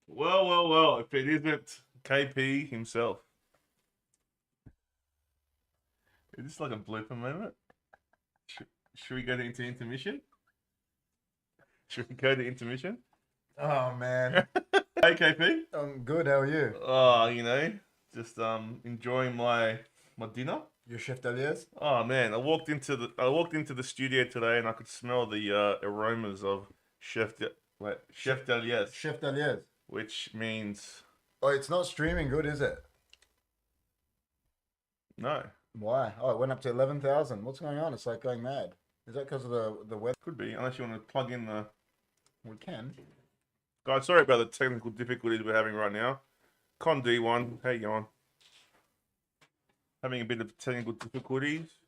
Well, if it isn't KP himself. Is this like a blooper moment? Should we go into intermission? Should we go to intermission? Oh man, Hey KP. I'm good. How are you? Oh, just enjoying my dinner. Your chef Elias? Oh man, I walked into the studio today and I could smell the aromas of Chef Delias, Chef Elias. which means Oh, it's not streaming good, is it? no. Why? Oh, it went up to 11,000. What's going on? It's like going mad. Is that because of the weather? Could be, unless you want to plug in the... We can. Guys, sorry about the technical difficulties we're having right now. Con D1, how you going? Having a bit of technical difficulties.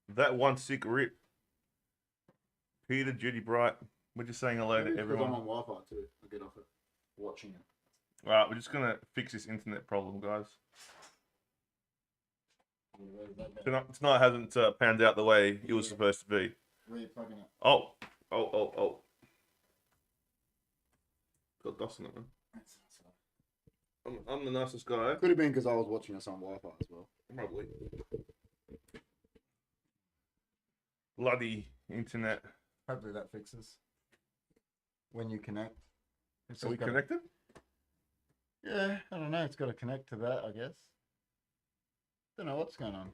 That one sick rip. Peter, Judy Bright, we're just saying hello to everyone. I'm on Wi-Fi too. I'll get off it. Watching it. Alright, we're just going to fix this internet problem, guys. Tonight hasn't panned out the way it was supposed to be. Where are you plugging it? Oh. Got dust on it, man. I'm the nicest guy. Could have been because I was watching us on Wi-Fi as well. Probably. Bloody internet. Hopefully that fixes. When you connect. Are we connected? Yeah, I don't know. It's got to connect to that, I guess. Don't know what's going on.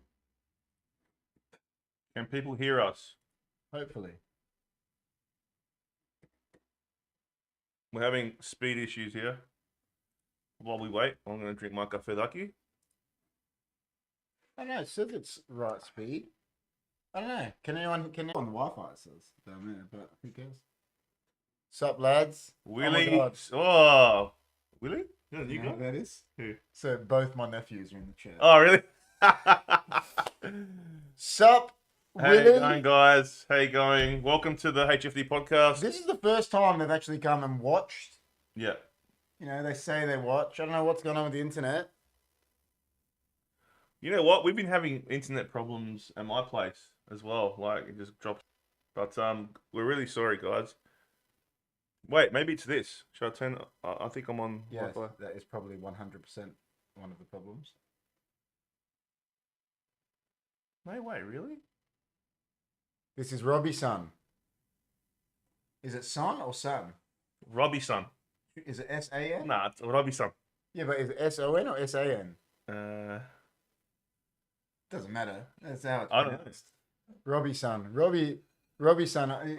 Can people hear us? Hopefully. We're having speed issues here. While we wait, I'm going to drink my café daki. I don't know. It says it's right speed. I don't know. Can anyone on the Wi-Fi? It says down there, but who cares? Sup, lads? Willie. Oh, my God. Oh. Willie? Yeah, you know got who that is? Who? So both my nephews are in the chair. Oh, really? Sup, Hey, Willie? going, guys. How you going? Welcome to the HFD Podcast. This is the first time they've actually come and watched. Yeah. You know, they say they watch. I don't know what's going on with the internet. You know what? We've been having internet problems at my place as well. Like, it just dropped. But we're really sorry, guys. Wait, maybe it's this. Should I turn... I think I'm on Yes, Wi-Fi. that is probably 100% one of the problems. No way, really? This is Robbie's son. Is it son or son? Robbie's son. Is it S-A-N? Nah, it's Robbie's son. Yeah, but is it S-O-N or S-A-N? Doesn't matter. That's how it's I don't know. pronounced. Robbie's son. Robbie's son.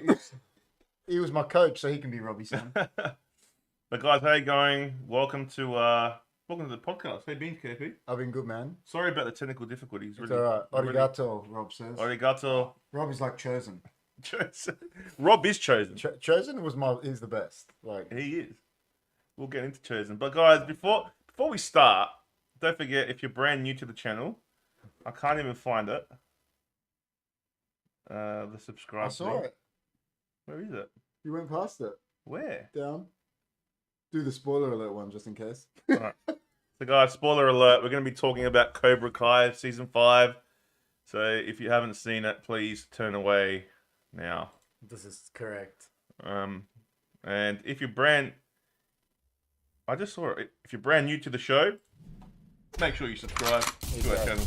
He was my coach, so he can be Robbie's son. But guys, how you going? Welcome to the podcast. How you been, KP? I've been good, man. Sorry about the technical difficulties. It's all right. Arigato, Rob says. Arigato. Rob is like chosen. Rob is chosen. Chosen is the best. Like He is. We'll get into chosen. But guys, before we start, don't forget, if you're brand new to the channel, I can't even find it. The subscribe. I saw it. Where is it? You went past it. Where? Down. Do the spoiler alert one just in case. All right. So guys, spoiler alert, we're going to be talking about Cobra Kai Season 5. So if you haven't seen it, please turn away now. This is correct. And if you're I just saw it. If you're brand new to the show, make sure you subscribe to our channel.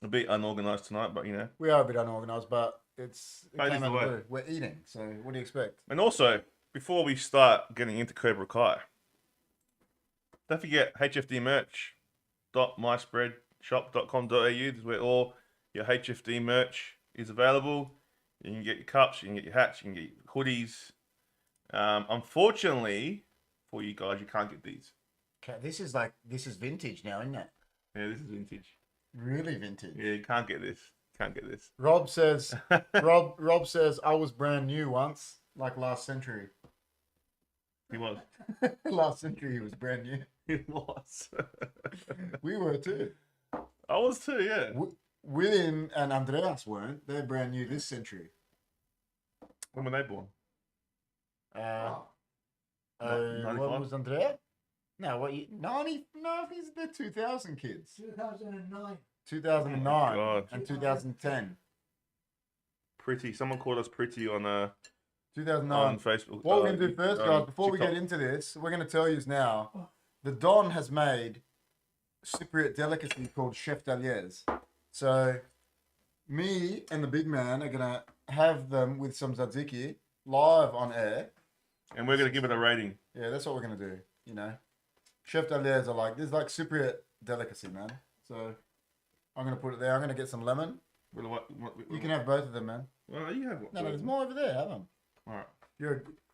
A bit unorganized tonight, but you know. We are a bit unorganized, but it Fade came is the out of the way. blue. We're eating, so what do you expect? And also, before we start getting into Cobra Kai, don't forget HFD merch. .myspreadshop.com.au. This is where all your HFD merch is available. You can get your cups, you can get your hats, you can get your hoodies. Unfortunately, for you guys, you can't get these. Okay, this is vintage now, isn't it? Yeah, this is vintage. Really vintage. Yeah, you can't get this. Can't get this. Rob says Rob says I was brand new once, like last century. He was. Last century he was brand new. He was. We were too. I was too, yeah. William and Andreas weren't. They're brand new this century. When were they born? What was Andrea? No, what? 90? No, he's the 2000 kids. 2009. 2009 God. and 2010. Pretty. Someone called us pretty on 2009. on Facebook. What we're going to do first, guys, before we get TikTok. into this, we're going to tell you now, the Don has made Cypriot delicacy called Chef d'Aliez. So, me and the big man are going to have them with some tzatziki live on air. And we're going to give it a rating. Yeah, that's what we're going to do, you know. Chef d'Aliez are like, this is like Cypriot delicacy, man. So, I'm going to put it there. I'm going to get some lemon. You can have both of them, man. Well, you have one. No, there's more over there. Have them. All right.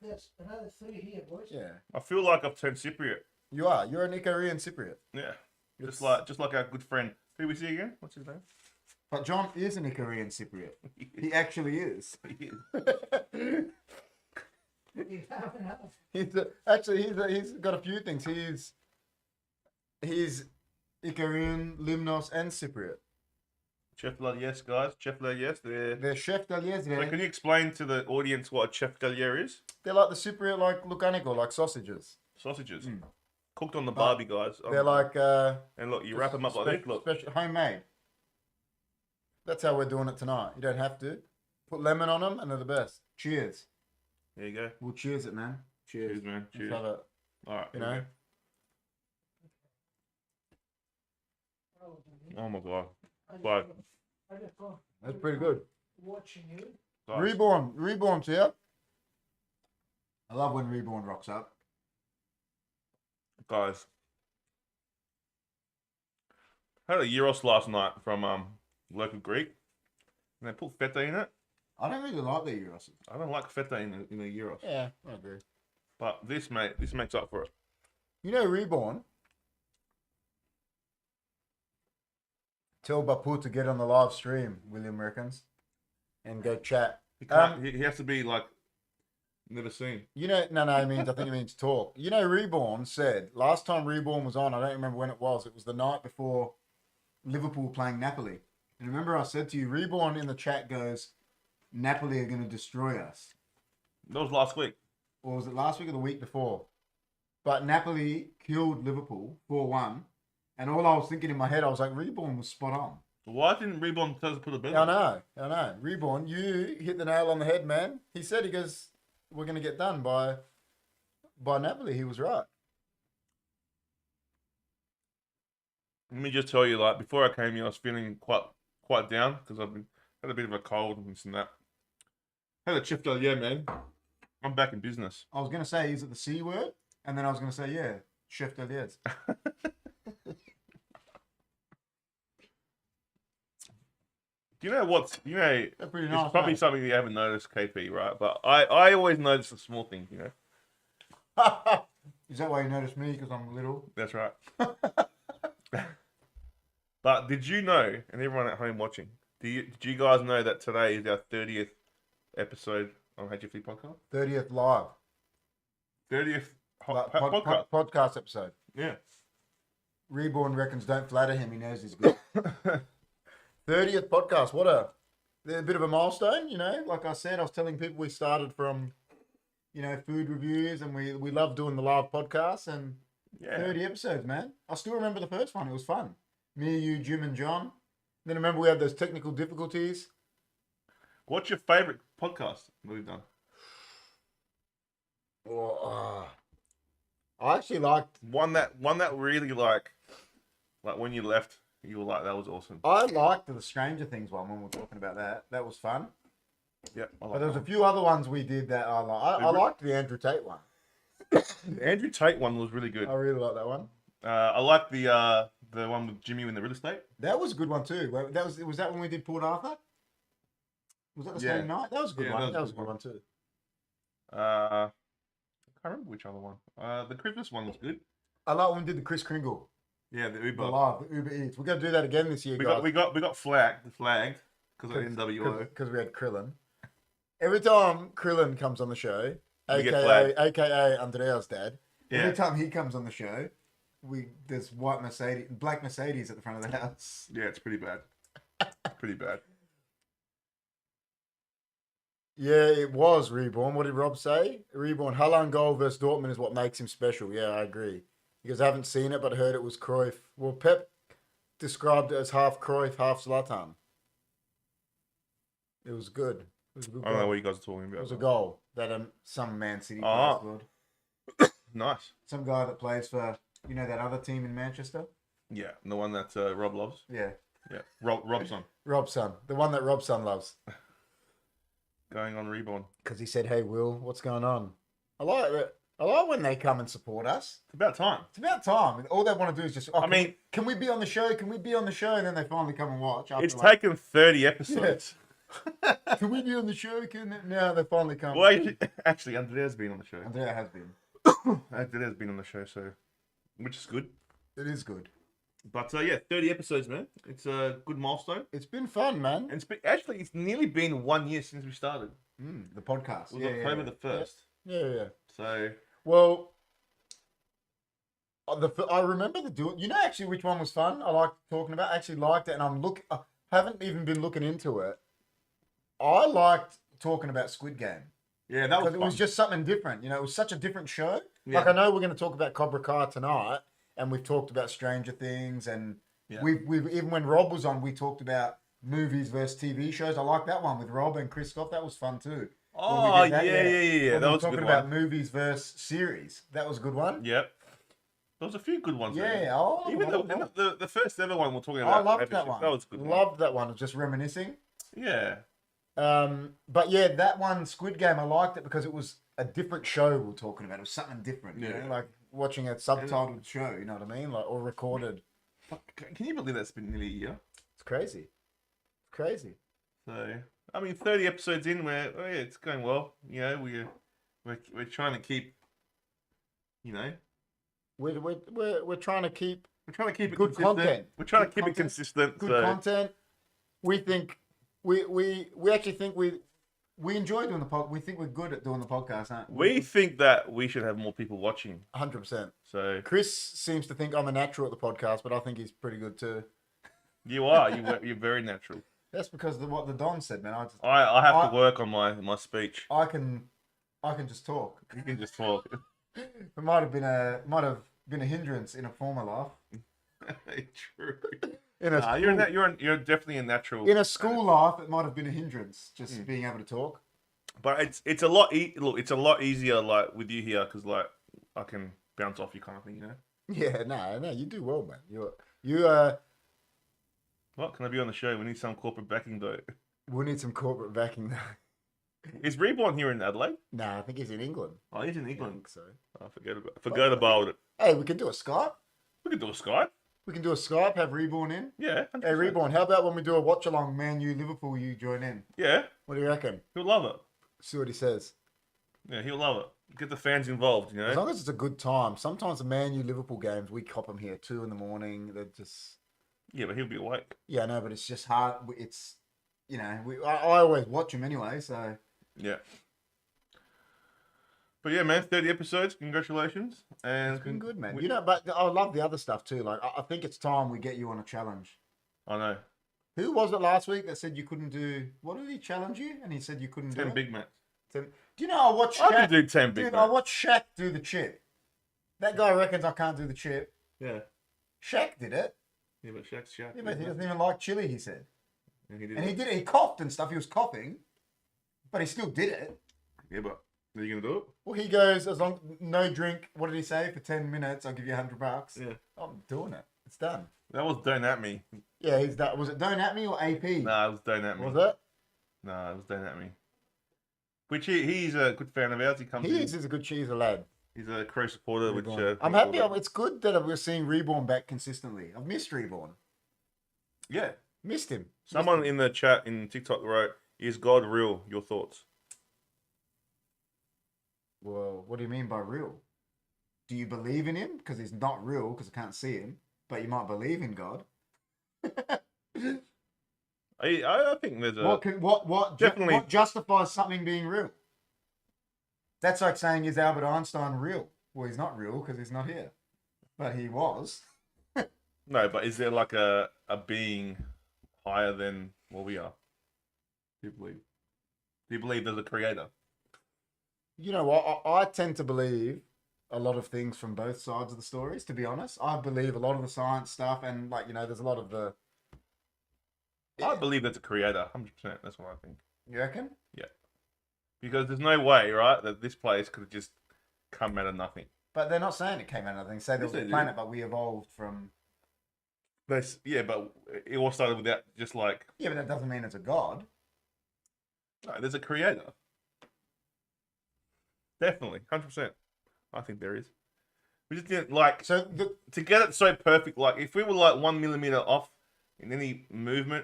There's another 3 here, boys. Yeah. I feel like I've turned Cypriot. You are. You're an Icarian Cypriot. Yeah. Just like our good friend. Who was he again? What's his name? But John is an Icarian Cypriot. He actually is. He is. He's got a few things. He's Icarian, Limnos, and Cypriot. Chef d'Aliez, guys. Chef d'Aliez. They're Chef d'Aliez. So can you explain to the audience what a chef d'Aliez is? They're like the Cypriot, like Lucanico, like sausages. Sausages. Cooked on the barbie, guys. They're like... and look, you wrap them up like this. Look. Special, homemade. That's how we're doing it tonight. You don't have to. Put lemon on them and they're the best. Cheers. There you go. We'll cheers it, man. Cheers. Cheers, man. Cheers. Let's have it. All right. You know? Oh my god. Bye. That's pretty good. Watching you. Guys. Reborn's here. I love when Reborn rocks up. Guys. I had a gyros last night from local Greek. And they put feta in it. I don't really like the gyros. I don't like feta in a gyros. Yeah, I agree. But this makes up for it. You know Reborn? Tell Bapu to get on the live stream, William reckons, and go chat. He has to be like never seen. You know, no, I think it means talk. You know, Reborn said last time Reborn was on, I don't remember when it was. It was the night before Liverpool playing Napoli. And remember, I said to you, Reborn in the chat goes, Napoli are going to destroy us. That was last week. Or was it last week or the week before? But Napoli killed Liverpool 4-1. And all I was thinking in my head, I was like, Reborn was spot on. Why didn't Reborn tell us to put a bet I on? know. Reborn, you hit the nail on the head, man. He goes, we're going to get done by Napoli. He was right. Let me just tell you, like, before I came here, I was feeling quite down because I've had a bit of a cold and this and that. Had a chef d'Aliez, man. I'm back in business. I was going to say, is it the C word? And then I was going to say, yeah, Chef d'Aliez. Do you know what's, They're pretty it's nice. probably something you haven't noticed, KP, right? But I always notice the small things, Is that why you noticed me? Because I'm little? That's right. But did you know, and everyone at home watching, did you guys know that today is our 30th episode on HFD Podcast? 30th live. 30th Podcast. Podcast episode. Yeah. Reborn reckons don't flatter him. He knows he's good. 30th podcast. What a bit of a milestone, Like I said, I was telling people we started from, food reviews and we love doing the live podcasts and 30 episodes, man. I still remember the first one. It was fun. Me, you, Jim and John. Then I remember we had those technical difficulties. What's your favorite podcast that we've done? I actually liked one that really like when you left, you were like, that was awesome. I liked the Stranger Things one when we were talking about that. That was fun. Yeah, but there was a few other ones we did that I like. I liked the Andrew Tate one. The Andrew Tate one was really good. I really like that one. I like the one with Jimmy in the real estate. That was a good one too. Was that when we did Port Arthur? Was that the same night? That was a good one. That was a good one too. I can't remember which other one. The Christmas one was good. I like when we did the Chris Kringle. Yeah, the Uber. The Uber Eats. We're gonna do that again this year, guys. We got flagged because of NWO. Because we had Krillin. Every time Krillin comes on the show, aka Andrea's dad, every time he comes on the show, there's black Mercedes at the front of the house. Yeah, it's pretty bad. Pretty bad. Yeah, it was Reborn. What did Rob say? Reborn, Haaland goal versus Dortmund is what makes him special. Yeah, I agree. Because I haven't seen it, but heard it was Cruyff. Well, Pep described it as half Cruyff, half Zlatan. It was good. It was a good I don't know goal. what you guys are talking It about. was a but- goal that some Man City player Oh. scored. Nice. Some guy that plays for, that other team in Manchester. Yeah, the one that Rob loves. Yeah, Yeah, Robson Robson, the one that Robson loves. going on Reborn. Because he said, "Hey, Will, what's going on?" I like that. I like when they come and support us. It's about time. It's about time. All they want to do is just. Oh, I mean, can we be on the show? Can we be on the show? And then they finally come and watch. After it's taken 30 episodes. Can we be on the show? Now they finally come. Well, actually, Andrea's been on the show. Andrea has been. Andrea's been on the show, so which is good. It is good. But yeah, 30 episodes, man. It's a good milestone. It's been fun, man. And actually, it's nearly been 1 year since we started. The podcast. It was October the 1st. Yeah. So Well, I remember actually which one was fun. I liked talking about. I actually liked it, and I haven't even been looking into it. I liked talking about Squid Game yeah, that was because it fun. was just something different. It was such a different show. Yeah. Like I know we're going to talk about Cobra Kai tonight, and we've talked about Stranger Things, and Yeah. we've even when Rob was on, we talked about movies versus TV shows. I like that one with Rob and Christoph. That was fun too. Oh, When we did yeah. When That we were was a talking good about one. movies versus series. That was a good one. Yep. There was a few good ones. there. Yeah, oh, Even the first ever one we're talking about. I loved Maybe that one. That was a good. One. Loved that one. It was just reminiscing. Yeah. But yeah, that one, Squid Game, I liked it because it was a different show we were talking about. It was something different. Yeah. Like watching a subtitled show. You know what I mean? Like or recorded. Can you believe that's been nearly a year? It's crazy. It's crazy. So I mean, 30 episodes in, it's going well. We're trying to keep. We're trying to keep We're trying to keep it Good consistent. content. We're trying Good to keep content. it consistent. good so content. We think we actually think we enjoy doing the pod. We think we're good at doing the podcast, aren't we? we think that we should have more people watching. 100%. So Chris seems to think I'm a natural at the podcast, but I think he's pretty good too. you are. You're very natural. That's because of what the Don said, man. I have to work on my speech. I can just talk. You can just talk. It might have been a hindrance in a former life. True. In a school, You're definitely a natural. in a school life, it might have been a hindrance just being able to talk. But it's a lot. It's a lot easier like with you here because like I can bounce off you kind of thing. Yeah, no, you do well, man. You What can I be on the show? We need some corporate backing though. we need some corporate backing. Is Reborn here in Adelaide? Nah, I think he's in England. Oh, he's in I England. think so. I forgot about it. Hey, we can do a Skype. We could do a Skype. We can do a Skype. Have Reborn in. Yeah. Hey, 100%. Reborn. How about when we do a watch along, Man U Liverpool? You join in. Yeah, What do you reckon? he'll love it. See what he says. Yeah, he'll love it. Get the fans involved. As long as it's a good time. Sometimes the Man U Liverpool games, we cop them here 2 a.m. They're just. Yeah, but he'll be awake. Yeah, no, but it's just hard. It's, I always watch them anyway, so. Yeah. But yeah, man, 30 episodes. Congratulations. And It's been good, man. But I love the other stuff too. Like, I think it's time we get you on a challenge. I know. Who was it last week that said you couldn't do, what did he challenge you? And he said you couldn't do 10 it? Big Macs. Do you know I watched I Shaq? can do 10 Big Dude, I Macs. watched Shaq do the chip. That guy reckons I can't do the chip. Yeah. Shaq did it. Yeah, but Shaq's Shaq. Yeah, but he doesn't even like chili, he said. Yeah, he did And it. he did it. He coughed and stuff. He was coughing. But he still did it. Yeah, but are you going to do it? Well, he goes, as long no drink, what did he say? For 10 minutes, I'll give you $100. Yeah. I'm doing it. It's done. That was Don't At Me. Yeah, he's done. Was it Don't At Me or AP? Nah, it was Don't At Me. Was it? Nah, it was Don't At Me. Which he's a good fan of ours. He comes in. He's a good cheese lad. He's a Crow supporter. Which Reborn. I'm happy. It's good that we're seeing Reborn back consistently. I've missed Reborn. Yeah. Missed him. Someone in the chat in TikTok wrote, "Is God real? Your thoughts?" Well, what do you mean by real? Do you believe in him? Because he's not real, because I can't see him. But you might believe in God. I think there's a definitely- what justifies something being real? That's like saying, is Albert Einstein real? Well, he's not real because he's not here. But he was. no, but is there like a being higher than what we are? Do you believe? Do you believe there's a creator? You know what? I tend to believe a lot of things from both sides of the stories, to be honest. I believe a lot of the science stuff and, there's a lot of the... I believe there's a creator, 100%. That's what I think. You reckon? Because there's no way, right, that this place could have just come out of nothing. But they're not saying it came out of nothing. Say there Yes, was a they do. planet, but we evolved from. Yeah, but it all started without just like, Yeah, but that doesn't mean it's a god. no, there's a creator. Definitely, 100%. I think there is. We just didn't like So to get it so perfect. Like if we were like 1 millimeter off in any movement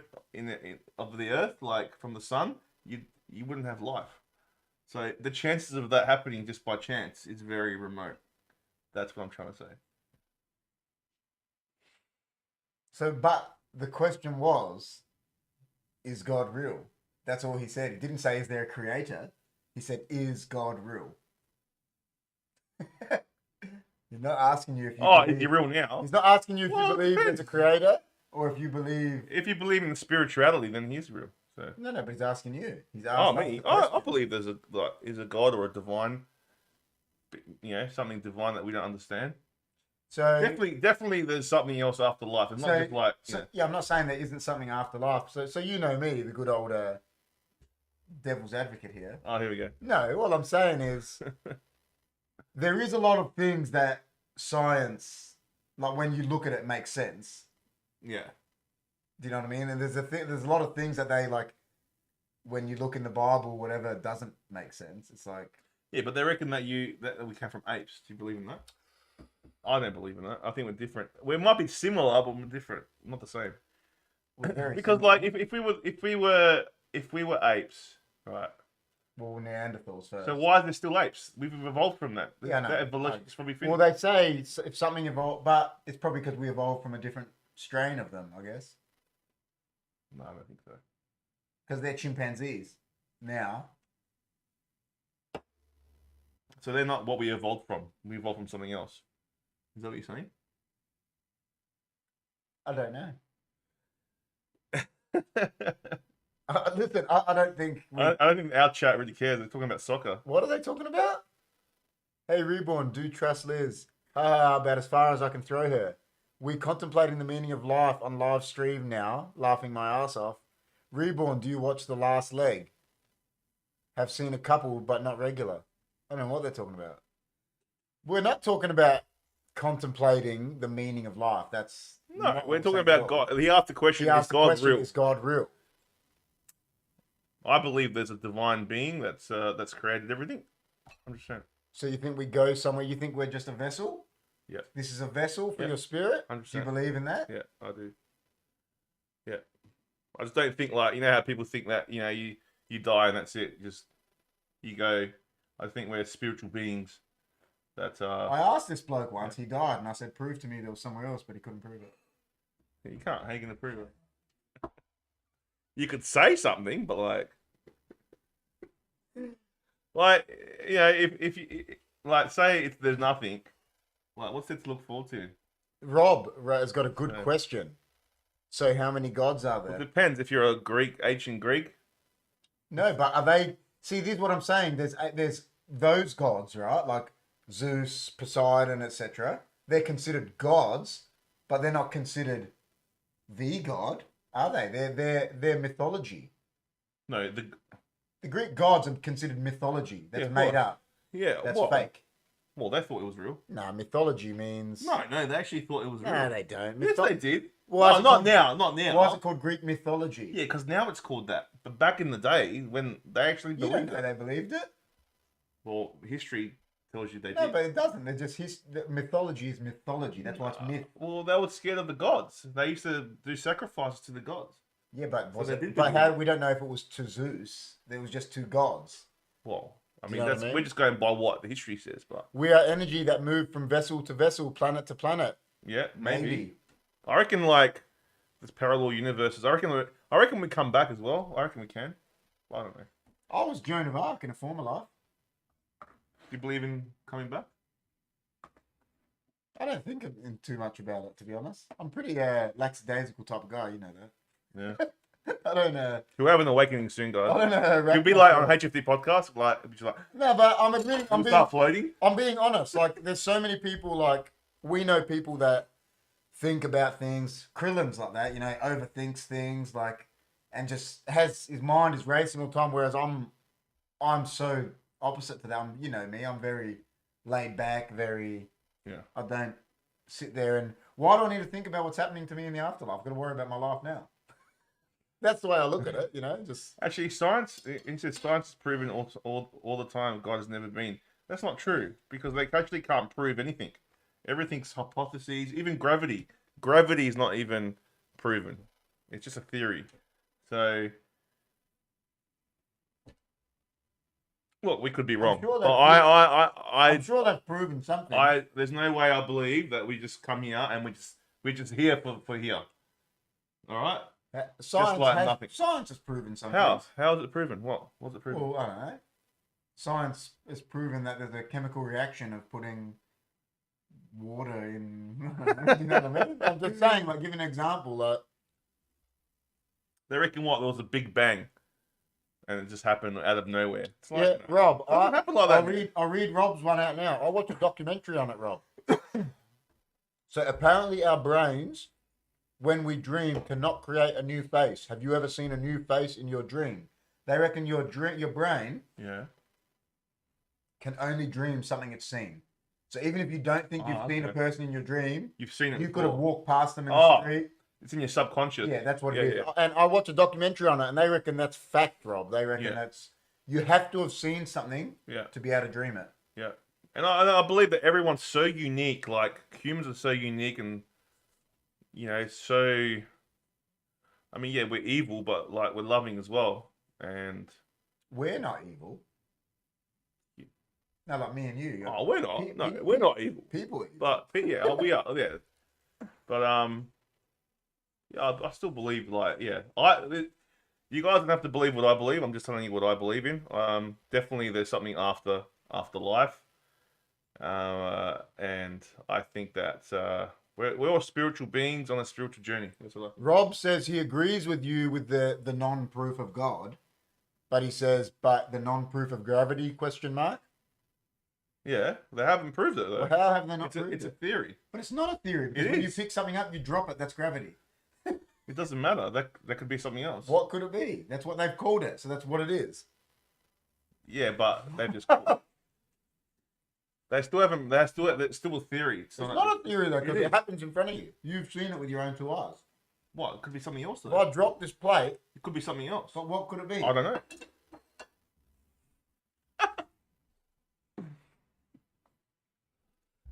of the Earth, like from the sun, you wouldn't have life. So the chances of that happening just by chance is very remote. That's what I'm trying to say. but the question was, is God real? That's all he said. He didn't say, is there a creator? He said, is God real? He's not asking you if you Oh, believe. is he real now? He's not asking you if Well, you it believe depends. there's a creator or if you believe. If you believe in spirituality, then he is real. So. No, but he's asking you. He's Oh, asking. me. I believe there's is a God or a divine, something divine that we don't understand. So Definitely, there's something else after life. It's not just like I'm not saying there isn't something after life. So you know me, the good old devil's advocate here. Oh, here we go. No, all I'm saying is there is a lot of things that science, like when you look at it, makes sense. Yeah. Do you know what I mean? And there's a lot of things that they like when you look in the Bible, whatever, doesn't make sense. It's like Yeah, but they reckon that we came from apes. Do you believe in that? I don't believe in that. I think we're different. We might be similar, but we're different. Not the same. we're very Because similar. like if we were apes, right? Well, Neanderthals first. So why is there still apes? We've evolved from that. Yeah, I know. That evolution's probably finished. Well, they say if something evolved, but it's probably because we evolved from a different strain of them, I guess. No, I don't think so. Because they're chimpanzees now. So they're not what we evolved from. We evolved from something else. Is that what you're saying? I don't know. Listen, I don't think. I don't think our chat really cares. They're talking about soccer. What are they talking about? Hey, Reborn, do trust Liz. About as far as I can throw her. We contemplating the meaning of life on live stream now, laughing my ass off. Reborn, do you watch The Last Leg? Have seen a couple, but not regular. I don't know what they're talking about. We're not talking about contemplating the meaning of life. That's No, not we're what talking I'm about saying. God. He asked the question: He Is asked the God question, real? is God real? I believe there's a divine being that's created everything. 100%. So you think we go somewhere? You think we're just a vessel? Yeah. This is a vessel for Yeah. your spirit? 100%. Do you believe in that? Yeah, I do. Yeah, I just don't think like how people think that you die and that's it. Just you go. I think we're spiritual beings. That I asked this bloke once, he died, and I said, prove to me there was somewhere else, but he couldn't prove it. you can't. How you gonna prove it? You could say something, but if you like say if there's nothing, like what's there to look forward to? Rob has got a good Yeah. question. So how many gods are Well, there? it depends. If you're a ancient Greek, No, but are they... See, this is what I'm saying. There's those gods, right? Like Zeus, Poseidon, etc. They're considered gods, but they're not considered the god, are they? They're mythology. no, The Greek gods are considered mythology. That's Yeah, of made course. up. yeah, That's what? fake. Well, they thought it was real. Nah, mythology means... No, they actually thought it was real. No, they don't. Yes, they did. Why is No, it not called- now, not now. Why is it called Greek mythology? Yeah, because now it's called that. But back in the day, when they actually You don't believed know it, they believed it. well, history tells you they No, did. but it doesn't. They're just mythology is mythology. That's why it's myth. Well, they were scared of the gods. They used to do sacrifices to the gods. Yeah, but So was they it? did But believe how it. we don't know if it was to Zeus. There was just two gods. Well, I Do you mean, know what I mean? we're just going by what the history says, but We are energy that moved from vessel to vessel, planet to planet. yeah, maybe. I reckon like there's parallel universes. I reckon we come back as well. I reckon we can. I don't know. I was Joan of Arc in a former life. Do you believe in coming back? I don't think in too much about it, to be honest. I'm pretty lackadaisical type of guy, you know that. Yeah. I don't. You'll have an awakening soon, guys. I don't know. You'll be like on HFD Podcast, like, just like No, but I'm admitting. you'll start floating. I'm being honest. Like, there's so many people. Like, we know people that think about things. Krillin's like that, you know, overthinks things. Like, and just has his mind is racing all the time. Whereas I'm so opposite to that. You know me. I'm very laid back. Very. Yeah. I don't sit there and why do I need to think about what's happening to me in the afterlife? I've got to worry about my life now. That's the way I look at it. You know, just Actually, science. He said science is proven all the time. God has never been. That's not true because they actually can't prove anything. Everything's hypotheses. Even gravity. Gravity is not even proven. It's just a theory. So, look, we could be wrong. sure But I'm sure they've proven something. there's no way I believe that we just come here and we're just here for here. All right. Science has proven something. How is it proven? What's it proven? Well, I don't know. Science has proven that there's a chemical reaction of putting water in. You know what I mean? I'm just saying, like, give an example. Like, They reckon what? There was a big bang, and it just happened out of nowhere. It's like, yeah, Rob. it doesn't happen like that. I'll read Rob's one out now. I watched a documentary on it, Rob. So apparently, our brains, when we dream, cannot create a new face. Have you ever seen a new face in your dream? They reckon your brain Yeah. can only dream something it's seen. So even if you don't think you've seen a person in your dream, You've seen it. you before. could have walked past them in the street. It's in your subconscious. Yeah, that's what Yeah, it is. yeah. And I watched a documentary on it, and they reckon that's fact, Rob. They reckon that's you have to have seen something Yeah. to be able to dream it. Yeah. And I believe that everyone's so unique. Like humans are so unique, and so. I mean, yeah, we're evil, but like we're loving as well. And We're not evil. No, like me and you. we're not. We're not evil. People are evil. But yeah, we are. Yeah. But yeah, I still believe you guys don't have to believe what I believe. I'm just telling you what I believe in. Definitely there's something after life. And I think that we're all spiritual beings on a spiritual journey. That's what Rob says he agrees with you with the non-proof of God, but he says, but the non-proof of gravity, ? Yeah, they haven't proved it though. Well, how have they not proved It's a it? theory. But it's not a theory, because It when you is. pick something up, you drop it, that's gravity. It doesn't matter. That could be something else. What could it be? That's what they've called it, so that's what it is. Yeah, but they've just. They still haven't. It's still a theory. It's not a theory though, because It it is. happens in front of you. You've seen it with your own two eyes. What? It could be something else. If Though. I drop this plate, It could be something else. but what could it be? I don't know.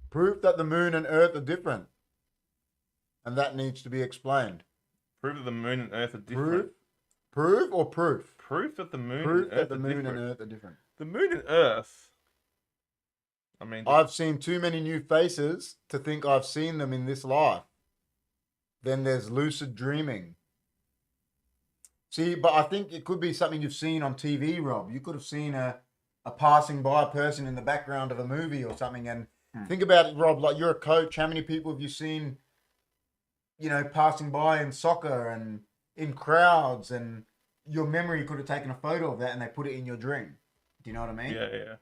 Proof that the moon and Earth are different, and that needs to be explained. Prove that the moon and Earth are different. Prove or proof? Proof that the moon Proof and Earth that the are moon different. and Earth are different. The moon and Earth. I mean, I've seen too many new faces to think I've seen them in this life. Then there's lucid dreaming. See, but I think it could be something you've seen on TV, Rob. You could have seen a passing by person in the background of a movie or something. And think about it, Rob, like you're a coach. How many people have you seen, passing by in soccer and in crowds? And your memory could have taken a photo of that and they put it in your dream. Do you know what I mean? yeah.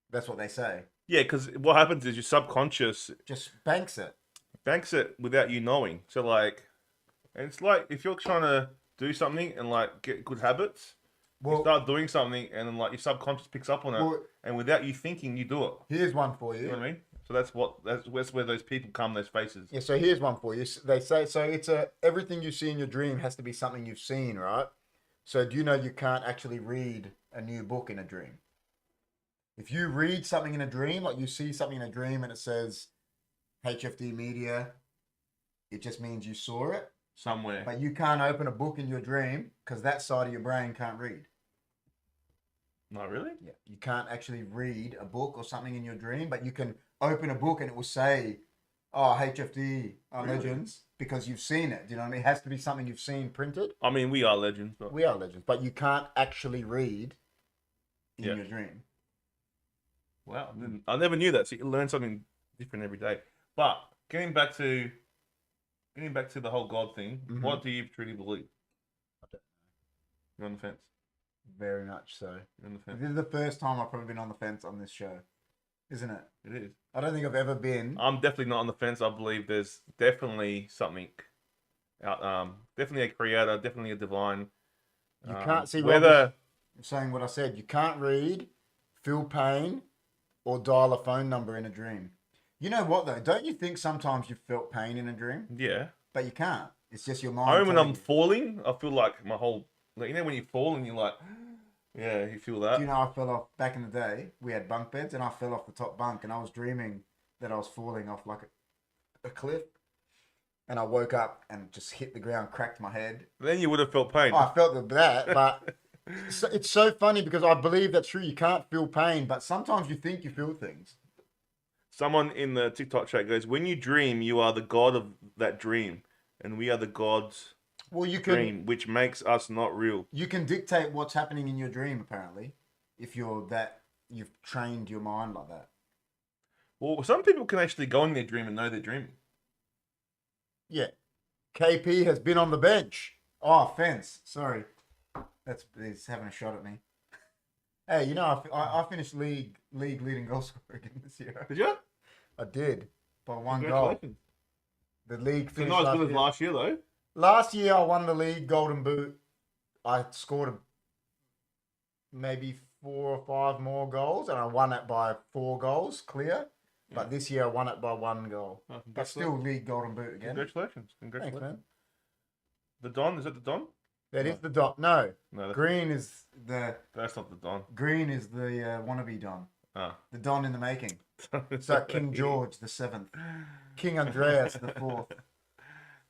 That's what they say. Yeah, because what happens is your subconscious Just banks it. banks it without you knowing. So and it's like if you're trying to do something and like get good habits, you start doing something and then like your subconscious picks up on it, and without you thinking, you do it. Here's one for You know what I mean? So that's where those people come, those faces. Yeah, so here's one for you. They say, so it's everything you see in your dream has to be something you've seen, right? So do you know you can't actually read a new book in a dream? If you read something in a dream, like you see something in a dream and it says HFD Media, it just means you saw it. Somewhere. But you can't open a book in your dream because that side of your brain can't read. Not really? Yeah. You can't actually read a book or something in your dream, but you can open a book and it will say, HFD Legends, because you've seen it. Do you know what I mean? It has to be something you've seen printed. I mean, we are legends. But... We are legends, but you can't actually read in your dream. Wow, I never knew that. So you learn something different every day. But getting back to the whole God thing, what do you truly believe? You're on the fence. Very much so. You're on the fence. This is the first time I've probably been on the fence on this show, isn't it? It is. I don't think I've ever been. I'm definitely not on the fence. I believe there's definitely something Definitely a creator, definitely a divine. You can't see whether Rob saying what I said. You can't read, feel pain, or dial a phone number in a dream. You know what though? Don't you think sometimes you felt pain in a dream, yeah. but you can't? It's just your I mind. remember when telling I'm you. falling, I feel like my whole, like, you know, when you fall and you're like, yeah, you feel that. Do you know I fell off back in the day? We had bunk beds, and I fell off the top bunk, and I was dreaming that I was falling off like a cliff, and I woke up and just hit the ground, cracked my head. Then you would have felt pain. Oh, I felt that, but it's so funny because I believe that's true. You can't feel pain, but sometimes you think you feel things. Someone in the TikTok chat goes, when you dream, you are the god of that dream, and we are the gods Well, you can dream, which makes us not real. you can dictate what's happening in your dream. Apparently, if you've trained your mind like that. Well, some people can actually go in their dream and know they're dreaming. Yeah, KP has been on the bench. Oh, fence. Sorry, he's having a shot at me. Hey, you know I finished league leading goal scorer again this year. Did you? I did by one goal. Congratulations. The league So finished not as last good as year. last year, though. Last year, I won the league Golden Boot. I scored maybe 4 or 5 more goals, and I won it by 4 goals clear. But this year, I won it by 1 goal. Oh, But still, league Golden Boot again. Congratulations. Thanks, Congratulations. man. The Don? Is that the Don? That is the Don. No, No, green is the that's not the Don. wannabe Don. Ah. The Don in the making. It's like King George the 7th, King Andreas the 4th.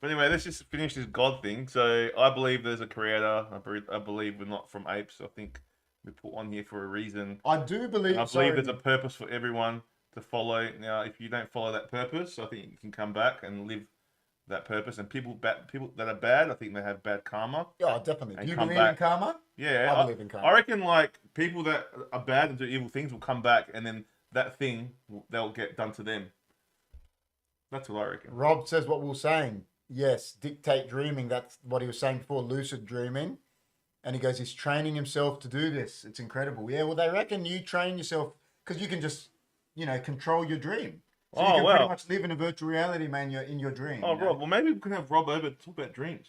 But anyway, let's just finish this God thing. So I believe there's a creator. I believe we're not from apes. I think we put one here for a reason. I do believe. I believe there's a purpose for everyone to follow. Now, if you don't follow that purpose, I think you can come back and live that purpose. And people that are bad, I think they have bad karma. Yeah, definitely. And Do you come believe back. in karma? Yeah, I believe in karma. I reckon like people that are bad and do evil things will come back, and then that thing they'll get done to them. That's what I reckon. Rob says what we were saying. Yes, dictate dreaming. That's what he was saying before, lucid dreaming. And he goes, he's training himself to do this. It's incredible. Yeah, well, they reckon you train yourself because you can just, control your dream. So you can pretty much live in a virtual reality, man. You're in your dream. Oh, Rob. Well, maybe we can have Rob over to talk about dreams.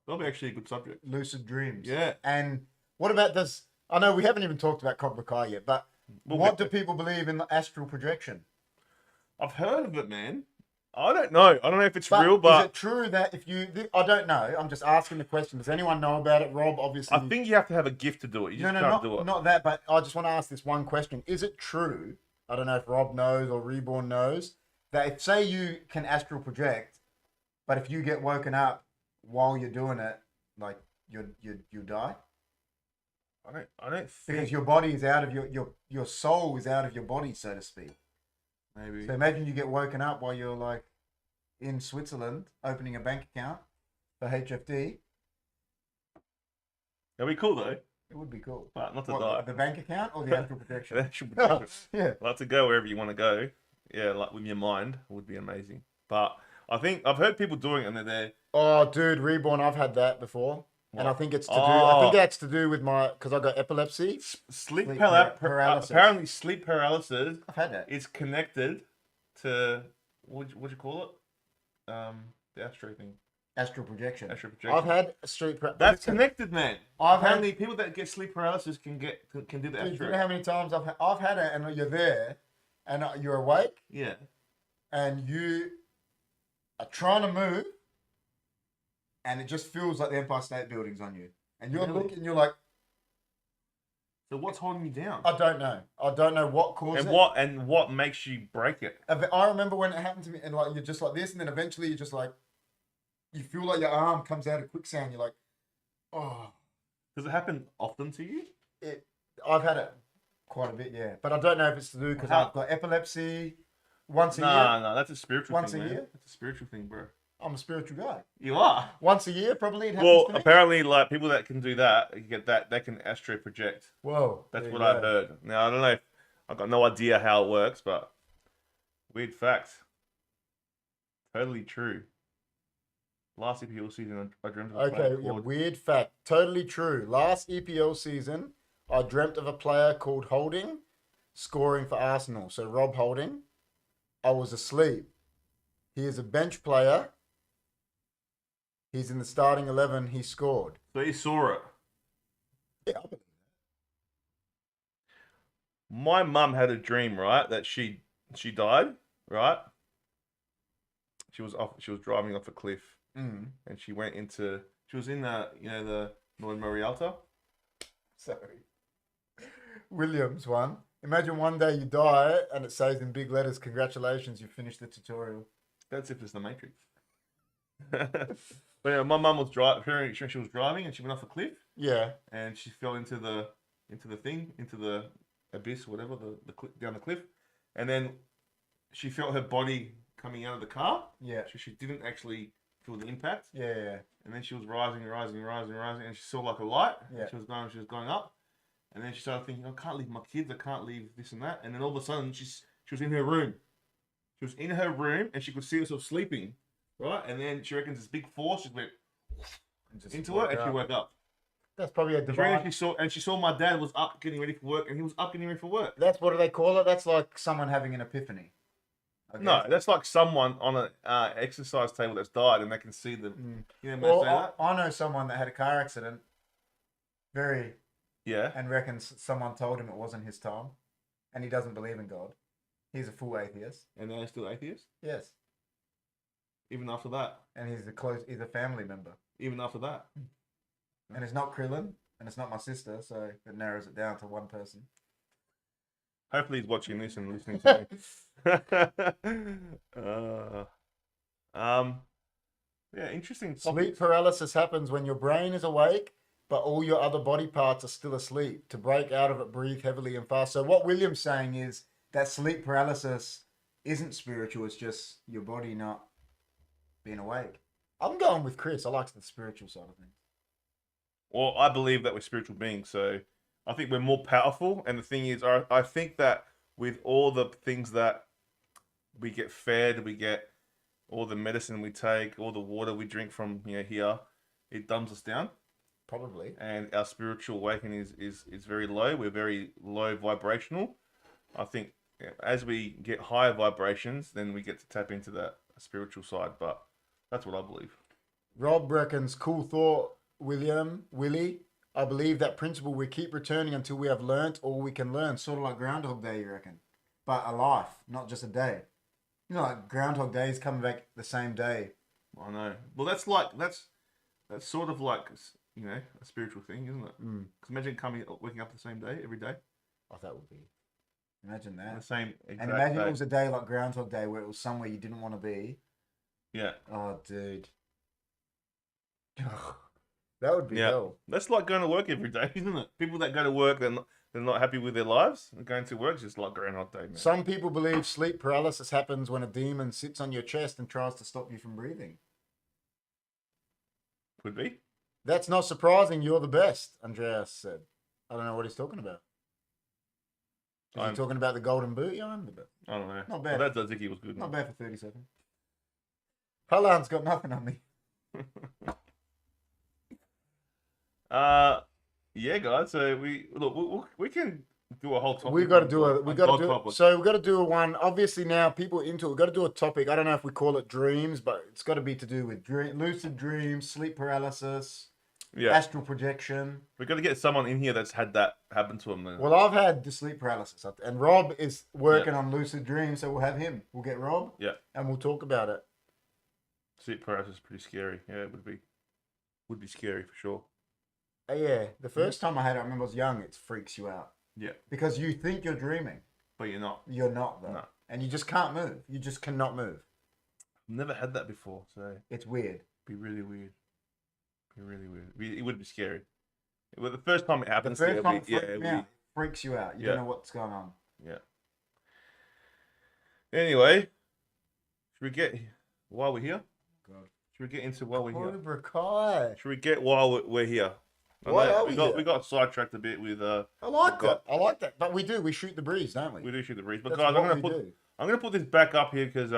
That'll be actually a good subject. Lucid dreams. Yeah. And what about this? I know we haven't even talked about Cobra Kai yet, but what do people believe in the astral projection? I've heard of it, man. I don't know. I don't know if it's real, Is but it true that I don't know. I'm just asking the question. Does anyone know about it? Rob, obviously. I think you have to have a gift to do it. You just can't do it. Not that, but I just want to ask this one question. Is it true? I don't know if Rob knows or Reborn knows that if say you can astral project, but if you get woken up while you're doing it, like you die I don't think because your body is out of your soul is out of your body, so to speak. maybe. So imagine you get woken up while you're like in Switzerland opening a bank account for HFD. That'd be cool though. It would be cool. But not to What, die. the bank account or the astral projection? That should be perfect. Yeah. Like to go wherever you want to go. Yeah, like with your mind would be amazing. But I think I've heard people doing it and they're there. Oh, dude, Reborn, I've had that before. And I think it's to do. Oh. I think that's to do with because I got epilepsy. Sleep paralysis. Apparently, sleep paralysis I've had that. is connected to what you call it? The astro thing. Astral projection. Astral projection. I've had street. That's connected, man. I've had. Apparently, people that get sleep paralysis can do the Dude, do you astro. know how many times I've had it, and you're there, and you're awake, Yeah. and you are trying to move, and it just feels like the Empire State Building's on you, and you're Really? looking, you're like, So what's holding you down? I don't know. I don't know what caused And it. what makes you break it? I remember when it happened to me, and like you're just like this, and then eventually you're just like, you feel like your arm comes out of quicksand. You're like, oh. Does it happen often to you? I've had it quite a bit, yeah, but I don't know if it's to do because How- I've got epilepsy once a year. No, that's a spiritual Once thing. a man. year? That's a spiritual thing, bro. I'm a spiritual guy. You are. Once a year, probably it happens Well, to me. apparently, like people that can do that, you get that they can astro project. Whoa, That's there what you I go. heard. Now I don't know. I've got no idea how it works, but weird fact. Totally true. Last EPL season, I dreamt of a player Okay, yeah, called. weird fact. Totally true. Last EPL season, I dreamt of a player called Holding scoring for Arsenal. So Rob Holding. I was asleep. He is a bench player. He's in the starting 11. He scored. So he saw it. Yeah, I believe My mum had a dream, right, that she died, right? She was driving off a cliff, that. and she was in the Northern Marialta. Sorry. Williams one. Imagine one day you die and it says in big letters, "Congratulations, you finished the tutorial." That's if it's the Matrix. But yeah, my mum was driving. She was driving and she went off a cliff Yeah. and she fell into the abyss, whatever, down the cliff, and then she felt her body coming out of the car. Yeah. So she didn't actually feel the impact. Yeah. And then she was rising, and she saw like a light. Yeah. And she was going up, and then she started thinking, I can't leave my kids. I can't leave this and that. And then all of a sudden, she was in her room. She was in her room, and she could see herself sleeping, right? And then she reckons this big force just went into her, and she woke up. That's probably a She divine. she saw my dad was up getting ready for work, and he was up getting ready for work. That's what do they call it? That's like someone having an epiphany. I No, guess. that's like someone on an exercise table that's died, and they can see the. You know, when Well, they say that. I know someone that had a car accident. Yeah. And reckons someone told him it wasn't his time, and he doesn't believe in God. He's a full atheist. And they're still atheists, Yes, even after that. and he's a family member, Even after that. and it's not Krillin, and it's not my sister, so it narrows it down to one person. Hopefully he's watching this and listening to me. Yeah, interesting topic. Sleep paralysis happens when your brain is awake, but all your other body parts are still asleep. To break out of it, breathe heavily and fast. So what William's saying is that sleep paralysis isn't spiritual. It's just your body not being awake. I'm going with Chris. I like the spiritual side of things. Well, I believe that we're spiritual beings, so I think we're more powerful. And the thing is, I think that with all the things that we get fed, we get all the medicine we take, all the water we drink from here, it dumbs us down. Probably. And our spiritual awakening is very low. We're very low vibrational. I think as we get higher vibrations, then we get to tap into that spiritual side. But that's what I believe. Rob reckons, cool thought, Willie. I believe that principle we keep returning until we have learnt all we can learn. Sort of like Groundhog Day, you reckon? But a life, not just a day. You know, like Groundhog Day is coming back the same day. I know. Well, that's sort of like a spiritual thing, isn't it? Because imagine waking up the same day every day. Oh, that would be. Imagine that. The same exact And imagine day. it was a day like Groundhog Day where it was somewhere you didn't want to be. Yeah. Oh, dude. That would be hell. That's like going to work every day, isn't it? People that go to work, they're not happy with their lives. Going to work is just like Groundhog Day, man. Some people believe sleep paralysis happens when a demon sits on your chest and tries to stop you from breathing. Could be. That's not surprising. You're the best, Andreas said. I don't know what he's talking about. Is he talking about the golden boot? Yeah, I'm the best. I don't know. Not bad. Well, that Tzatziki was good. Not bad for 30 seconds. Halan's got nothing on me. Yeah, guys. So we can do a whole topic. We got to do So we got to do a one. Obviously now people are into it. We got to do a topic. I don't know if we call it dreams, but it's got to be to do with lucid dreams, sleep paralysis, astral projection. We got to get someone in here that's had that happen to them. Then. Well, I've had the sleep paralysis, and Rob is working on lucid dreams, so we'll have him. We'll get Rob. Yeah. And we'll talk about it. Sleep paralysis is pretty scary. Yeah, it would be. Would be scary for sure. Yeah, the first time I had it, I remember I was young. It freaks you out. Yeah. Because you think you're dreaming. But you're not. You're not, though. No. And you just can't move. You just cannot move. I've never had that before, so it's weird. Be really weird. Be really weird. It would be scary. Well, the first time it happens, the first time it freaks you out. You don't know what's going on. Yeah. Anyway, should we get while we're here? God. Should we get into while we're here? Cobra Kai. Should we get while we're here? Why are we we got sidetracked a bit with I like that. But we do. We shoot the breeze, don't we? We do shoot the breeze. But That's guys, what I'm gonna put this back up here because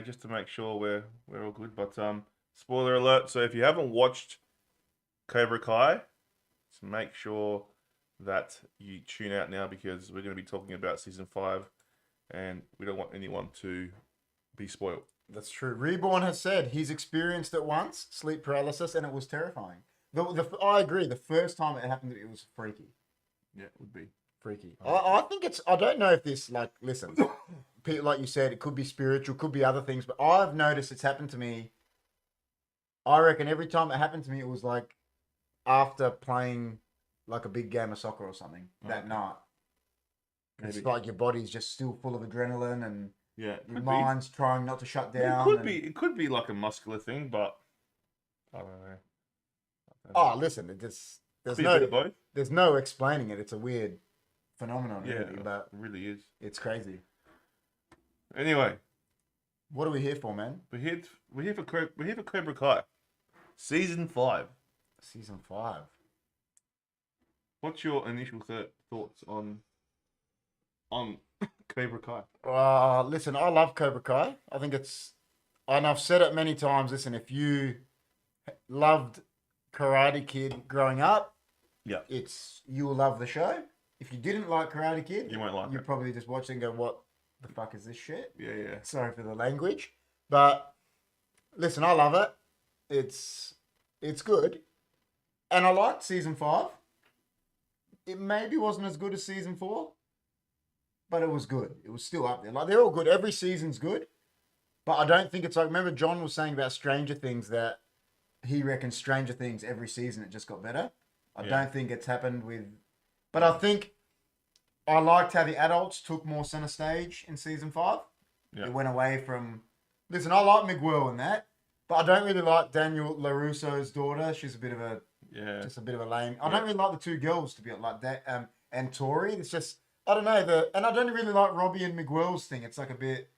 just to make sure we're all good. But spoiler alert. So if you haven't watched Cobra Kai, just make sure that you tune out now because we're going to be talking about season 5, and we don't want anyone to be spoiled. That's true. Reborn has said he's experienced it once, sleep paralysis, and it was terrifying. I agree. The first time it happened, it was freaky. Yeah, it would be. Freaky. I think it's. I don't know if this, like, listen, like you said, it could be spiritual, could be other things, but I've noticed it's happened to me. I reckon every time it happened to me, it was like after playing like a big game of soccer or something that night. It's like your body's just still full of adrenaline and Yeah, your mind's trying not to shut down. It could be like a muscular thing, but I don't know. Oh, listen, there's Could be a bit of both. there's no explaining it. It's a weird phenomenon, Yeah, really, but it really is. it's crazy. Anyway, What are we here for, man? we're here for Cobra Kai, season 5. Season 5. What's your initial thoughts on Cobra Kai? Listen, I love Cobra Kai. I think it's, and I've said it many times. Listen, if you loved Karate Kid growing up, Yeah, you'll love the show. If you didn't like Karate Kid, you won't like you it. probably just watch it and go, "What the fuck is this shit?" Yeah. Sorry for the language, but listen, I love it. It's good, and I liked season 5. It maybe wasn't as good as season 4, but it was good. It was still up there. Like, they're all good. Every season's good, but I don't think it's like, remember John was saying about Stranger Things that he reckons Stranger Things every season it just got better. I don't think it's happened with, but I think I liked how the adults took more center stage in season 5. Yeah. It went away from, listen, I like Miguel in that, but I don't really like Daniel LaRusso's daughter. She's a bit of a, just a bit of a lame. I don't really like the two girls, to be like that, and Tori. It's just, I don't know, and I don't really like Robbie and Miguel's thing. It's like a bit,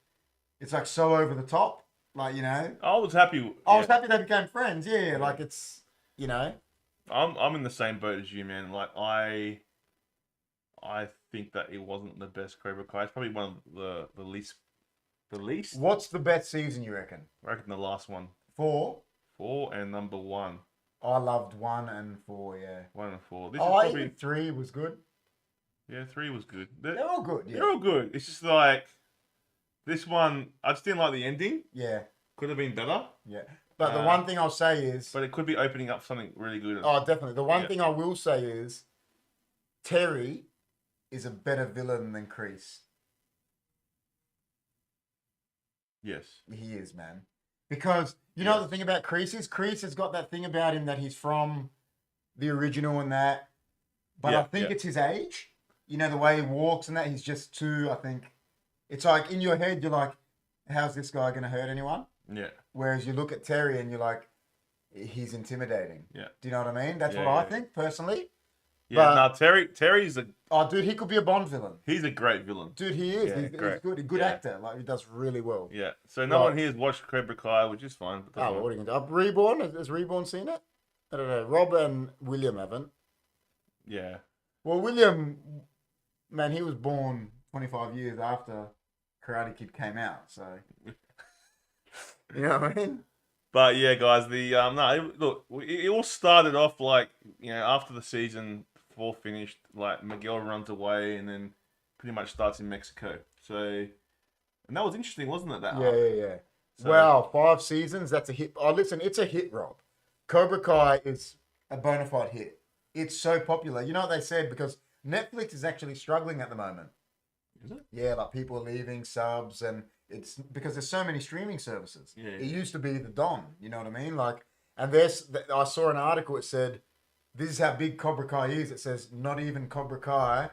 it's like so over the top, like, you know. I was happy. I was happy they became friends. Yeah, like it's, you know. I'm in the same boat as you, man. Like I think that it wasn't the best Cobra Kai. It's probably one of the least. The least. What's the best season you reckon? I reckon the last one. 4. 4 and number 1. I loved 1 and 4. Yeah. 1 and 4. This Oh, is probably even 3 was good. yeah. 3 was good. They're all good. Yeah. They're all good. It's just like this one. I just didn't like the ending. Yeah. Could have been better. Yeah. But the one thing I'll say is, but it could be opening up something really good. oh, definitely. The one thing I will say is, Terry is a better villain than Kreese. Yes. He is, man. Because you know the thing about Kreese is, Kreese has got that thing about him that he's from the original and that. But I think it's his age. You know, the way he walks and that, he's just too, I think. It's like, in your head, you're like, how's this guy going to hurt anyone? Yeah. Whereas you look at Terry and you're like, he's intimidating. Yeah. Do you know what I mean? That's what I think, personally. Yeah, But- Terry's a Oh, dude, he could be a Bond villain. he's a great villain. Dude, he is. Yeah, He's great. good. A good actor. Like, he does really well. Yeah. So no Right. one here has watched Cobra Kai, which is fine. But Oh, well, what are you going to do? Reborn? Has Reborn seen it? I don't know. Rob and William haven't. yeah. Well, William, man, he was born 25 years after Karate Kid came out. So, you know what I mean? But yeah, guys, look, it all started off like, you know, after the season 4 finished, like Miguel runs away and then pretty much starts in Mexico. So, and that was interesting, wasn't it? That arc? Yeah. So- Wow, 5 seasons. That's a hit. Oh, listen, it's a hit, Rob. Cobra Kai is a bona fide hit. It's so popular. You know what they said? Because Netflix is actually struggling at the moment. Is it? Yeah, like people are leaving subs, and it's because there's so many streaming services. Yeah. It used to be the Don, you know what I mean? Like, and I saw an article. It said, "This is how big Cobra Kai is." It says, "Not even Cobra Kai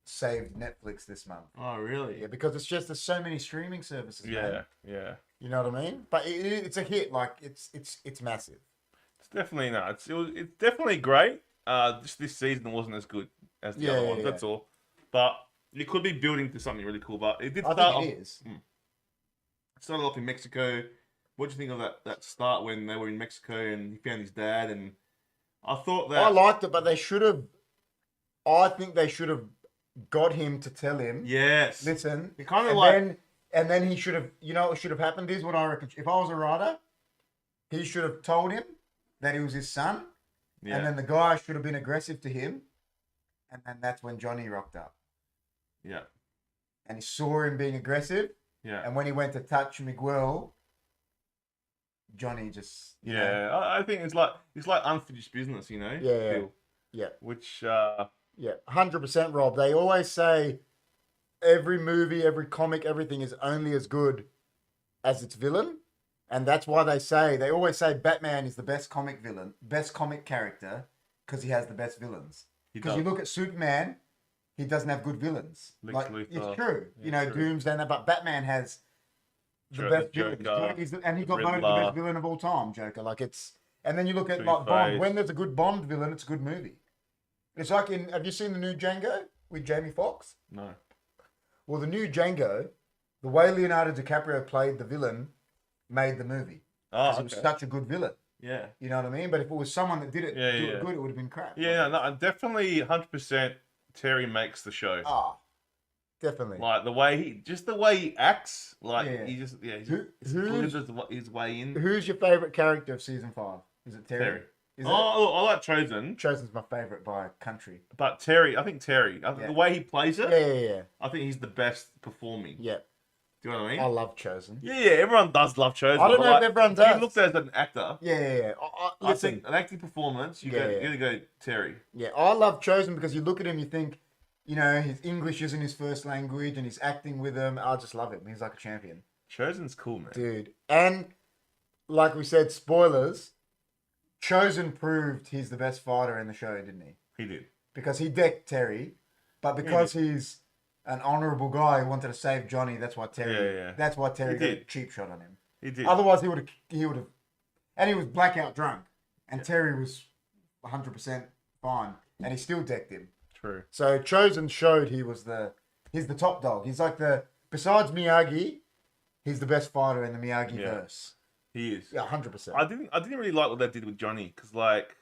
saved Netflix this month." Oh, really? Yeah, because there's so many streaming services. Man. Yeah. You know what I mean? But it's a hit. Like, it's massive. It's definitely it's definitely great. Just this season wasn't as good as the other ones. That's all. But you could be building to something really cool. But it did start I off. think it is. Started off in Mexico. What do you think of that start when they were in Mexico and he found his dad? And I thought that I liked it, but they should have. I think they should have got him to tell him. yes, Listen. it kind of And like then he should have. You know what should have happened is what I reckon. If I was a writer, he should have told him that he was his son, and then the guy should have been aggressive to him, and then that's when Johnny rocked up. yeah. And he saw him being aggressive, Yeah. And when he went to touch Miguel, Johnny just you know, Yeah, I think it's like unfinished business, you know. Yeah, yeah. Still. yeah, Which 100%, Rob. They always say every movie, every comic, everything is only as good as its villain, and that's why they always say Batman is the best comic villain, best comic character, because he has the best villains. Because you look at Superman, he doesn't have good villains. Lex Like Luthor. it's true, Yeah, you know, true. Doomsday, but Batman has the best villains. Joker, And he got voted the Riddler. best villain of all time, Joker. Like it's, and then you look at like Bond. Two-Face. When there's a good Bond villain, it's a good movie. It's like have you seen the new Django with Jamie Foxx? No. Well, the new Django, the way Leonardo DiCaprio played the villain, made the movie. Oh, Because he was such a good villain. Yeah. You know what I mean? But if it was someone that did it, Yeah, do yeah. it good, it would have been crap. Yeah, no, definitely 100% Terry makes the show. Ah, definitely. Like the way he acts, like Yeah. he just he's Who's his way in. who's your favorite character of season 5? Is it Terry? Terry. Is it? Oh, look, I like Chosen, Chosen's my favorite by country. but Terry, I think Yeah. the way he plays it, Yeah. I think he's the best performing. Yeah. Do you know what I mean? I love Chosen. Yeah, everyone does love Chosen. I don't but know if everyone does. He looks as an actor. Yeah. I Listen, think an acting performance, you gotta go Terry. yeah, I love Chosen because you look at him, you think, you know, his English isn't his first language and he's acting with him. I just love him. He's like a champion. Chosen's cool, man. Dude. And like we said, spoilers, Chosen proved he's the best fighter in the show, didn't he? He did. Because he decked Terry, but because he's an honourable guy who wanted to save Johnny, that's why Terry Yeah. that's why Terry He got a did. cheap shot on him. He did. Otherwise he would have and he was blackout drunk. And Terry was 100% fine. And he still decked him. True. So Chosen showed he's the top dog. He's like besides Miyagi, he's the best fighter in the Miyagi verse. He is. Yeah, 100%. I didn't really like what they did with Johnny because like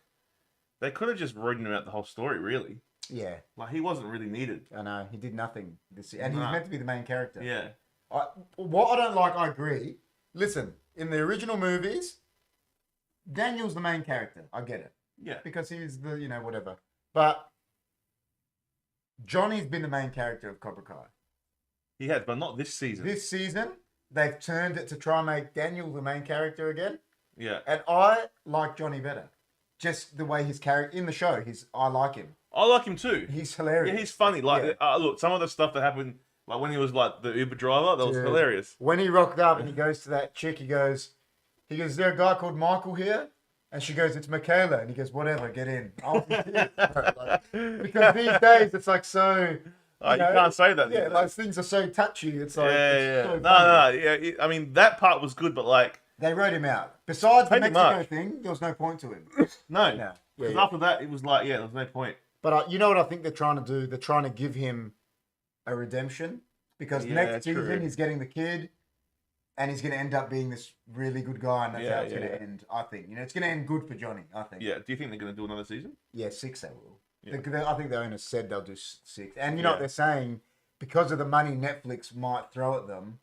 they could have just ridden him out the whole story. Really, Yeah, like he wasn't really needed. I know. He did nothing this year. And he's Nah. meant to be the main character. Yeah. What I don't like, I agree. Listen, in the original movies, Daniel's the main character. I get it. Yeah. Because he's the, whatever. But Johnny's been the main character of Cobra Kai. He has, but not this season. This season, they've turned it to try and make Daniel the main character again. Yeah. And I like Johnny better. Just the way his character in the show, I like him. I like him too. He's hilarious. Yeah, he's funny. Like, Yeah. look, some of the stuff that happened, like when he was like the Uber driver, that was Dude. hilarious. When he rocked up and he goes to that chick, he goes, is there a guy called Michael here? And she goes, it's Michaela. And he goes, whatever, get in. I was in tears, bro. Like, because these days, it's like so... You can't say that. Yeah, these like days. things are so touchy. It's like... yeah. It's so No, funny. yeah. I mean, that part was good, but like, They wrote him out. Besides the Pretty Mexico much. thing, there was no point to him. no. No. Because Yeah. after that, it was like, there was no point. But you know what I think they're trying to do? They're trying to give him a redemption. Because Yeah, next season, true. he's getting the kid. And he's going to end up being this really good guy. And that's how it's going to end, I think. It's going to end good for Johnny, I think. Yeah. Do you think they're going to do another season? Yeah, 6 they will. Yeah. I think the owner said they'll do 6. And you know what Yeah. they're saying? Because of the money Netflix might throw at them,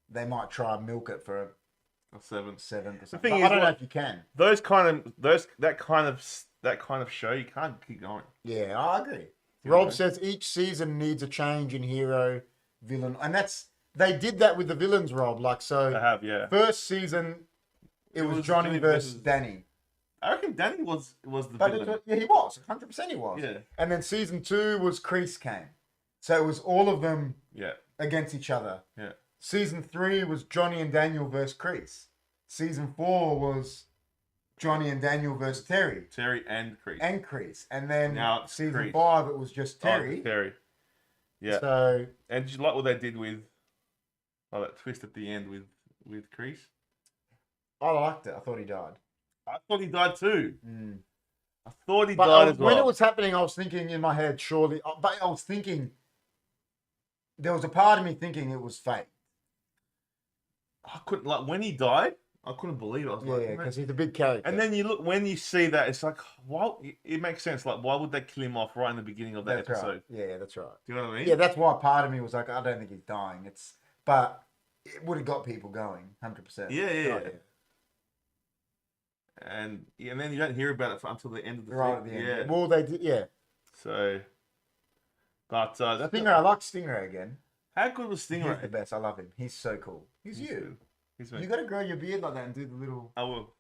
they might try and milk it for A 7. 7%. The thing But is, I don't know like- if you can. That kind of show, you can't keep going. Yeah, I agree. You Rob know? says each season needs a change in hero, villain. And they did that with the villains, Rob. Like, They so have, yeah. first season, it was Johnny Johnny versus versus- Danny. I reckon Danny was the But villain. yeah, he was. 100% he was. Yeah. And then season 2 was Kreese came. So it was all of them Yeah. against each other. Yeah. Season 3 was Johnny and Daniel versus Kreese. Season 4 was Johnny and Daniel versus Terry Terry and Creed. and Kreese. And then Now it's season Kreese. 5, it was just Terry. Terry. Yeah. So, And did you like what they did with that twist at the end with Crease? I liked it. I thought he died. I thought he died too. Mm. I thought he But died as well. when it was happening, I was thinking in my head, surely... But I was thinking... There was a part of me thinking it was fake. I couldn't, like, when he died, I couldn't believe it. I was Yeah, like, because he's a big character. and then you look, when you see that, it's like, why? It makes sense. Like, why would they kill him off right in the beginning of that That's episode? right. Yeah, that's right. Do you know what I mean? Yeah, that's why part of me was like, I don't think he's dying. But it would have got people going, 100%. Yeah. And then you don't hear about it until the end of the Right at season. the end. Yeah. Well, they did, yeah. So, but that's Stingray, I like Stingray again. How good was He's the Stingray? best. I love him. He's so cool. He's you. good. He's You got to grow your beard like that and do the little I will.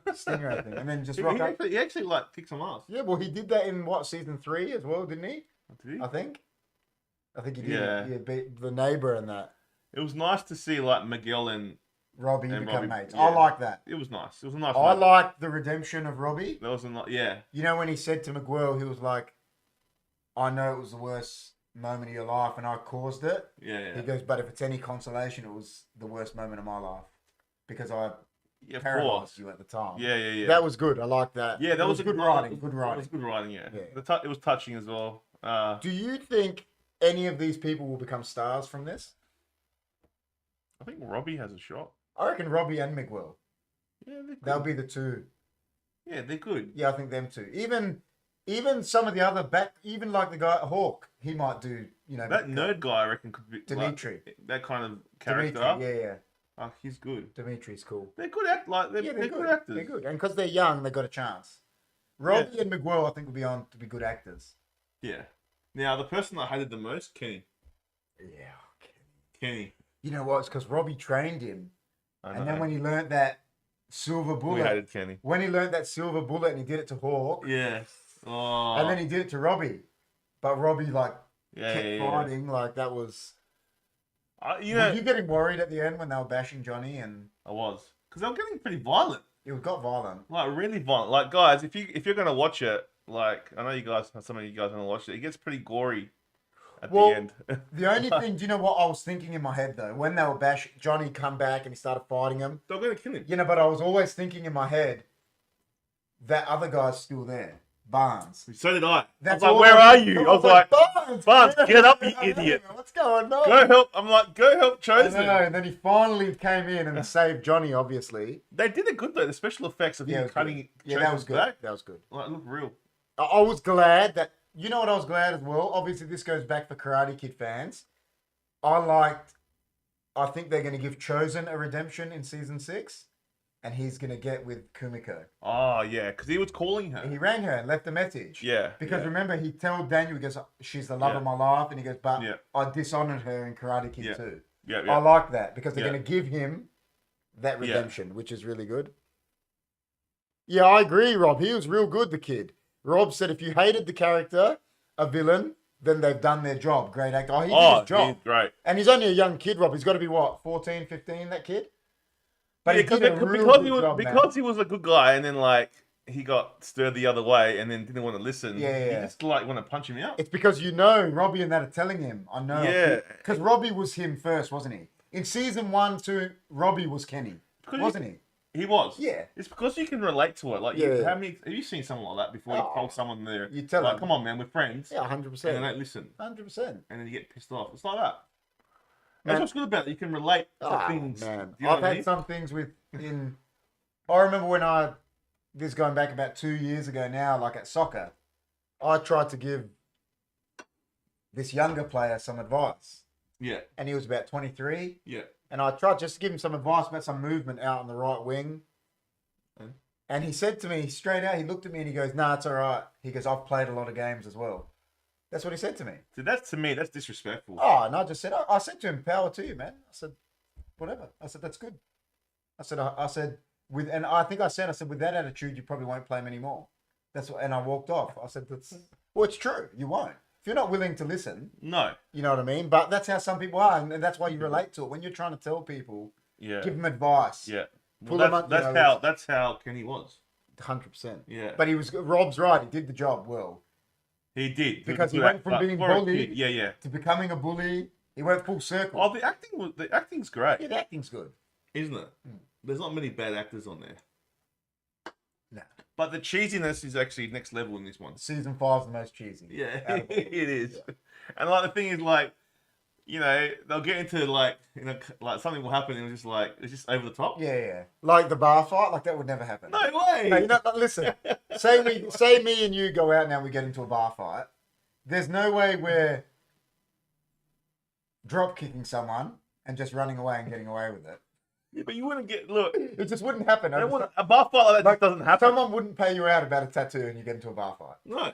Stingray thing, and then just he, rock he up. actually, he actually like kicked some ass. Yeah, well, he did that in what season 3 as well, didn't he? Did he? I think he did. Yeah. Yeah, beat the neighbor and that. It was nice to see like Miguel and Robbie And become Robbie, mates. yeah. I like that. it was nice. It was a nice. I moment. like the redemption of Robbie. That was a not. Yeah. You know when he said to Miguel, he was like, "I know it was the worst moment of your life, and I caused it." Yeah. He goes, "But if it's any consolation, it was the worst moment of my life because I Yeah. Of paralyzed course. you at the time." Yeah. That was good. I like that. Yeah, that It was good that writing. was- Good That writing. was good writing. Yeah. Yeah. It was touching as well. Do you think any of these people will become stars from this? I think Robbie has a shot. I reckon Robbie and Miguel. Yeah, they're good. They'll be the two. Yeah, they're good. Yeah, I think them two. Even some of the other even like the guy Hawk, he might do. You know, That nerd guy, I reckon, could be Dimitri. like, that kind of character. Dimitri, yeah. Oh, he's good. Dimitri's cool. They're good act. Like they're, Yeah, they're good actors. They're good, and because they're young, they got a chance. Robbie and Miguel, I think, will be on to be good actors. Yeah. Now the person I hated the most, Kenny. Yeah. Kenny. You know what? It's because Robbie trained him, I and know. then when he learnt that silver we bullet, hated Kenny. when he learnt that silver bullet, and he did it to Hawk, Yeah. Oh. and then he did it to Robbie, but Robbie like yeah, kept fighting. Like that was. You Were know, you getting worried at the end when they were bashing Johnny and I was because they were getting pretty violent. it got violent? Like really violent. Like guys, if you're gonna watch it, like I know you guys, some of you guys gonna watch it. It gets pretty gory at Well, the end. The only thing, do you know what I was thinking in my head though? When they were bashing Johnny, come back and he started fighting him. They're gonna kill him. You know, but I was always thinking in my head that other guy's still there, Barnes. So did I. That's I was all like, where I are was- you? I I was was like, Barnes, Barnes, get up, you I don't idiot. know, what's going on? go help. I'm like, go help I know, Chosen. and then he finally came in and saved Johnny. Obviously, They did it good though. The special effects of Yeah, it him was cutting good. Yeah, that was Chosen's good. back, That was good. like, look real. I was glad that, you know what I was glad as well? Obviously, this goes back for Karate Kid fans. I think they're going to give Chosen a redemption in season 6, and he's going to get with Kumiko. Oh yeah, because he was calling her. And he rang her and left a message. Yeah. Because yeah. remember, he told Daniel, he goes, "She's the love Yeah. of my life," and he goes, "But Yeah. I dishonored her in Karate Kid Yeah. too." Yeah, I yeah. like that because they're Yeah. going to give him that Yeah. redemption, which is really good. Yeah, I agree, Rob. He was real good, the kid. Rob said if you hated the character, a villain, then they've done their job. Great actor. Oh, he did his job. he's great. And he's only a young kid, Rob. He's got to be, what, 14, 15, that kid? But Yeah, he did a real because good he was job, man. because he was a good guy, and then like he got stirred the other way, and then didn't want to listen. Yeah. He just like want to punch him out. It's because you know Robbie and that are telling him. I know. Yeah. Because Robbie was him first, wasn't he? In season 1, 2, Robbie was Kenny. Because Wasn't he? He was. Yeah. It's because you can relate to it. Like, Yeah. how many have you seen someone like that before? You Oh. told someone there, You tell like, them. come on, man, we're friends, Yeah, and they 100%. don't listen, 100%. and then you get pissed off. It's like that. Man. That's what's good about it. You can relate to Oh, things. man. Do you know I've what I had mean? some things I remember when this going back about 2 years ago now, like at soccer, I tried to give this younger player some advice. Yeah, And he was about 23. yeah. And I tried just to give him some advice about some movement out on the right wing. And? And he said to me straight out, he looked at me and he goes, "Nah, it's all right." He goes, "I've played a lot of games as well." That's what he said to me. So that's to me, that's disrespectful. Oh, and I just said, I said to him, "Power to you, man." I said, "Whatever." I said, "That's good." I said, and I think I said, with that attitude, you probably won't play him anymore. That's what, and I walked off. I said, well, it's true. You won't. If you're not willing to listen, No. you know what I mean? But that's how some people are. And that's why you relate to it. When you're trying to tell people, Yeah. give them advice. Yeah. Pull Well, them up, that's how Kenny was. 100%. Yeah. But Rob's right. He did the job well. He did. Because he Good went act- from but being for a bullied- kid, Yeah. To becoming a bully, he went full circle. Oh, the acting's great, Yeah, the acting's good. isn't it? There's not many bad actors on there. No. But the cheesiness is actually next level in this one. Season 5's the most cheesy. Yeah, out of all. it is. And like the thing is, like, you know, they'll get into like, you know, like something will happen and it's just over the top. Yeah. Like the bar fight, like that would never happen. No way. No, you know, listen. say me and you go out now. We get into a bar fight. There's no way we're drop kicking someone and just running away and getting away with it. Yeah, but you wouldn't get look. It just wouldn't happen. A bar fight like that just doesn't happen. Someone wouldn't pay you out about a tattoo and you get into a bar fight. No.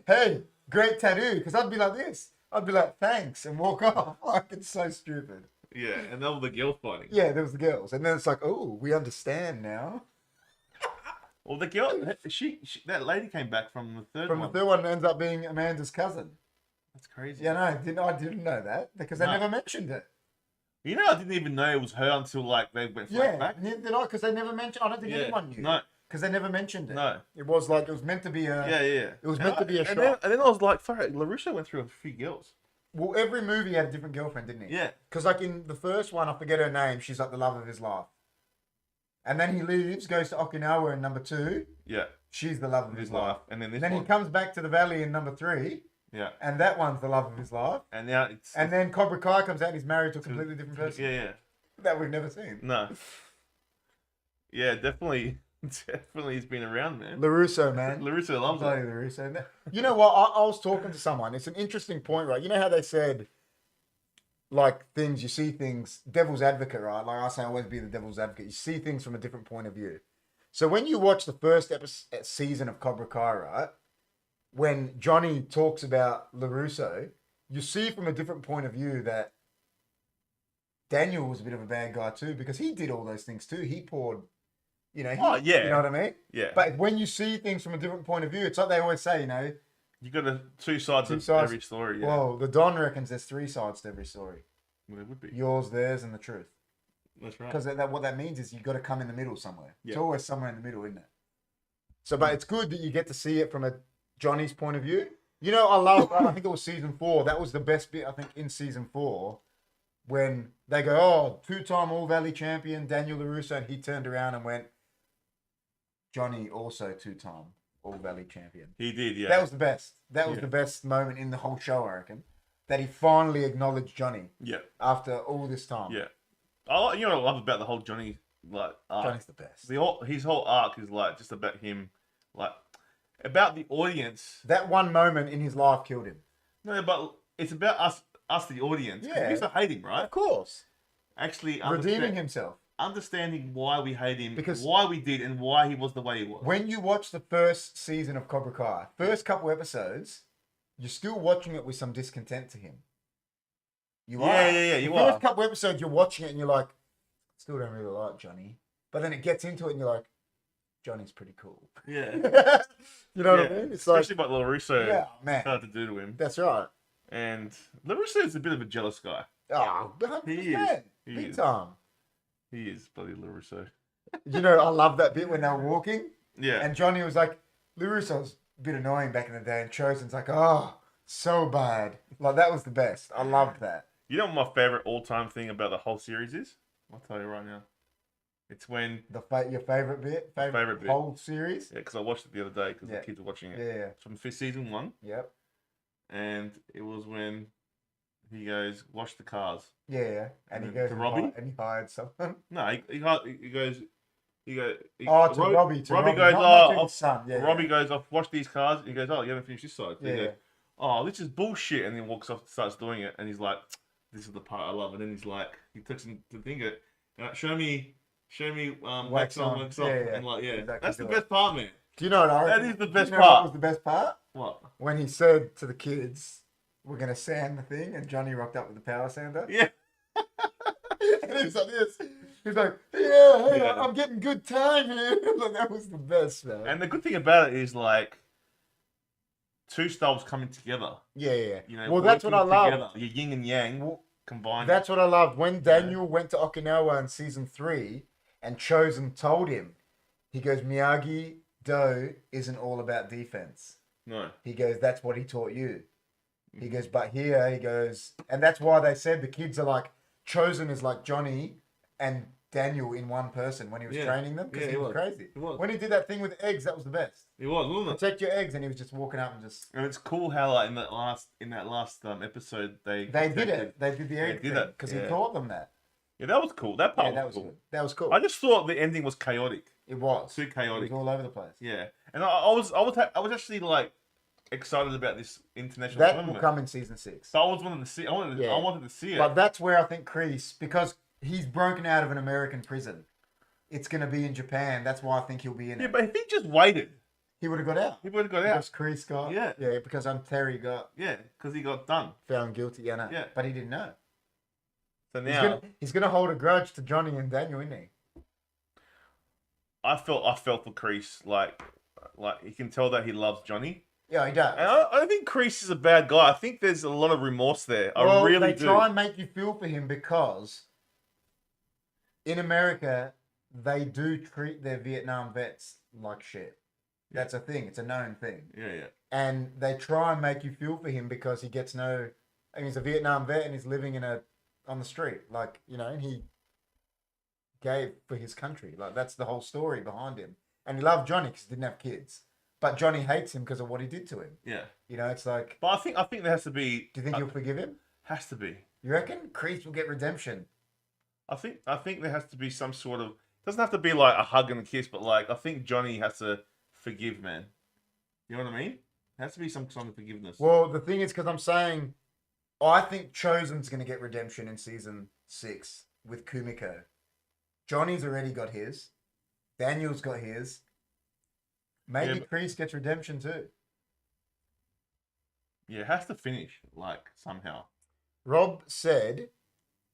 Hey, great tattoo, because I'd be like this. I'd be like, thanks, and walk off. Like, it's so stupid. Yeah, and all the girls fighting. Yeah, there was the girls. And then it's like, oh, we understand now. Well, the girl, that lady came back from the third From one. the third one, it ends up being Amanda's cousin. That's crazy. Yeah, no, I didn't know that because they No. never mentioned it. You know, I didn't even know it was her until like they went flashback. Yeah, neither did I, because they never mentioned. I don't think Yeah. anyone knew. No. Because they never mentioned it. No. It was like it was meant to be a. Yeah. It was meant to be a and shock. then I was like, fuck, LaRusso went through a few girls. Well, every movie had a different girlfriend, didn't he? Yeah. Because like in the first one, I forget her name. She's like the love of his life. And then he leaves, goes to Okinawa in number 2. Yeah. She's the love of his life. And then this Then one. he comes back to the valley in number 3, Yeah. and that one's the love of his life. And now it's. And then Cobra Kai comes out and he's married to a completely different person Yeah. that we've never seen. No. Yeah, definitely. Definitely he's been around, man. LaRusso, man. LaRusso loves Bloody it. LaRusso. You know what? I was talking to someone. It's an interesting point, right? You know how they said, like, things, you see things, devil's advocate, right? Like I say, always be the devil's advocate. You see things from a different point of view. So when you watch the first season of Cobra Kai, right? When Johnny talks about LaRusso, you see from a different point of view that Daniel was a bit of a bad guy too, because he did all those things too. He poured, you know. Oh, yeah. You know what I mean? Yeah. But when you see things from a different point of view, it's like they always say, you know. You got two sides Two of sides. every story. Yeah. Well, the Don reckons there's 3 sides to every story: Well, it would be. yours, theirs, and the truth. That's right. Because what that means is you got to come in the middle somewhere. It's Yeah. always somewhere in the middle, isn't it? So, but it's good that you get to see it from a Johnny's point of view. You know, I think it was season 4. That was the best bit, I think, in season 4. When they go, oh, 2-time All-Valley champion, Daniel LaRusso, and he turned around and went, Johnny also 2-time All-Valley champion. He did, yeah. That was the best. That was Yeah. the best moment in the whole show, I reckon. That he finally acknowledged Johnny Yeah. after all this time. Yeah. You know what I love about the whole Johnny, like, arc? Johnny's the best. His whole arc is, like, just about him, like, about the audience. That one moment in his life killed him. No, but it's about us the audience. 'Cause Yeah. we used to hate him, right? Of course. Actually, Redeeming himself. understanding why we hate him, Because- why we did, and why he was the way he was. When you watch the first season of Cobra Kai, first couple episodes, you're still watching it with some discontent to him. You Yeah, are. yeah, you the first are. couple episodes, you're watching it and you're like, still don't really like Johnny. But then it gets into it and you're like, Johnny's pretty cool. Yeah. You know Yeah. what I mean? It's like, Especially what LaRusso yeah, man. tried to do to him. That's right. And LaRusso is a bit of a jealous guy. Oh, 100%. He is. He Big is. time. He is bloody LaRusso. You know, I love that bit when they were walking. Yeah. And Johnny was like, LaRusso's a bit annoying back in the day. And Chosen's like, oh, so bad. Like, that was the best. I loved that. You know what my favorite all-time thing about the whole series is? I'll tell you right now. It's when... Your favorite bit? Favorite bit. Whole series? Yeah, because I watched it the other day because Yeah. the kids were watching it. Yeah. It's from season 1. Yep. And it was when he goes, wash the cars. Yeah. And he And goes to and Robbie? and he hired someone. No, he goes... Oh, to Robbie. Robbie goes, not to oh, his son. Yeah. Robbie goes, I've washed these cars. And he goes, oh, you haven't finished this side. So he Yeah. goes, oh, this is bullshit. And then walks off and starts doing it. And he's like, this is the part I love. And then he's like, he takes him to think it. Show me, wax on, wax off. Yeah. And like, yeah, Exactly that's the do best part, man. Do you know what I reckon? That is the best Do you know part. What was the best part? What? When he said to the kids, we're going to sand the thing. And Johnny rocked up with the power sander. Yeah. And he was like this. He's like, yeah, Yeah. I'm getting good time here. Like, that was the best, man. And the good thing about it is like, two styles coming together. Yeah. You know, Well, that's what I working love. together. Your yin and yang combined. That's what I loved. When Daniel went to Okinawa in season 3 and Chosen told him, he goes, Miyagi-Do isn't all about defense. No. He goes, that's what he taught you. He goes, but here, he goes, and that's why they said the kids are like, Chosen is like Johnny and Daniel in one person when he was Yeah. training them, because Yeah, he he was was. crazy. He was. When he did that thing with eggs, that was the best. It was, wasn't it? Protect your eggs, and he was just walking up and just... And it's cool how like in that last episode They did it. protected- They did the They egg did thing, it, because yeah. he taught them that. Yeah, that was cool. That part Yeah, that was was cool. good. That was cool. I just thought the ending was chaotic. It was. Too It was chaotic. all over the place. Yeah, and I was actually like excited about this international That tournament. will come in season 6. So I was wanting to see. I wanted to see it. But that's where I think Kreese, because he's broken out of an American prison, it's going to be in Japan. That's why I think he'll be in Yeah, it. but if he just waited, He would have got out. He would have got out. Because Chris got. Yeah. Yeah, because Terry got Yeah, because he got done. found guilty. Yeah, no. Yeah. But he didn't know. So now He's gonna hold a grudge to Johnny and Daniel, isn't he? I felt for Kreese, like you can tell that he loves Johnny. Yeah, he does. And I don't think Kreese is a bad guy. I think there's a lot of remorse there. I Well, really they do. try and make you feel for him because in America they do treat their Vietnam vets like shit. That's a thing. It's a known thing. Yeah. And they try and make you feel for him because he gets no. And he's a Vietnam vet and he's living on the street, like and he gave for his country. Like that's the whole story behind him. And he loved Johnny because he didn't have kids, but Johnny hates him because of what he did to him. Yeah. It's like. But I think there has to be. Do you think he'll forgive him? Has to be. You reckon Kreese will get redemption? I think there has to be some sort of. Doesn't have to be like a hug and a kiss, but like I think Johnny has to forgive, man. You know what I mean? There has to be some sort of forgiveness. Well, the thing is, because I'm saying, I think Chosen's going to get redemption in season 6 with Kumiko. Johnny's already got his. Daniel's got his. Maybe Kreese gets redemption too. Yeah, it has to finish like somehow. Rob said,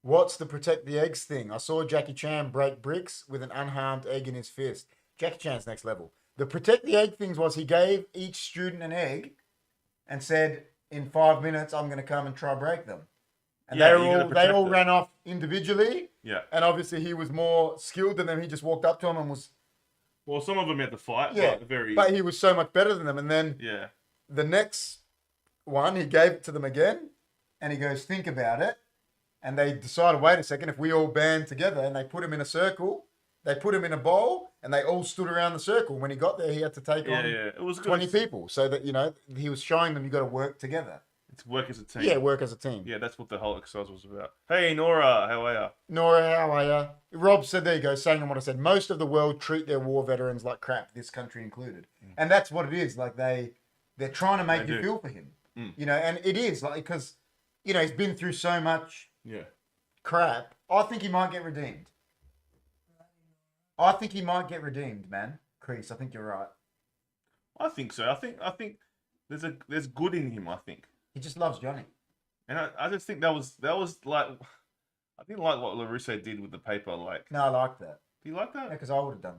"What's the protect the eggs thing? I saw Jackie Chan break bricks with an unharmed egg in his fist." Jackie Chan's next level. The protect the egg things was he gave each student an egg and said, in 5 minutes, I'm going to come and try break them. And Yeah, they all ran off individually. Yeah. And obviously he was more skilled than them. He just walked up to them and was... Well, some of them had to fight. Yeah, but he was so much better than them. And then Yeah. the next one, he gave it to them again. And he goes, think about it. And they decided, wait a second, if we all band together, and they put him in a circle, they put him in a bowl, and they all stood around the circle. When he got there, he had to take on It was good. 20 people. So that, he was showing them you got to work together. It's work as a team. Yeah, work as a team. Yeah, that's what the whole exercise was about. Hey, Nora, how are ya? Nora, how are ya? Rob said, there you go, saying on what I said, most of the world treat their war veterans like crap, this country included. And that's what it is. Like, they're trying to make you feel for him. And it is, like, because, he's been through so much crap. I think he might get redeemed. I think he might get redeemed, man. Kreese, I think you're right. I think so. I think there's good in him, I think. He just loves Johnny. And I just think that was like, I didn't like what LaRusso did with the paper. Like, No, I like that. do you like that? Yeah, because I would have done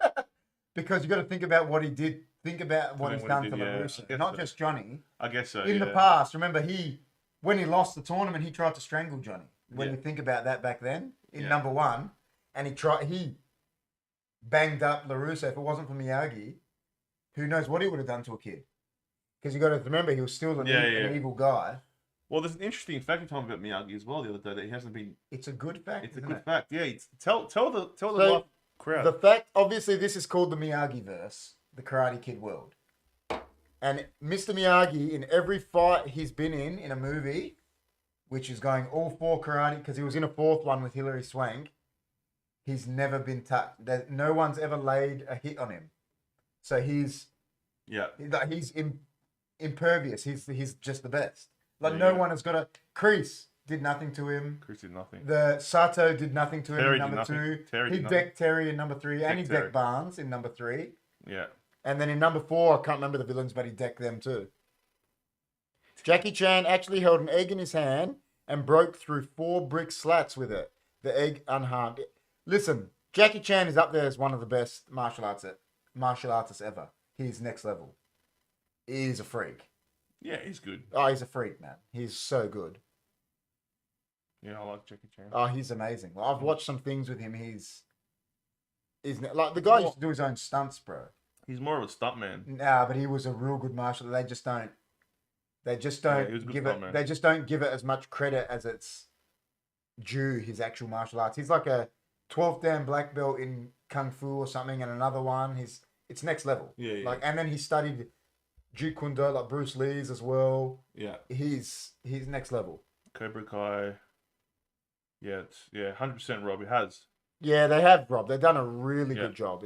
that. Because you got to think about what he did. Think about what he's done to LaRusso. Not just Johnny. I guess so. In the past, remember, when he lost the tournament, he tried to strangle Johnny. When Yeah. you think about that back then, in Yeah. number 1, and he banged up LaRusso. If it wasn't for Miyagi, who knows what he would have done to a kid? Because you got to remember, he was still an evil guy. Well, there's an interesting fact you told me about Miyagi as well the other day that he hasn't been. It's a good fact. It's a isn't good it? fact. Yeah, tell the So, live crowd. The fact, obviously, this is called the Miyagi verse, the Karate Kid world. And Mr. Miyagi, in every fight he's been in a movie, which is going all 4 karate, because he was in a 4th one with Hilary Swank, he's never been touched. No one's ever laid a hit on him. So he's impervious. He's just the best. Like, no one has got a... Kreese did nothing to him. Kreese did nothing. The Sato did nothing to him Terry in did number nothing. 2. Terry He did decked Terry in number 3, and he Terry. decked Barnes in number 3. Yeah. And then in number 4, I can't remember the villains, but he decked them too. Jackie Chan actually held an egg in his hand and broke through 4 brick slats with it. The egg unharmed. Listen, Jackie Chan is up there as one of the best martial artists ever. He's next level. He's a freak. Yeah, he's good. Oh, he's a freak, man. He's so good. Yeah, I like Jackie Chan. Oh, he's amazing. I've watched some things with him. He's like, the guy used to do his own stunts, bro. He's more of a stuntman. Nah, but he was a real good martial. They just don't he was a good give it. stuntman. They just don't give it as much credit as it's due. His actual martial arts. He's like a 12th dan black belt in kung fu or something, and another one. It's next level. Yeah. Like, and then he studied Jeet Kune Do, like Bruce Lee's as well. Yeah. He's next level. Cobra Kai. Yeah, 100% Rob. He has. Yeah, they have, Rob. They've done a really good job.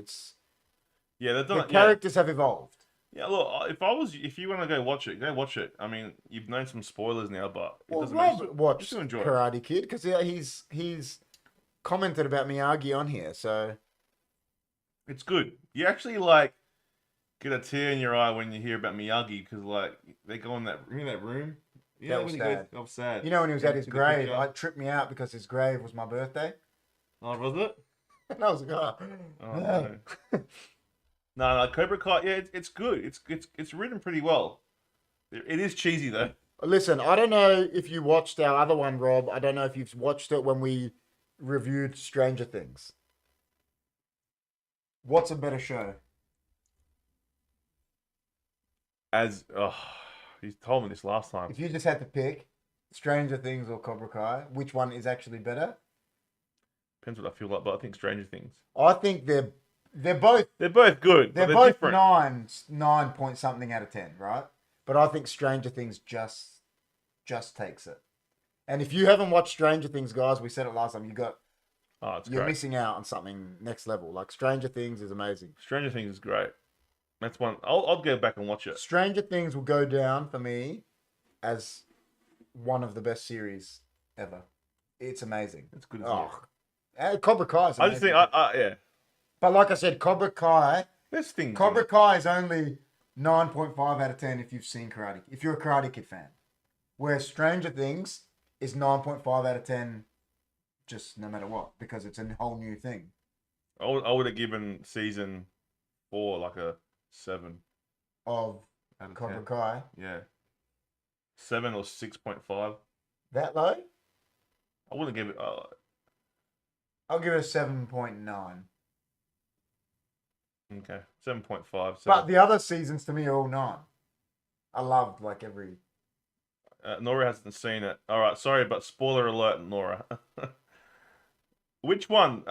Yeah, they've done The it. characters have evolved. Yeah, look, if you want to go watch it, go watch it. I mean, you've known some spoilers now, but it Well, doesn't Rob matter. watched Just enjoy it. Karate Kid because he's commented about Miyagi on here, so It's good. You actually like get a tear in your eye when you hear about Miyagi because like they go in that room. Yeah, That was when sad. I was sad. You know, when he was at his Took a grave, picture. it tripped me out because his grave was my birthday. Oh, was it? And I was like, oh. Oh no. No, Cobra Kai. Yeah, it's good. It's written pretty well. It is cheesy though. Listen, I don't know if you watched our other one, Rob. I don't know if you've watched it when we reviewed Stranger Things. What's a better show? You told me this last time. If you just had to pick Stranger Things or Cobra Kai, which one is actually better? Depends what I feel like, but I think Stranger Things. I think they're both They're both good. they're but both different. 9 point something out of 10, right? But I think Stranger Things just takes it. And if you haven't watched Stranger Things, guys, we said it last time, It's you're great. missing out on something next level. Like Stranger Things is amazing. Stranger Things is great. That's one. I'll go back and watch it. Stranger Things will go down for me as one of the best series ever. It's amazing. It's good as Cobra Kai is amazing. I just think, yeah. But like I said, Cobra Kai There's Cobra Kai is only 9.5 out of 10 if you've seen Karate. If you're a Karate Kid fan. Whereas Stranger Things is 9.5 out of 10 just no matter what, because it's a whole new thing. I would have given season 4 like a 7 Of out of Cobra 10. Kai. Yeah. 7 or 6.5. That low? I wouldn't give it. I'll give it a 7.9. Okay, 7.5. But the other seasons to me are all 9. I loved like every. Nora hasn't seen it. All right, sorry, but spoiler alert, Nora. Which one?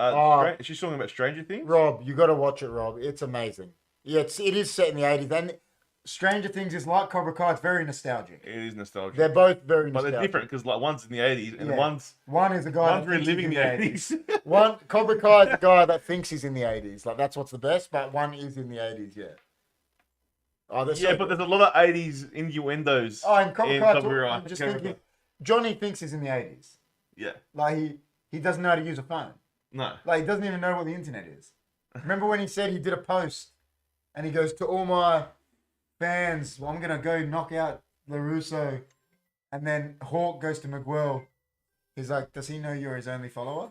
She's talking about Stranger Things. Rob, you got to watch it, Rob. It's amazing. Yeah, it is set in the 80s. And Stranger Things is like Cobra Kai. It's very nostalgic. It is nostalgic. They're both very but nostalgic. they're different because like one's in the 80s and Yeah. one is a guy one's reliving the 80s. One Cobra Kai is the guy that thinks he's in the 80s. Like that's what's the best. But one is in the 80s. Yeah. Oh, that's Yeah, but there's a lot of 80s innuendos. Oh, and Cobra in Kai. Cobra Kai. I'm just Cobra thinking, Kai. Johnny thinks he's in the 80s. Yeah. Like he doesn't know how to use a phone. No. Like he doesn't even know what the internet is. Remember when he said he did a post, and he goes to all my fans, well, I'm gonna go knock out LaRusso, and then Hawk goes to Miguel. He's like, does he know you're his only follower?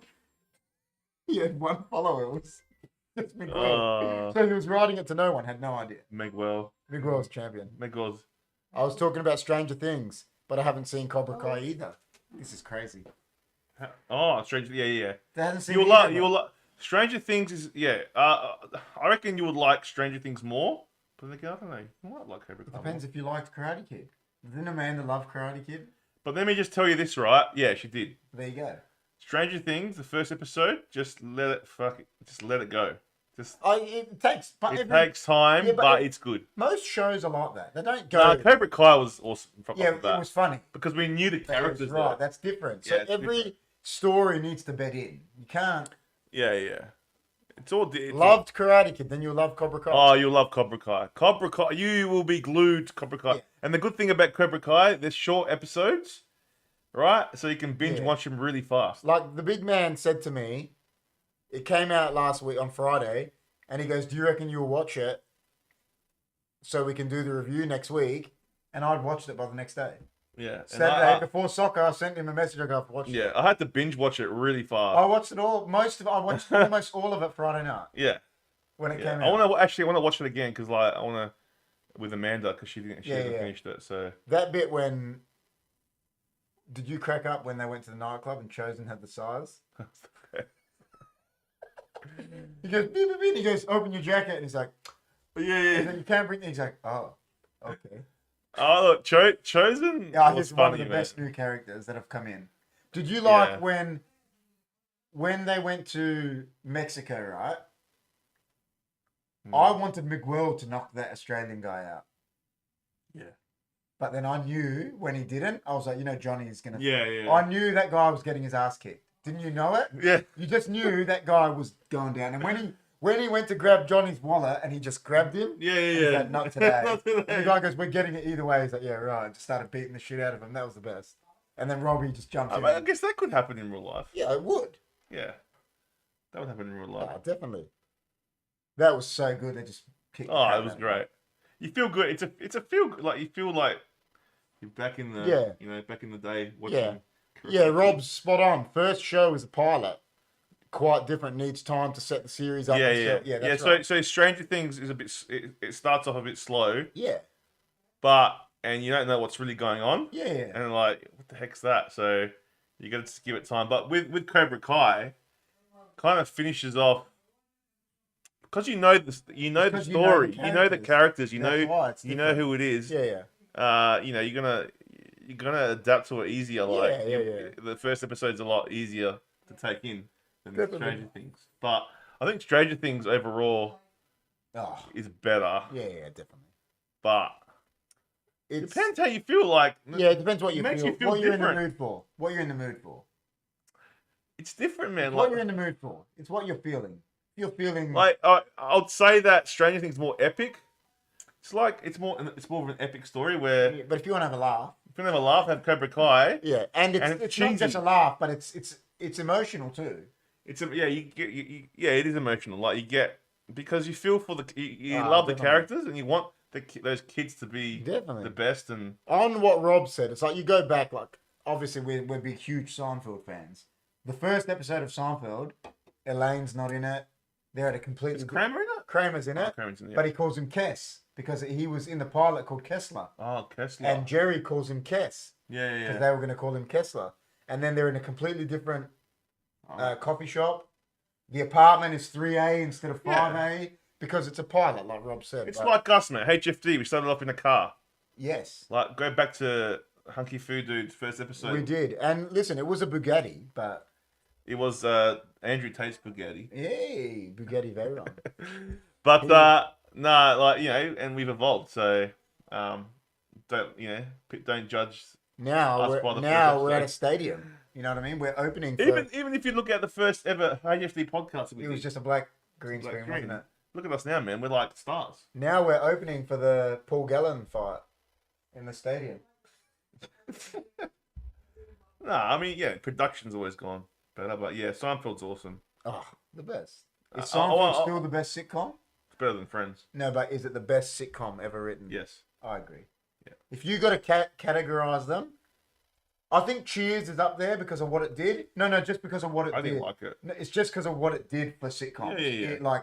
He had one follower. It was just Miguel. So he was writing it to no one. Had no idea. Miguel's champion. Miguel's. I was talking about Stranger Things, but I haven't seen Cobra Kai either. This is crazy. Oh, Stranger. Yeah. They haven't seen. You'll it like. either, You'll like. Stranger Things is I reckon you would like Stranger Things more. But I don't know. You might like Cobra Kai. Depends more. if you liked Karate Kid. Didn't Amanda love Karate Kid? But let me just tell you this, right? Yeah, she did. There you go. Stranger Things, the first episode, just let it go. It takes. But It takes time, Yeah, but it's good. most shows are like that. They don't go. No, Cobra Kai was awesome. Yeah, it was funny. because we knew the That's characters. right. There. That's different. So Yeah, it's every different. story needs to bed in. You can't. Yeah. It's all. Loved Karate Kid, then you'll love Cobra Kai. Oh, you'll love Cobra Kai. Cobra Kai, you will be glued to Cobra Kai. Yeah. And the good thing about Cobra Kai, there's short episodes, right? So you can binge Yeah. watch them really fast. Like the big man said to me, it came out last week on Friday, and he goes, "Do you reckon you'll watch it so we can do the review next week?" And I'd watched it by the next day. Yeah. And Saturday before soccer, I sent him a message. I go, "I've watched it." yeah, I had to binge watch it really fast. I watched it all. I watched almost all of it Friday night Yeah. when it Yeah. came I out. want to watch it again because like I want to with Amanda because she hasn't finished it. So That bit when did you crack up when they went to the nightclub and Chosen had the size? He goes, beep, beep, beep. He goes, open your jacket, and he's like, yeah. you can't bring. He's like, oh, okay. Oh, look, Chosen. Yeah, was he's one of funny, the man. best new characters that have come in. Did you like Yeah. when they went to Mexico, right? Mm. I wanted Miguel to knock that Australian guy out. Yeah. But then I knew when he didn't, I was like, Johnny is gonna. Yeah. I knew that guy was getting his ass kicked. Didn't you know it? Yeah. You just knew that guy was going down. And when he went to grab Johnny's wallet and he just grabbed him, Yeah. he's like, not today. Not today. And the guy goes, we're getting it either way. He's like, yeah, right. And just started beating the shit out of him. That was the best. And then Robbie just jumped in. I guess that could happen in real life. Yeah, it would. Yeah. That would happen in real life. Oh, definitely. That was so good. They just kicked the Oh, crap it was out of great. You feel good. It's a feel like you feel like you're back in the back in the day watching. Yeah. Yeah, Rob's spot on. First show is a pilot. Quite different. Needs time to set the series up. Yeah. That's So right. so Stranger Things is a bit. It starts off a bit slow, Yeah. and you don't know what's really going on. Yeah. And like, what the heck's that? So you got to give it time. But with Cobra Kai, kind of finishes off because you know the story, you know the characters, you That's know why it's you know different. who it is. Yeah. You're gonna adapt to it easier. Like Yeah. the first episode's a lot easier to take in than Definitely. Stranger Things. But I think Stranger Things overall Oh. is better. Yeah, definitely. But It depends how you feel. Like it depends what you makes feel. you feel What you're in the different. mood for. What you're in the mood for. It's different, man. What Like, you're in the mood for. It's what you're feeling. You're feeling like I'd say that Stranger Things is more epic. It's like it's more of an epic story where But if you want to have a laugh, if you have a laugh, have Cobra Kai. yeah, and it's not cheesy. just a laugh, but it's emotional too. It is emotional. Like you get because you feel for you Ah, love the definitely. characters and you want those kids to be Definitely. the best. And On what Rob said, it's like you go back, like obviously we're big huge Seinfeld fans. The first episode of Seinfeld, Elaine's not in it. They're at a completely is Kramer in it? Kramer's in Oh, it, Kramer's in it. but he calls him Kess because he was in the pilot called Kessler, Oh, Kessler. and Jerry calls him Kess yeah. because they were going to call him Kessler. And then they're in a completely different coffee shop. The apartment is 3A instead of 5A because it's a pilot, like Rob said. It's but- like us, man. HFD. We started off in a car. yes, Like go back to Hunky Food Dude's first episode. we did. And listen, it was a Bugatti, but It was Andrew Tate's Bugatti. hey, Bugatti Veyron. But and we've evolved. So don't judge. Now Us by the we're first at a episode. stadium. You know what I mean? We're opening for Even if you look at the first ever HFD podcast, it was just a black green Black screen, screen. wasn't it? Look at us now, man. We're like stars. Now we're opening for the Paul Gallen fight in the stadium. I mean, production's always gone better, but yeah, Seinfeld's awesome. Oh, the best. Is Uh, Seinfeld still the best sitcom? It's better than Friends. No, but is it the best sitcom ever written? Yes. I agree. Yeah. If you got to categorize them, I think Cheers is up there because of what it did. No, just because of what it I did. didn't like it. No, it's just because of what it did for sitcoms. Yeah.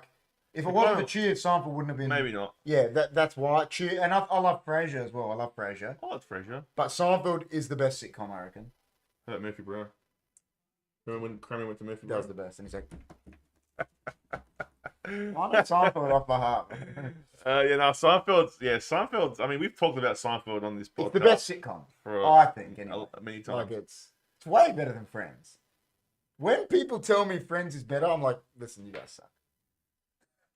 If it wasn't for Cheers, Seinfeld wouldn't have been. Maybe not. Yeah, that's why. Cheers, and I love Frasier as well. I love Frasier. Oh, it's Frasier. But Seinfeld is the best sitcom, I reckon. How about Murphy Bro? Remember when Kramer went to Murphy That Bro? was the best. And he's like, I know Seinfeld off by heart. Seinfeld's. I mean, we've talked about Seinfeld on this podcast. It's the best sitcom, for I think. Anyway. many times. Like it's way better than Friends. When people tell me Friends is better, I'm like, listen, you guys suck.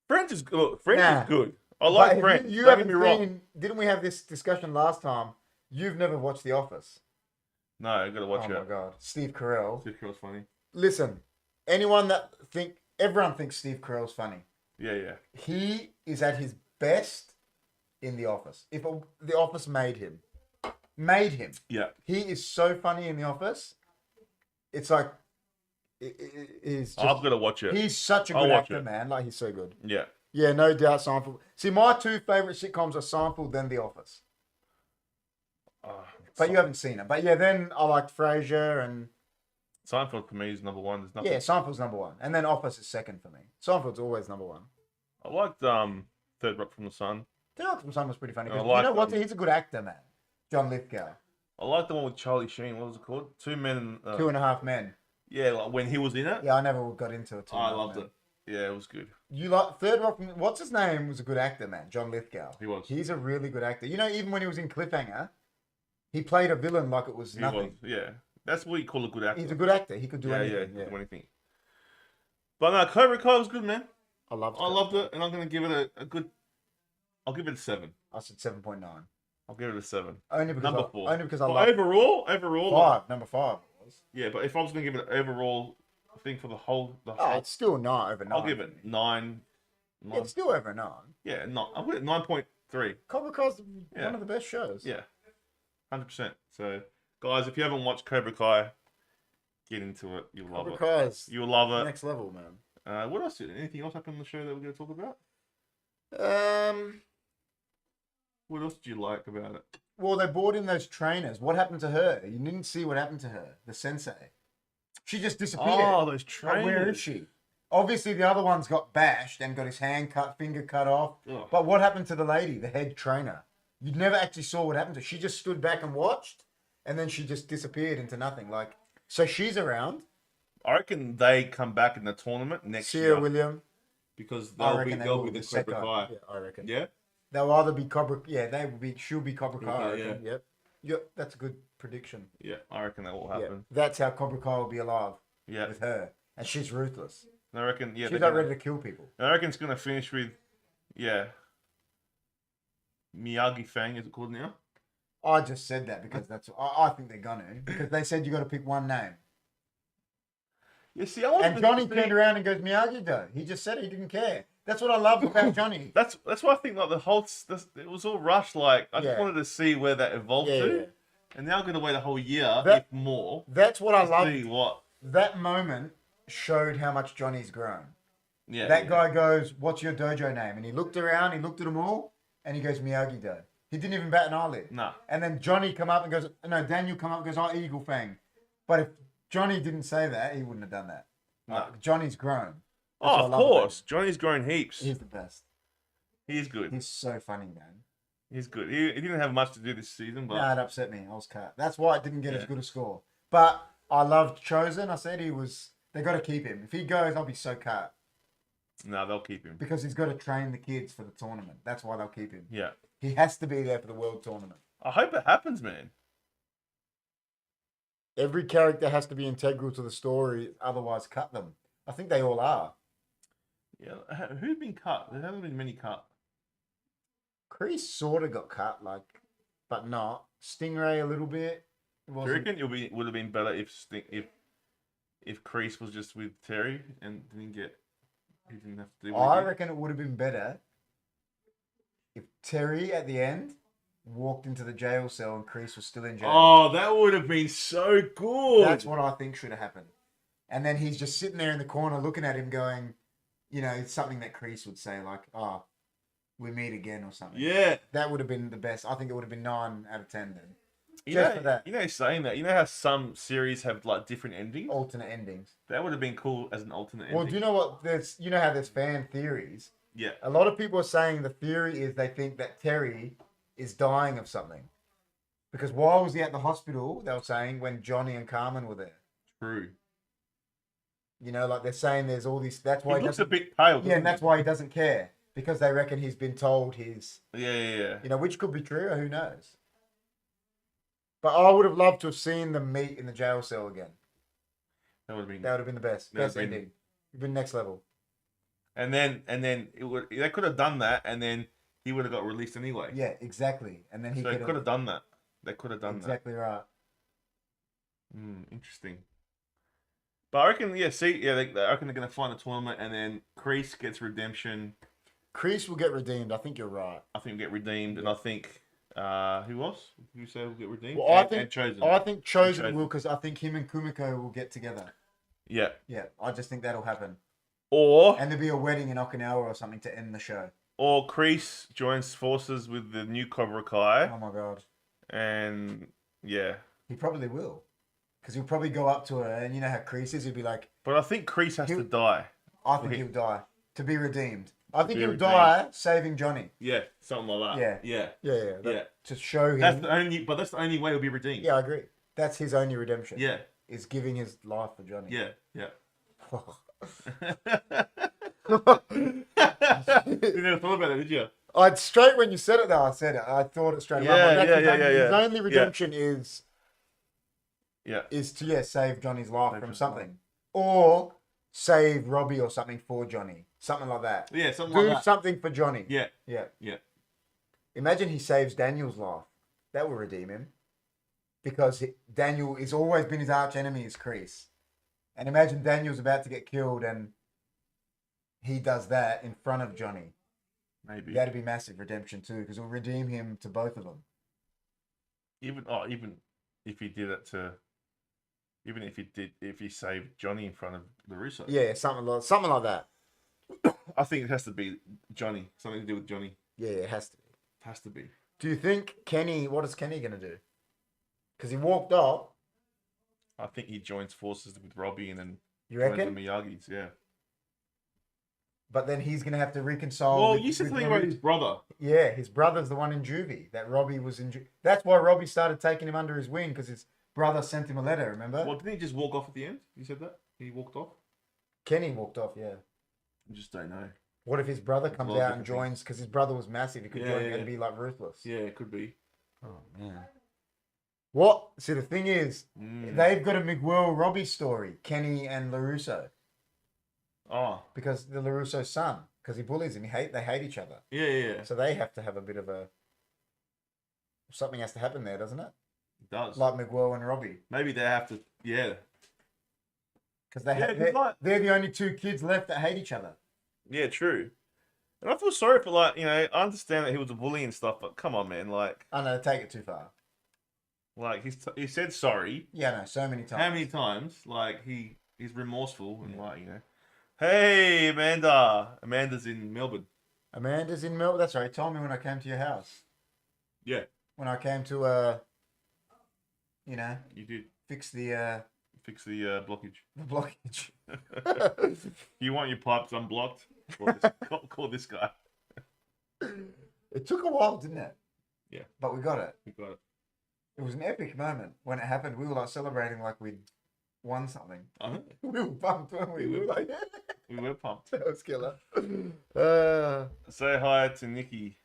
Friends is good. Friends Nah. is good. I like But Friends. You Don't haven't get me wrong. seen. Didn't we have this discussion last time? You've never watched The Office. No, I gotta watch Oh it. my god, Steve Carell. Steve Carell's funny. Listen, everyone thinks Steve Carell's funny. Yeah. He is at his best in The Office. If The Office made him, Yeah. he is so funny in The Office. It's like, he's just, I've got to watch it. he's such a I'll good watch actor, it. man. Like, he's so good. Yeah. Yeah, no doubt Seinfeld. See, my two favorite sitcoms are Seinfeld, then The Office. But you haven't seen it. But yeah, then I liked Frasier and Seinfeld for me is number one. There's nothing. yeah, Seinfeld's number one, and then Office is second for me. Seinfeld's always number one. I liked Third Rock from the Sun. Third Rock from the Sun was pretty funny. 'Cause I you like know what? them. He's a good actor, man. John Lithgow. I liked the one with Charlie Sheen. What was it called? Two Men. And, 2.5 Men. Yeah, like when he was in it. Yeah, I never got into it. I loved it. Yeah, it was good. You like Third Rock? What's his name? Was a good actor, man. John Lithgow. He was. He's a really good actor. You know, even when he was in Cliffhanger, he played a villain like it was He nothing. was. Yeah, that's what you call a good actor. He's a good actor. He could do yeah, anything. he could do anything. But no, Cobra Kai was good, man. I loved it. I loved it, and I'm gonna give it a good. I'll give it a 7. I said 7.9. I'll give it a 7. Only because Number 4. Only because I Well, love overall, five. Number 5 it was. yeah. But if I was gonna give it an overall thing for the whole, Oh, it's still not over 9. I'll give it 9. Yeah, it's still over 9. Yeah, not. I'll put it 9.3. Cobra Kai's Yeah. one of the best shows. Yeah, 100%. So, guys, if you haven't watched Cobra Kai, get into it. You'll love Cobra it. Kai's You'll love it. next level, man. What else? Anything else happened on the show that we're going to talk about? What else did you like about it? Well, they brought in those trainers. What happened to her? You didn't see what happened to her, the sensei. She just disappeared. Oh, those Like, trainers. where is she? Obviously, the other one's got bashed and got his hand cut, finger cut off. Ugh. But what happened to the lady, the head trainer? You never actually saw what happened to her. She just stood back and watched, and then she just disappeared into nothing. Like, so she's around. I reckon they come back in the tournament next Sia year William. because I they'll reckon be they will. the Second. Cobra Kai. Yeah, I reckon. Yeah. They'll either be Cobra. Yeah, they will be. She'll be Cobra Kai. I Cobra Kai, reckon. Yep. Yep. That's a good prediction. Yeah, I reckon that will Yeah. happen. That's how Cobra Kai will be alive Yeah. with her, and she's ruthless. And I reckon. Yeah. She's they're not gonna- ready to kill people. I reckon it's gonna finish with, yeah. Miyagi Fang is it called now? I just said that because I think they're gonna because they said you got to pick one name. Yeah. See, I wanted And to Johnny see- turned around and goes Miyagi Do. He just said he didn't care. That's what I love about Johnny. That's why I think like the whole it was all rushed. Like I just Yeah. wanted to see where that evolved Yeah, to, yeah. and now I'm gonna wait a whole year, That- if more, That's what I to love. see what. That moment showed how much Johnny's grown. Yeah. That yeah. guy goes, "What's your dojo name?" And he looked around, he looked at them all, and he goes Miyagi Do. He didn't even bat an eyelid. Nah. And then Johnny come up and goes, no, Daniel come up and goes, "Oh, Eagle Fang." But if Johnny didn't say that, he wouldn't have done that. No. Johnny's grown. That's Oh, what I of love about course. him. Johnny's grown heaps. He's the best. He's good. He's so funny, man. He's good. He didn't have much to do this season, but Nah, it upset me. I was cut. That's why it didn't get as Yeah. good a score. But I loved Chosen. I said they got to keep him. If he goes, I'll be so cut. no, they'll keep him. Because he's got to train the kids for the tournament. That's why they'll keep him. Yeah. He has to be there for the world tournament. I hope it happens, man. Every character has to be integral to the story, otherwise cut them. I think they all are. Yeah. Who'd been cut? There haven't been many cut. Kreese sort of got cut, but not. Stingray a little bit. It Do you wasn't- reckon it would have been better if Kreese was just with Terry and he didn't have to do what I he did? reckon it would have been better if Terry at the end walked into the jail cell and Kreese was still in jail. Oh, that would have been so good. That's what I think should have happened. And then he's just sitting there in the corner looking at him going, it's something that Kreese would say, like, "Oh, we meet again," or something. Yeah. That would have been the best. I think it would have been 9 out of 10 then. You Just know, for that. saying that, you know how some series have like different endings? Alternate endings. That would have been cool as an alternate Well, ending. do you know what? You know how there's fan theories? Yeah. A lot of people are saying the theory is they think that Terry is dying of something. Because why was he at the hospital, they were saying, when Johnny and Carmen were there? True. Like they're saying there's all these... That's why He he looks a doesn't... bit pale. Yeah, doesn't and that's why he doesn't care. Because they reckon he's been told he's... he? Yeah. which could be true, or who knows? But I would have loved to have seen them meet in the jail cell again. That would have been. That would have been the best. That would Best have been- ending. It'd been next level. And then they could have done that, and then he would have got released anyway. Yeah, exactly. And then he so they could could have done that. They could have done exactly right. that. Interesting. But I reckon, I reckon they're gonna find a tournament, and then Kreese gets redemption. Kreese will get redeemed. I think you're right. I think we'll get redeemed, and I think who else? Who say will get redeemed? Well, And Chosen. I think Chosen Chosen. will, because I think him and Kumiko will get together. Yeah. Yeah, I just think that'll happen. Or And there'll be a wedding in Okinawa or something to end the show. Kreese joins forces with the new Cobra Kai, Oh my god. and yeah. He probably will. Because he'll probably go up to her, and you know how Kreese is, he'll be like, But I think Kreese has He'll- to die. I think He- he'll die to be redeemed. I think be he'll redeemed. die saving Johnny. Yeah, something like that. Yeah. Yeah. Yeah. To show him. That's the only way he'll be redeemed. Yeah, I agree. That's his only redemption. Yeah. Is giving his life for Johnny. Yeah. Yeah. Oh. You never thought about it, did you? I'd straight when you said it though, I said it. I thought it straight away. Yeah, That's yeah, his yeah, only, yeah, His yeah. only redemption Yeah. is to save Johnny's life Save from his something. Or save Robbie or something for Johnny. Something like that. Yeah, something Do like that. something for Johnny. Yeah. Yeah. Yeah. Imagine he saves Daniel's life. That will redeem him. Because Daniel has always been his arch enemy, is Kreese. And imagine Daniel's about to get killed and he does that in front of Johnny. Maybe. That'd be massive redemption too, because it'll redeem him to both of them. Even if he did it to, if he saved Johnny in front of the Russo. Yeah, something like that. I think it has to be Johnny. Something to do with Johnny. Yeah, it has to be. Has to be. Do you think Kenny? What is Kenny gonna do? Because he walked off. I think he joins forces with Robbie and then You joins reckon? the Miyagi's. Yeah. But then he's gonna have to reconcile. Well, with, you said with something about Robbie. his brother. Yeah, his brother's the one in juvie. That Robbie was in. That's why Robbie started taking him under his wing because his brother sent him a letter. Remember? Well, didn't he just walk off at the end? You said that he walked off. Kenny walked off. Yeah. I just don't know. What if his brother There's a comes lot of out and different joins? Because his brother was massive. He could Yeah, join yeah. and be like ruthless. Yeah, it could be. Oh man. What? See, the thing is, they've got a Miguel Robbie story, Kenny and LaRusso, Oh, because the LaRusso's son, because he bullies him. They hate each other. yeah. So they have to have a bit of a. Something has to happen there, doesn't it? It does. Like Miguel and Robbie, Maybe they have to. Yeah. because they Yeah, 'cause they're the only two kids left that hate each other. Yeah, true. And I feel sorry for I understand that he was a bully and stuff, but come on, man, I know, take it too far. he said sorry. Yeah, no, so many times. How many times? He's remorseful and hey, Amanda. Amanda's in Melbourne. Amanda's in Melbourne. That's right. He told me when I came to your house. Yeah, When I came to you did fix the fix the blockage. blockage. You want your pipes unblocked? Call this guy. It took a while, didn't it? Yeah. But we got it. We got it. It was an epic moment when it happened. We were like celebrating like we'd won something. Uh-huh. We were pumped, weren't we? We were like, yeah. We were pumped. That was killer. Say hi to Nikki.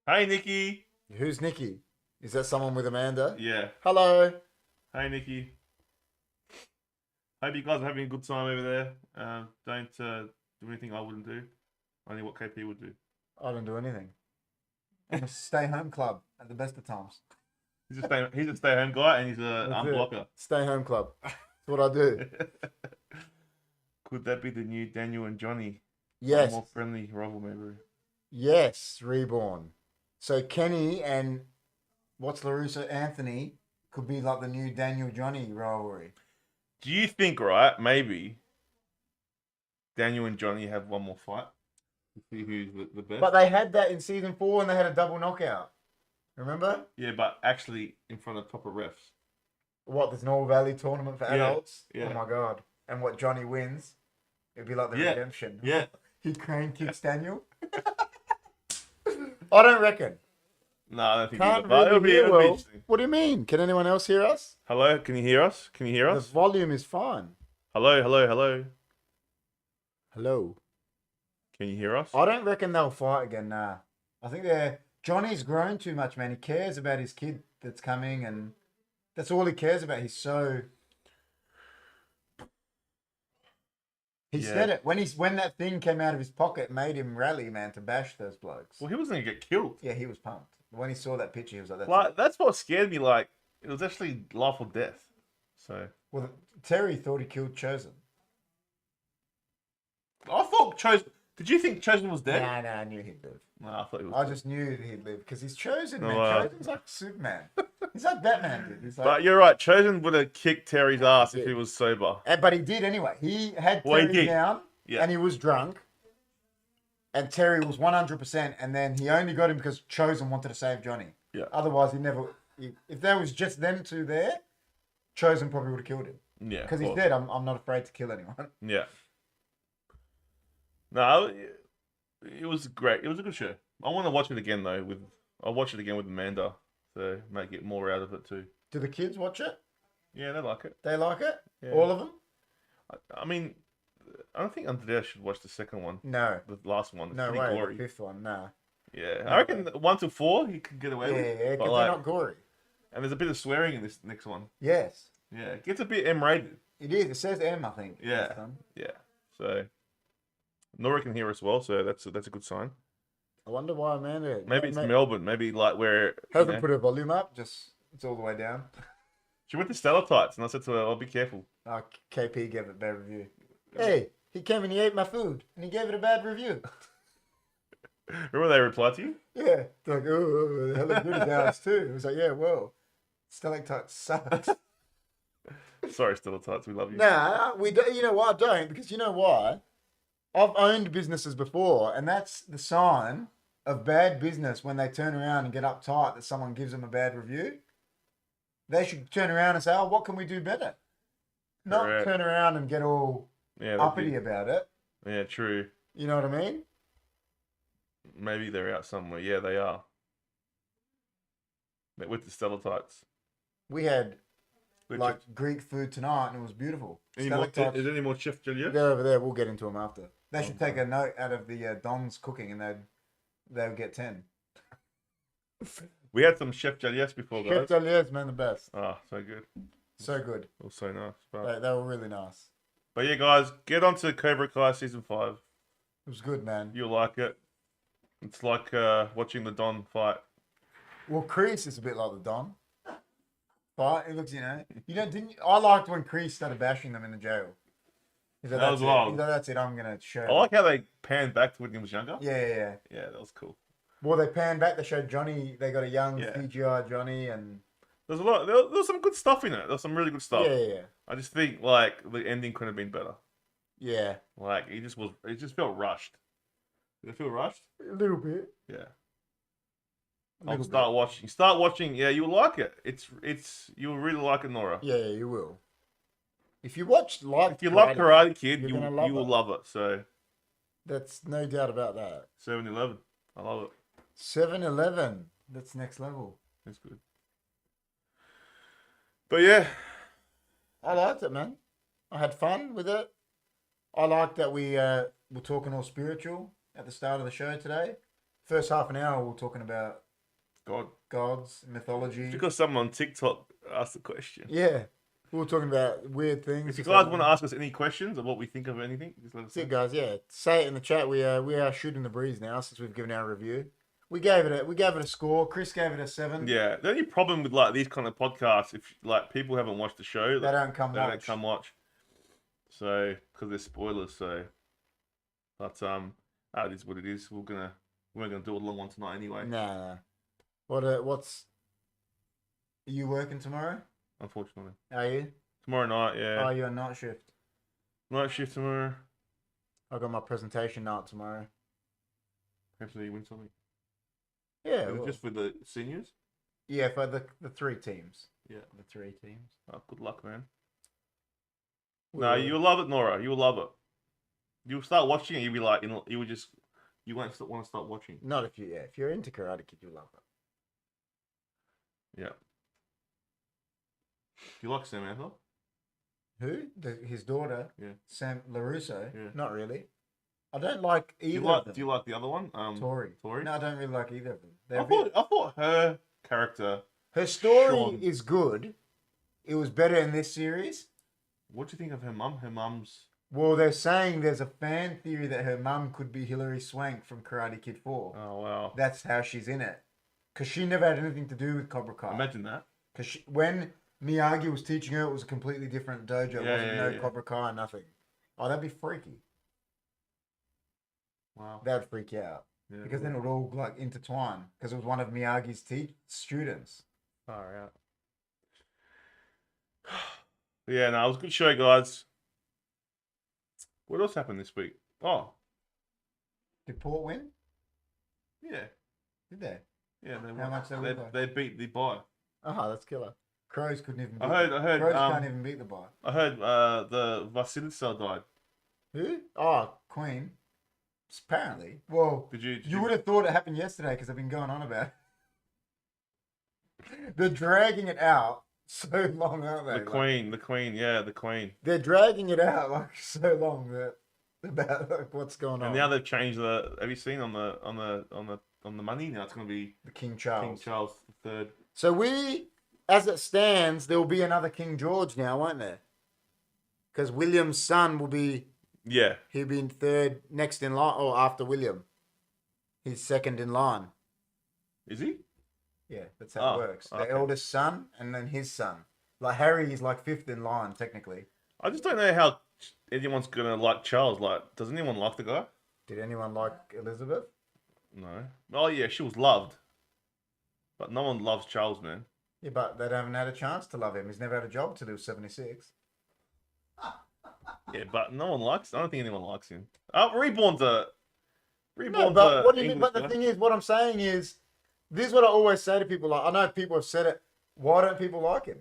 Hey, Nikki. Who's Nikki? Is that someone with Amanda? Yeah. Hello. Hey, Nikki. Hope you guys are having a good time over there. Don't do anything I wouldn't do. Only what KP would do. I don't do anything. I'm a stay home club at the best of times. He's a stay-home guy and he's a That's it. unblocker. Stay home club. That's what I do. Could that be the new Daniel and Johnny? Yes. More friendly rivalry. Yes, reborn. So Kenny and what's LaRusso Anthony could be like the new Daniel Johnny rivalry. Do you think, right, maybe Daniel and Johnny have one more fight to see who's the best? But they had that in season 4 and they had a double knockout. Remember? Yeah, but actually in front of proper refs. What, this Norwell Valley tournament for Yeah, adults? yeah. Oh my god. And what Johnny wins, it'd be like the Yeah, redemption. Yeah. He crane kicks Daniel. I don't reckon. No, I don't think Can't either. But really hear it'll be well. interesting. What do you mean? Can anyone else hear us? Hello, can you hear us? Can you hear The us? volume is fine. Hello. Hello. Can you hear us? I don't reckon they'll fight again, nah. I think Johnny's grown too much, man. He cares about his kid that's coming and that's all he cares about. He's so He Yeah. said it. When that thing came out of his pocket, it made him rally, man, to bash those blokes. Well, he was going to get killed. Yeah, he was pumped. When he saw that picture, he was like, that's Like, it. that's what scared me. Like, it was actually life or death. So, Well, Terry thought he killed Chosen. I thought Chosen... Did you think Chosen was dead? Nah, I knew he'd live. No, I thought he was I dead. just knew that he'd live because he's Chosen, Oh, man. wow. Chosen's like Superman. He's like Batman, dude. He's like, But you're right. Chosen would have kicked Terry's ass if he was sober. but he did anyway. He had Well, he Terry did. down, Yeah. and he was drunk. And Terry was 100%, and then he only got him because Chosen wanted to save Johnny. Yeah. Otherwise, if there was just them two there, Chosen probably would have killed him. Yeah. Because he well, said, I'm not afraid to kill anyone. Yeah. No, it was great. It was a good show. I want to watch it again though. I'll watch it again with Amanda to make it more out of it too. Do the kids watch it? Yeah, they like it. They like it? Yeah. All of them? I mean, I don't think Andrea should watch the second one. No. The last one. It's No pretty way. gory. The fifth one, nah. Yeah, No I reckon 1 to 4 he can get away Yeah, with. yeah, But because like, they're not gory. and there's a bit of swearing in this next one. Yes. Yeah, it gets a bit M-rated. It is. It says M, I think. Yeah. this time. Yeah. So Nora can hear us well, so that's a good sign. I wonder why Amanda... Maybe it's Melbourne. Maybe like where Hasn't put her volume up. Just, it's all the way down. she went to Stalactites, and I said to her, "Oh, be careful." KP gave it a bad review. Hey, he came and he ate my food, and he gave it a bad review. Remember they replied to you? Yeah. They're like, oh, the hell of good is ours too. It was like, yeah, well, stalactite sucks. Sorry, Stalactites, we love you. Nah, we don't. You know why I don't? Because you know why? I've owned businesses before, and that's the sign of bad business when they turn around and get uptight that someone gives them a bad review. They should turn around and say, "Oh, what can we do better?" Not Correct. turn around and get all Yeah, uppity about it. yeah, true. You know what I mean? Maybe they're out somewhere. Yeah, they are. But with the stalactites. We had Which like Greek food tonight, and it was beautiful. any more, Stalactites, is there any more Chef Juliet? they're over there. We'll get into them after. They should Okay. take a note out of the Don's cooking, and they would get 10. We had some Chef Juliets before, Chef guys. Joliet's, man, the best. Oh, so good. So good. It was so nice. But They were really nice. yeah, guys, get on to Cobra Kai Season 5. It was good, man. You'll like it. It's like watching the Don fight. Well, Kreese is a bit like the Don. But it looks, I liked when Kreese started bashing them in the jail. He's like, That that's was it. wild. He's like, that's it. I'm gonna show. I like how they panned back to when he was younger. Yeah. Yeah, that was cool. Well, they panned back. They showed Johnny. They got a young Yeah. CGI Johnny, and There's a lot. There was some good stuff in it. There's some really good stuff. yeah. I just think like the ending could have been better. Yeah, Like it just felt rushed. Did it feel rushed? a little bit. Yeah. A I'll little start watching. Start watching. Yeah, you'll like it. It's you'll really like it, Nora. bit. Yeah, you will. If you watch If you love Karate Kid, you're you gonna love will it. love it. So That's no doubt about that. 7-Eleven, I love it. 7-Eleven. That's next level. It's good. But yeah, I liked it, man. I had fun with it. I liked that we were talking all spiritual at the start of the show today. First half an hour, we were talking about God, gods, mythology. because someone on TikTok asked the question. Yeah, we were talking about weird things. If you guys want to ask us any questions of what we think of anything, just let us That's know. it, guys. Yeah, say it in the chat. We are shooting the breeze now since we've given our review. We gave it a score. Chris gave it a 7. Yeah, the only problem with like these kind of podcasts, if like people haven't watched the show, They don't come they watch. don't come watch. So because there's spoilers, so but that is what it is. We're gonna do a long one tonight anyway. Nah. What's? Are you working tomorrow? Unfortunately, Are you? tomorrow night, yeah, Oh, you're on night shift. night shift tomorrow. I got my presentation night tomorrow. Hopefully you win something. Yeah, Is it well, just for the seniors? yeah, for the 3 teams. Yeah. The 3 teams. Oh, good luck, man. We No, will. you'll love it, Nora. You'll love it. You'll start watching it. You'll be like, you won't want to start watching. Not if you're into Karate Kid, you'll love it. Yeah. Do you like Samantha? Who? His daughter. Yeah. Sam LaRusso. Yeah. Not really. I don't like Do either you of like? them. Do you like the other one? Tori. Tori? No, I don't really like either of them. I They're a bit- thought her character. Her story Sean. is good. It was better in this series. What do you think of her mum? Her mum's. Well, they're saying there's a fan theory that her mum could be Hilary Swank from Karate Kid 4. Oh wow! That's how she's in it. Because she never had anything to do with Cobra Kai. Imagine that. Because when Miyagi was teaching her, it was a completely different dojo. It Yeah, wasn't yeah, no yeah. Cobra Kai, nothing. Oh, that'd be freaky. Wow. That'd freak you out. Yeah, Because then it would all like intertwine. Because it was one of Miyagi's students. far out. Yeah, no, it was a good show, guys. What else happened this week? Oh, Did Port win? yeah, Did they? yeah. They How won. much they win by? They beat the Buy. Oh, that's killer. Crows couldn't even beat I heard. Crows can't even beat the bar. I heard. The Vasilisa died. Who? Oh, Queen. Apparently. Well, Did you? you would have thought it happened yesterday because I've been going on about it. They're dragging it out so long, aren't they? The Like, Queen. The Queen. Yeah, the Queen. they're dragging it out like so long that about like what's going on. And now they've changed the. Have you seen on the money? Now it's going to be the King Charles. King Charles III. So we, as it stands, there will be another King George now, won't there? Because William's son will be. Yeah. He'll be third, next in line, or after William. He's second in line. Is he? Yeah, that's how Oh, it works. The okay. eldest son and then his son. Like Harry is like fifth in line, technically. I just don't know how anyone's gonna like Charles. Like, does anyone like the guy? Did anyone like Elizabeth? No. Oh yeah, she was loved, but no one loves Charles, man. Yeah, but they haven't had a chance to love him. He's never had a job till he was 76. Yeah, but no one likes. I don't think anyone likes him. Reborn's No, a but what do you mean? English But the guy. thing is, what I'm saying is, this is what I always say to people. Like, I know people have said it. Why don't people like him?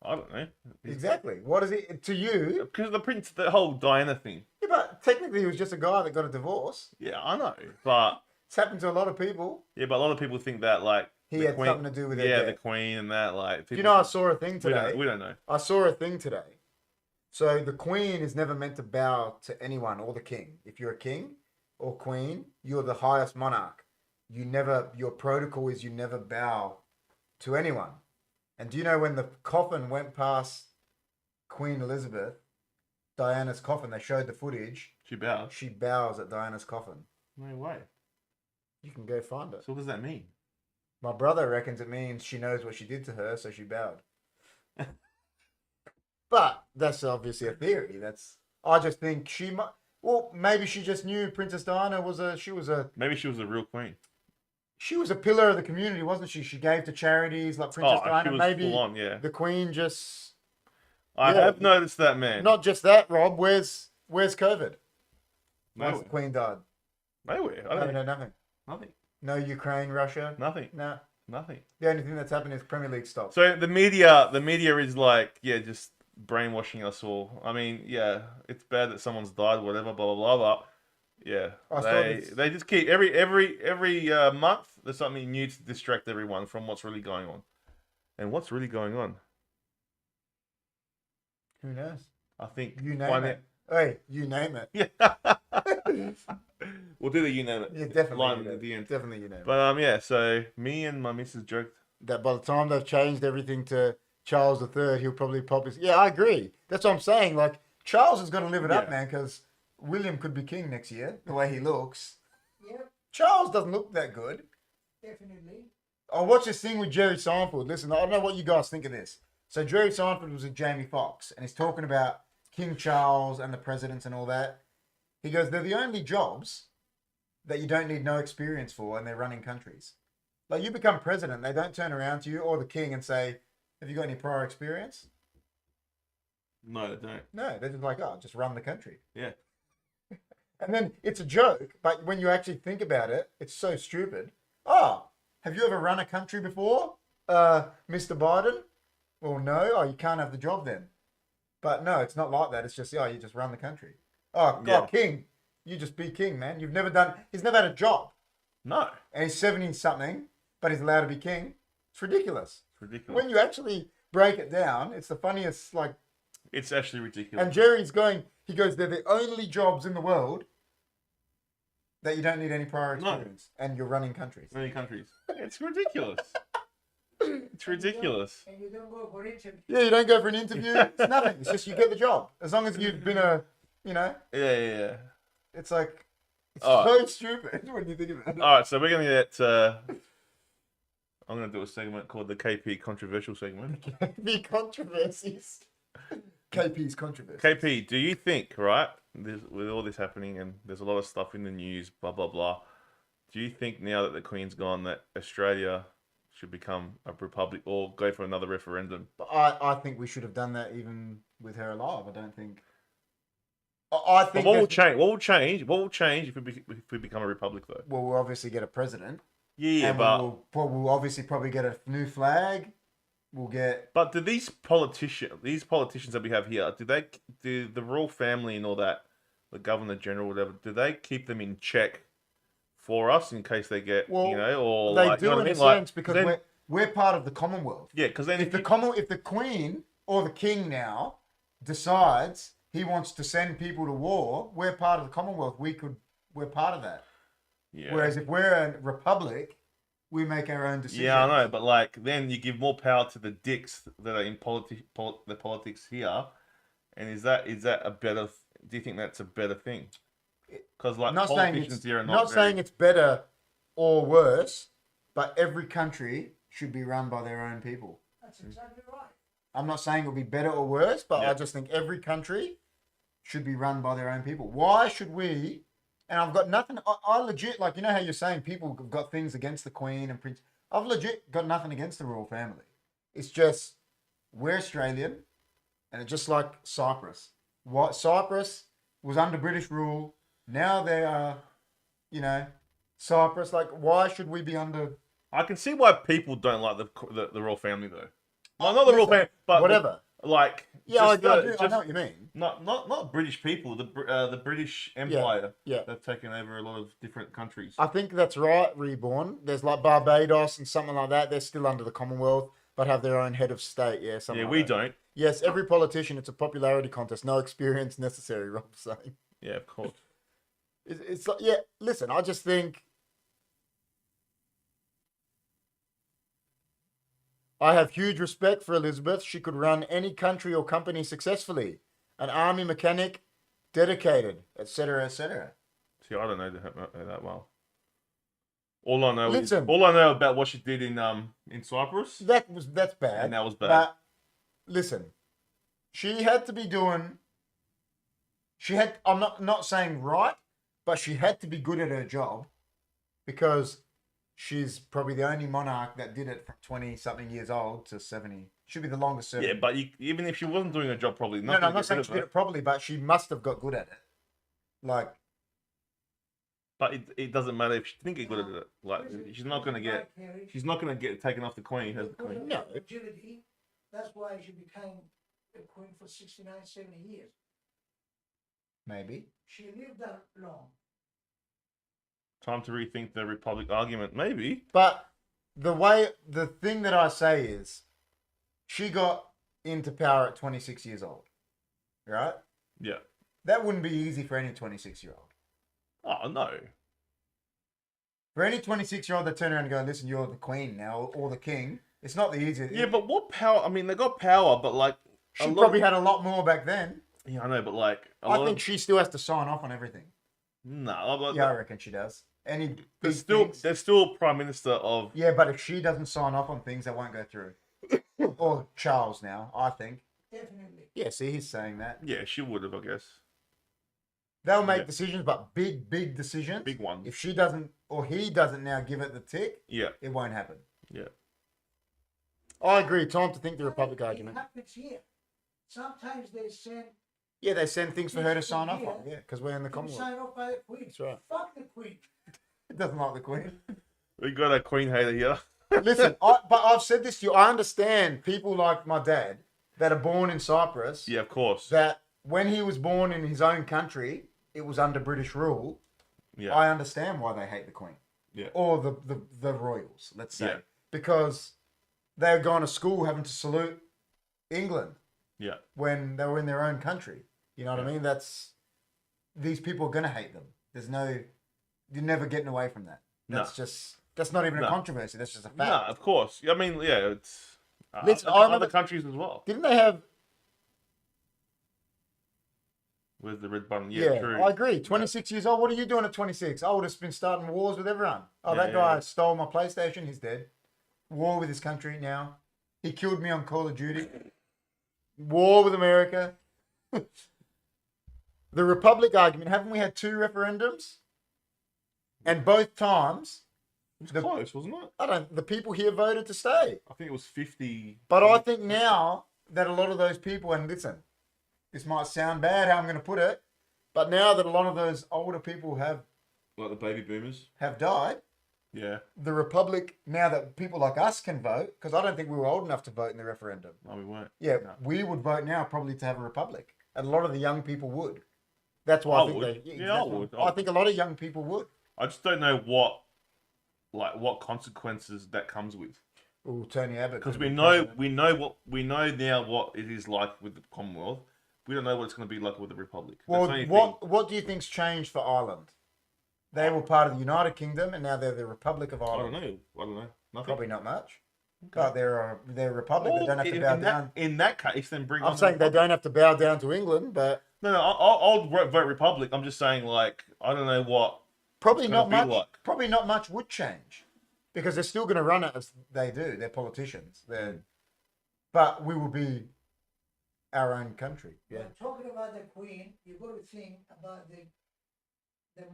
I don't know. Exactly. What is it to you? Because the whole Diana thing. Yeah, but technically, he was just a guy that got a divorce. Yeah, I know, but It's happened to a lot of people. yeah, but a lot of people think that like He the had Queen, something to do with their yeah, the death. Queen and that like. Do you know, I saw a thing we today. don't know. I saw a thing today. So the Queen is never meant to bow to anyone or the King. If you're a king or queen, you're the highest monarch. Your protocol is you never bow to anyone. And do you know when the coffin went past Queen Elizabeth, Diana's coffin, they showed the footage, She bows. she bows at Diana's coffin. No way. You can go find it. So what does that mean? My brother reckons it means she knows what she did to her, so she bowed. But that's obviously a theory. I just think she might. Well, maybe she just knew Princess Diana was a Maybe she was a real queen. she was a pillar of the community, wasn't she? She gave to charities like Princess She Diana. was Maybe full on, yeah. the Queen just I yeah. have noticed that, man. not just that. Rob, where's COVID? Once Nowhere. the Queen died, Nowhere. I no, don't no, nothing. Nothing. No Ukraine, Russia. Nothing. No. Nothing. The only thing that's happened is Premier League stopped. So the media is like, yeah, just brainwashing us all. I mean, yeah, it's bad that someone's died, whatever, blah blah blah. But yeah, I saw this. they just keep every month there's something new to distract everyone from what's really going on. And what's really going on? Who knows? I think You name it. Hey, you name it. Yeah. We'll do the you name it. Yeah, definitely. line You name at the it. end. Definitely, you name it. But yeah, so me and my missus joked. That by the time they've changed everything to Charles III, he'll probably pop his. Yeah, I agree. That's what I'm saying. Like, Charles has got to live it up, Yeah. man, because William could be king next year, the way he looks. Yep, Charles doesn't look that good. definitely. I watched this thing with Jerry Seinfeld. Listen, I don't know what you guys think of this. So Jerry Seinfeld was with Jamie Foxx, and he's talking about King Charles and the presidents and all that. He goes, they're the only jobs that you don't need no experience for, and they're running countries. Like, you become president, they don't turn around to you or the king and say, have you got any prior experience? No, they don't. No, they're just like, oh, just run the country. Yeah. And then it's a joke, but when you actually think about it, it's so stupid. Oh, have you ever run a country before, Mr. Biden? Well, no. Oh, you can't have the job then. But no, it's not like that. It's just, oh, you just run the country. Oh, Yeah. God, king. You just be king, man. He's never had a job. No. And he's 70 something, but he's allowed to be king. It's ridiculous. It's ridiculous. When you actually break it down, it's the funniest, like, It's actually ridiculous. and Jerry's going, he goes, they're the only jobs in the world that you don't need any prior No. experience. And you're running countries. Many countries. It's ridiculous. It's ridiculous. And you don't go for interview. Yeah, you don't go for an interview. It's nothing. It's just you get the job. As long as you've been Yeah. it's like, it's All so stupid when you think about it. All right, so we're gonna get. I'm gonna do a segment called the KP controversial segment. KP controversies. KP's controversy. KP, do you think, right, with all this happening and there's a lot of stuff in the news, blah blah blah, do you think now that the Queen's gone that Australia should become a republic or go for another referendum? But I think we should have done that even with her alive. I don't think. I But think. what will that- change? What will change? What will change if we become a republic, though? Well, we'll obviously get a president. Yeah, and but we'll obviously probably get a new flag. We'll get. but do these politicians that we have here, do the royal family and all that, the Governor General, whatever, do they keep them in check for us in case they get, Well, or They like, do you know what in I a mean? Like, sense because then, we're part of the Commonwealth. yeah, because then If the Queen or the King now decides he wants to send people to war, we're part of the Commonwealth. We're part of that. yeah. Whereas if we're a republic, we make our own decisions. Yeah, I know, but like then you give more power to the dicks that are in the politics here, and is that a better? Do you think that's a better thing? Because like Not saying politicians it's here are not saying it's better or worse, but every country should be run by their own people. That's exactly right. I'm not saying it'll be better or worse, but Yeah. I just think every country should be run by their own people. Why should we? And I've got nothing. I legit, like, you know how you're saying people have got things against the Queen and Prince. I've legit got nothing against the royal family. It's just we're Australian, and it's just like Cyprus. What Cyprus was under British rule. Now they are, Cyprus. Like, why should we be under? I can see why people don't like the royal family though. Well, not the royal Listen, family, but whatever. like, Yeah, I just the- do. I just- know what you mean. Not British people. The British Empire. Yeah. They've taken over a lot of different countries. I think that's right, Reborn. There's like Barbados and something like that. They're still under the Commonwealth, but have their own head of state. Yeah, something Yeah, like we that. don't. Yes, every politician, it's a popularity contest. No experience necessary, Rob's saying. Yeah, of course. It's like, yeah, listen, I just think I have huge respect for Elizabeth. She could run any country or company successfully. An army mechanic, dedicated, etc., etc. See, I don't know that well. All I know Listen. all I know about what she did in Cyprus, That's bad. and that was bad. But listen, she had to be doing. I'm not saying right, but she had to be good at her job, because she's probably the only monarch that did it from 20-something years old to 70. Should be the longest serving. Yeah, but even if she wasn't doing her job properly, No, I'm not saying she did it properly, but she must have got good at it. Like, But it doesn't matter if she didn't get good at it. Like, she's not gonna get taken off the queen. Has the Because queen? of No. her longevity, that's why she became a queen for 69, 70 years. maybe. She lived that long. Time to rethink the Republic argument, maybe. But the thing that I say is, she got into power at 26 years old, right? Yeah. That wouldn't be easy for any 26-year-old. Oh no. For any 26-year-old that turn around and go, listen, you're the queen now, or the king, it's not the easiest. Yeah, but what power? I mean, they got power, but like, she probably had a lot more back then. Yeah, I know, but like, I think she still has to sign off on everything. no. Yeah, I reckon she does. Any big There's still things- there's still prime minister of. Yeah, but if she doesn't sign off on things, they won't go through. Or Charles now, I think. Definitely. Yeah, see, he's saying that. Yeah, she would have, I guess. They'll make Yeah. decisions, but big decisions. Big ones. If she doesn't, or he doesn't now give it the tick, Yeah, it won't happen. yeah. I agree. Time to think the Republic It argument. happens here. Sometimes they send Yeah, they send things for her to sign off on. Yeah, because we're in the to Commonwealth. sign off by the queen. That's right. Fuck the queen. It doesn't like the Queen. We got a queen hater here. Listen, but I've said this to you. I understand people like my dad that are born in Cyprus. Yeah, of course. That when he was born in his own country, it was under British rule. Yeah, I understand why they hate the Queen. Yeah. Or the royals, let's say. Yeah. Because they're going to school having to salute England yeah, when they were in their own country. You know what I Yeah. mean? These people are going to hate them. You're never getting away from that. No. That's not even a No. controversy. That's just a fact. no, of course. I mean, yeah, it's Listen, I other remember- countries as well. Didn't they have? With the red button, yeah, true. I agree. 26 years old. What are you doing at 26? I would have been starting wars with everyone. Oh, Yeah, that guy yeah. stole my PlayStation. He's dead. War with his country now. He killed me on Call of Duty. War with America. The Republic argument. Haven't we had 2 referendums? And both times, It was close, wasn't it? the people here voted to stay. I think it was 50. But I think now that a lot of those people, and listen, this might sound bad how I'm going to put it, but now that a lot of those older people have Like the baby boomers. died, Yeah, the Republic, now that people like us can vote, because I don't think we were old enough to vote in the referendum. no, we weren't. Yeah, No. we would vote now probably to have a Republic. And a lot of the young people would. That's why I, I think would. they. Yeah, I would. I think a lot of young people would. I just don't know what consequences that comes with. Ooh, Tony Abbott. Because could we be know president. we know now what it is like with the Commonwealth. We don't know what it's going to be like with the Republic. That's Well, the only thing. what do you think's changed for Ireland? They were part of the United Kingdom, and now they're the Republic of I Ireland. don't know. Nothing. Probably not much. But they're a republic. They don't have to bow down. In that case, then bring. I'm on saying the they don't have to bow down to England, but No, I'll vote Republic. I'm just saying, like, I don't know what. probably It's not gonna be much. like- Probably not much would change, because they're still going to run it as they do. They're politicians. But we will be our own country. Yeah. When talking about the queen, you've got to think about the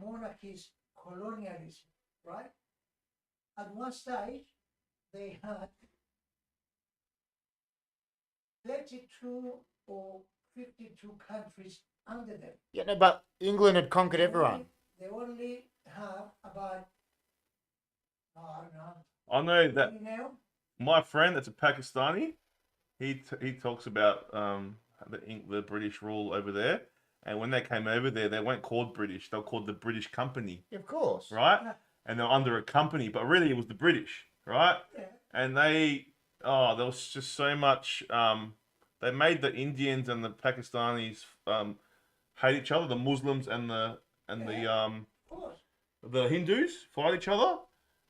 monarchy's colonialism, right? At one stage, they had 32 or 52 countries under them. Yeah, no, but England had conquered everyone. They only have about, I don't know. I know that Now, my friend that's a Pakistani, he talks about the British rule over there, and when they came over there, they weren't called British; they were called the British Company, Yeah, of course. right? Yeah. And they're under a company, but really it was the British, right? yeah, And there was just so much. They made the Indians and the Pakistanis hate each other. The Muslims and the of course. the Hindus fight each other,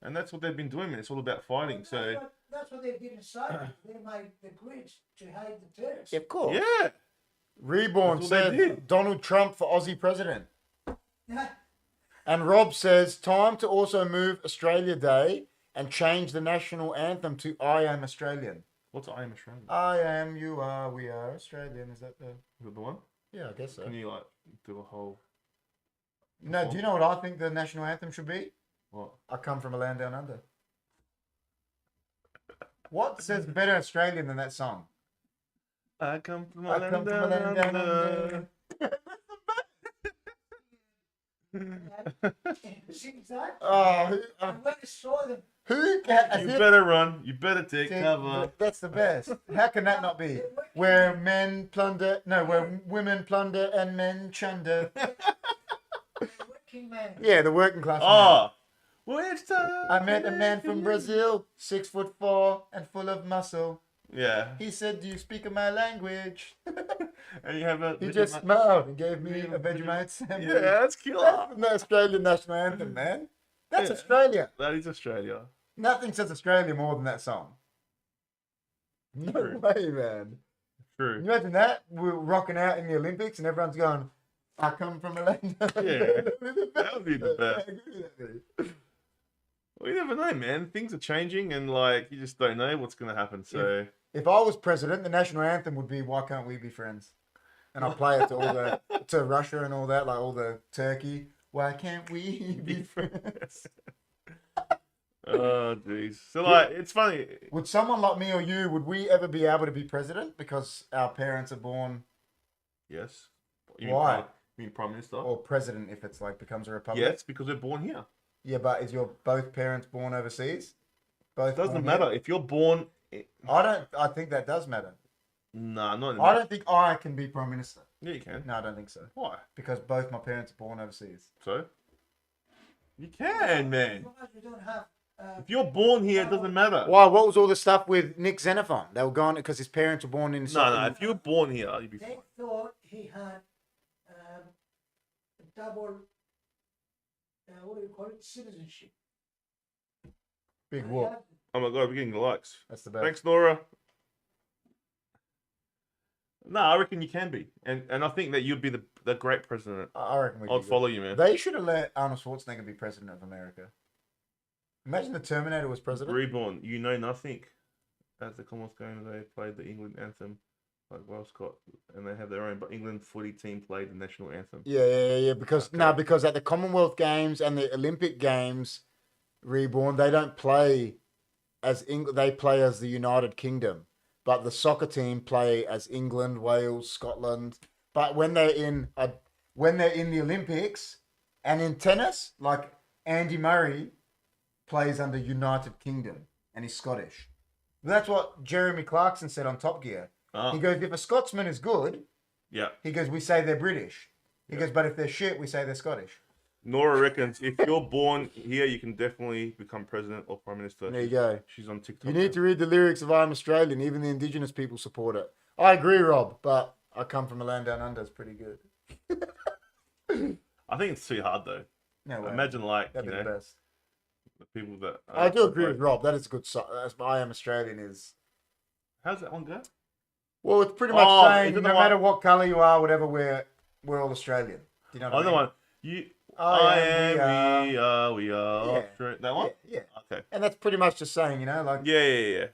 and that's what they've been doing. Man. It's all about fighting. So That's what they did inside. They made the Brits to hate the terrorists. Yeah, of course. yeah, Reborn That's what they says did. Donald Trump for Aussie president. Yeah. And Rob says, time to also move Australia Day and change the national anthem to I Am Australian. what's I Am Australian? I am, you are, we are Australian. Is that the... Is it the one? Yeah, I guess so. Can you like do a whole No, do you know what I think the national anthem should be? what? I come from a land down under. What says better Australian than that song? I come from I come from a land down under. Sings that. Oh, And when I saw them, who can... You better run. You better take cover. That's the best. How can that not be? Where men plunder... No, where women plunder and men chunder. working man. Yeah, the working class man. Oh, which time? I met a man from Brazil, 6'4" and full of muscle. Yeah, He said, "Do you speak my language?" and you have a. He just smiled and gave me a Vegemite sandwich. Yeah, that's killer. That's the Australian national anthem, man. That's Yeah. Australia. That is Australia. Nothing says Australia more than that song. No True. way, man. Can True. you imagine that? We're rocking out in the Olympics and everyone's going, "I come from a land." Yeah, that would be the best. Well, you never know, man. Things are changing, and like you just don't know what's gonna happen. So If I was president, the national anthem would be "Why Can't We Be Friends?" And I play it to all the to Russia and all that, like all the Turkey. Why can't we be friends? oh jeez. So like, it's funny. Would someone like me or you, would we ever be able to be president because our parents are born, Yes. You Why? You mean prime minister? or president if it's like becomes a republic? Yes, because they're born here. Yeah, but is your both parents born overseas? Both It doesn't born matter here? if you're born. I think that does matter. Nah, not. I don't think I can be prime minister. Yeah, you can. No, I don't think so. Why? Because both my parents are born overseas. So. You can, As man. long as we don't have. If you're born here, it doesn't matter. Why? What was all the stuff with Nick Xenophon? They were gone because his parents were born in. No. If you're born here, you'd be They fine. thought he had double. What do you call it? Citizenship. Big He whoop. had- Oh my god, we're getting the likes. That's the best. Thanks, Nora. No, I reckon you can be, and I think that you'd be the great president. I reckon we I'd could. follow you, man. They should have let Arnold Schwarzenegger be president of America. Imagine the Terminator was president. Reborn, you know nothing. At the Commonwealth Games, they played the England anthem, like Wales Scott, and they have their own. But England footy team played the national anthem. Yeah. Because Okay. no, because at the Commonwealth Games and the Olympic Games, Reborn, they don't play as they play as the United Kingdom, but the soccer team play as England, Wales, Scotland. But when they're in the Olympics and in tennis, like Andy Murray plays under United Kingdom and he's Scottish. That's what Jeremy Clarkson said on Top Gear. Ah, He goes, if a Scotsman is good, yeah. he goes, we say they're British. He Yeah. goes, but if they're shit, we say they're Scottish. Nora reckons if you're born here, you can definitely become president or prime minister. There you go. She's on TikTok. You need to read the lyrics of I'm Australian. Even the Indigenous people support it. I agree, Rob, but I come from a land down under. It's pretty good. I think it's too hard though. No way. Imagine like That'd you be know the best. the people that. I do agree with Rob. That is a good song. I am Australian is. How's that one go? Well, it's pretty much Oh, saying is it no the matter one- what colour you are, whatever, we're all Australian. Do you know what I Other mean? one. You. I am. We are. Yeah. Australia. That one. Yeah. Okay. And that's pretty much just saying, you know, like, Yeah.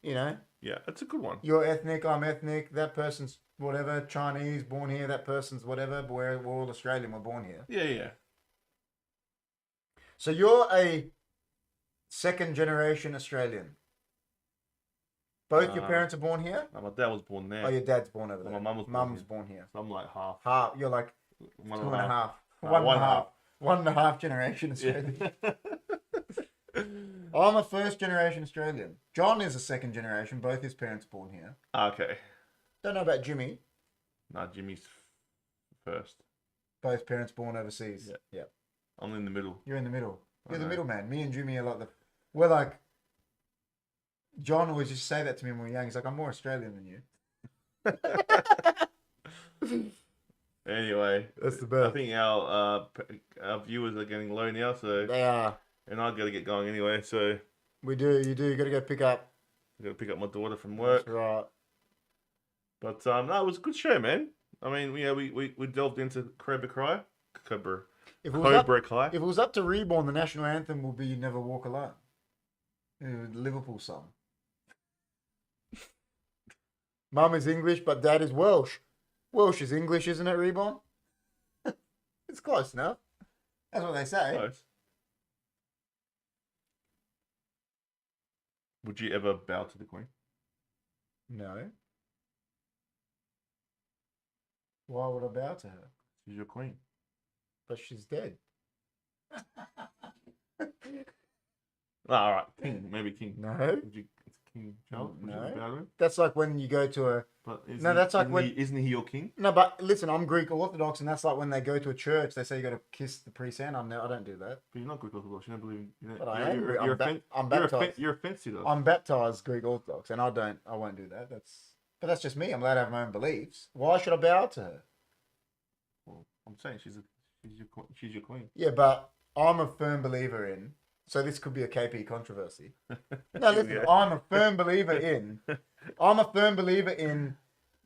you know, Yeah. That's a good one. you're ethnic, I'm ethnic, that person's whatever, Chinese, born here, that person's whatever, but we're all Australian, we're born here. Yeah. So you're a second generation Australian. Both your parents are born here? No, my dad was born there. Oh, your dad's born over No, there. my mum was born Mum's here. born here. So I'm like half. Half. You're like One two and a half. No, One and one a and a half. 1.5 generation Australian. I'm a first generation Australian. John is a second generation. Both his parents born here. Okay. Don't know about Jimmy. Nah, Jimmy's first. Both parents born overseas. Yeah. Yeah. I'm in the middle. You're in the middle. You're the know. middleman. Me and Jimmy are like the. We're like. John always used to say that to me when we were young. He's like, I'm more Australian than you. Anyway, That's the I best. think our viewers are getting low now, so They are. and I've got to get going anyway, so We do. You do. You got to go pick up. I've got to pick up my daughter from work. That's right. But no, it was a good show, man. I mean, yeah, we delved into Cobra Kai. If it was up, Cobra Kai. if it was up to Reborn, the national anthem will be "Never Walk Alone." The Liverpool song. Mum is English, but Dad is Welsh. Welsh is English, isn't it, Reborn? It's close enough. That's what they say. Close. Would you ever bow to the Queen? No. Why would I bow to her? She's your Queen. But she's dead. Oh, all right, King, maybe King. No. Would you, it's King Charles? Would No. you bow to him? That's like when you go to a. But No, that's like when- isn't he your king? No, but listen, I'm Greek Orthodox, and that's like when they go to a church, they say you got to kiss the priest hand. I don't do that. But you're not Greek Orthodox. You don't believe. But I am. I'm You're baptized. you're offensive to us. I'm baptized Greek Orthodox, and I won't do that. But that's just me. I'm allowed to have my own beliefs. Why should I bow to her? Well, I'm saying she's your queen. Yeah, but I'm a firm believer in. So this could be a KP controversy. No, listen. Yeah. I'm a firm believer in.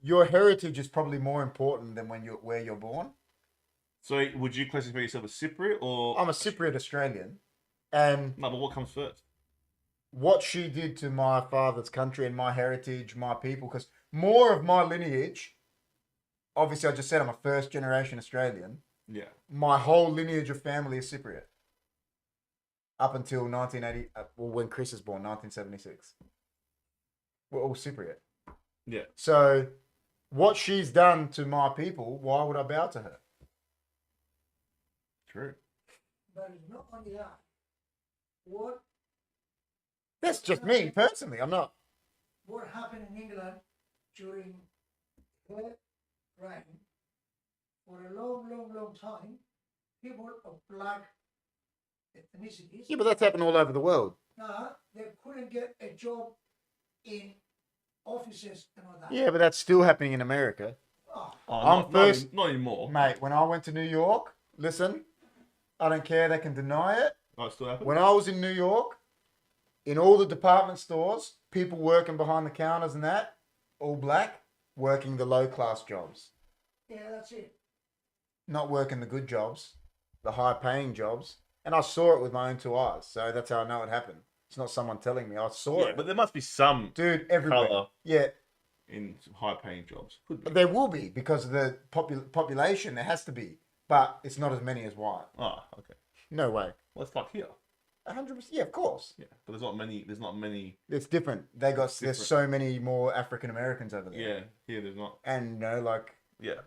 Your heritage is probably more important than where you're born. So would you classify yourself as Cypriot or? I'm a Cypriot Australian, and No, but what comes first? what she did to my father's country and my heritage, my people, because more of my lineage, obviously I just said I'm a first generation Australian, Yeah. my whole lineage of family is Cypriot. Up until 1980, when Chris is born, 1976. We're all Cypriot. Yeah. So what she's done to my people, why would I bow to her? True. But it's not only that. What That's just me, personally. I'm not. what happened in England during her reign, for a long time, people of black ethnicities, Yeah, but that's happened all over the world. they couldn't get a job in offices and all that. Yeah, but that's still happening in America. Oh, Oh, first- not anymore. Mate, when I went to New York, listen, I don't care, they can deny it. Oh, it still happens. When I was in New York, in all the department stores, people working behind the counters and that, all black, working the low class jobs. yeah, that's it. Not working the good jobs, the high paying jobs. And I saw it with my own two eyes. So that's how I know it happened. It's not someone telling me. I saw Yeah, it. but there must be some Dude, everywhere. colour Yeah, in high-paying jobs. Could be. but there will be because of the population. There has to be. But it's not as many as white. Oh, okay. No way. Well, it's like here. 100%. Yeah, of course. Yeah, but there's not many. There's not many. It's different. There's different. so many more African Americans over there. Yeah, here there's not. And you know, like Yeah.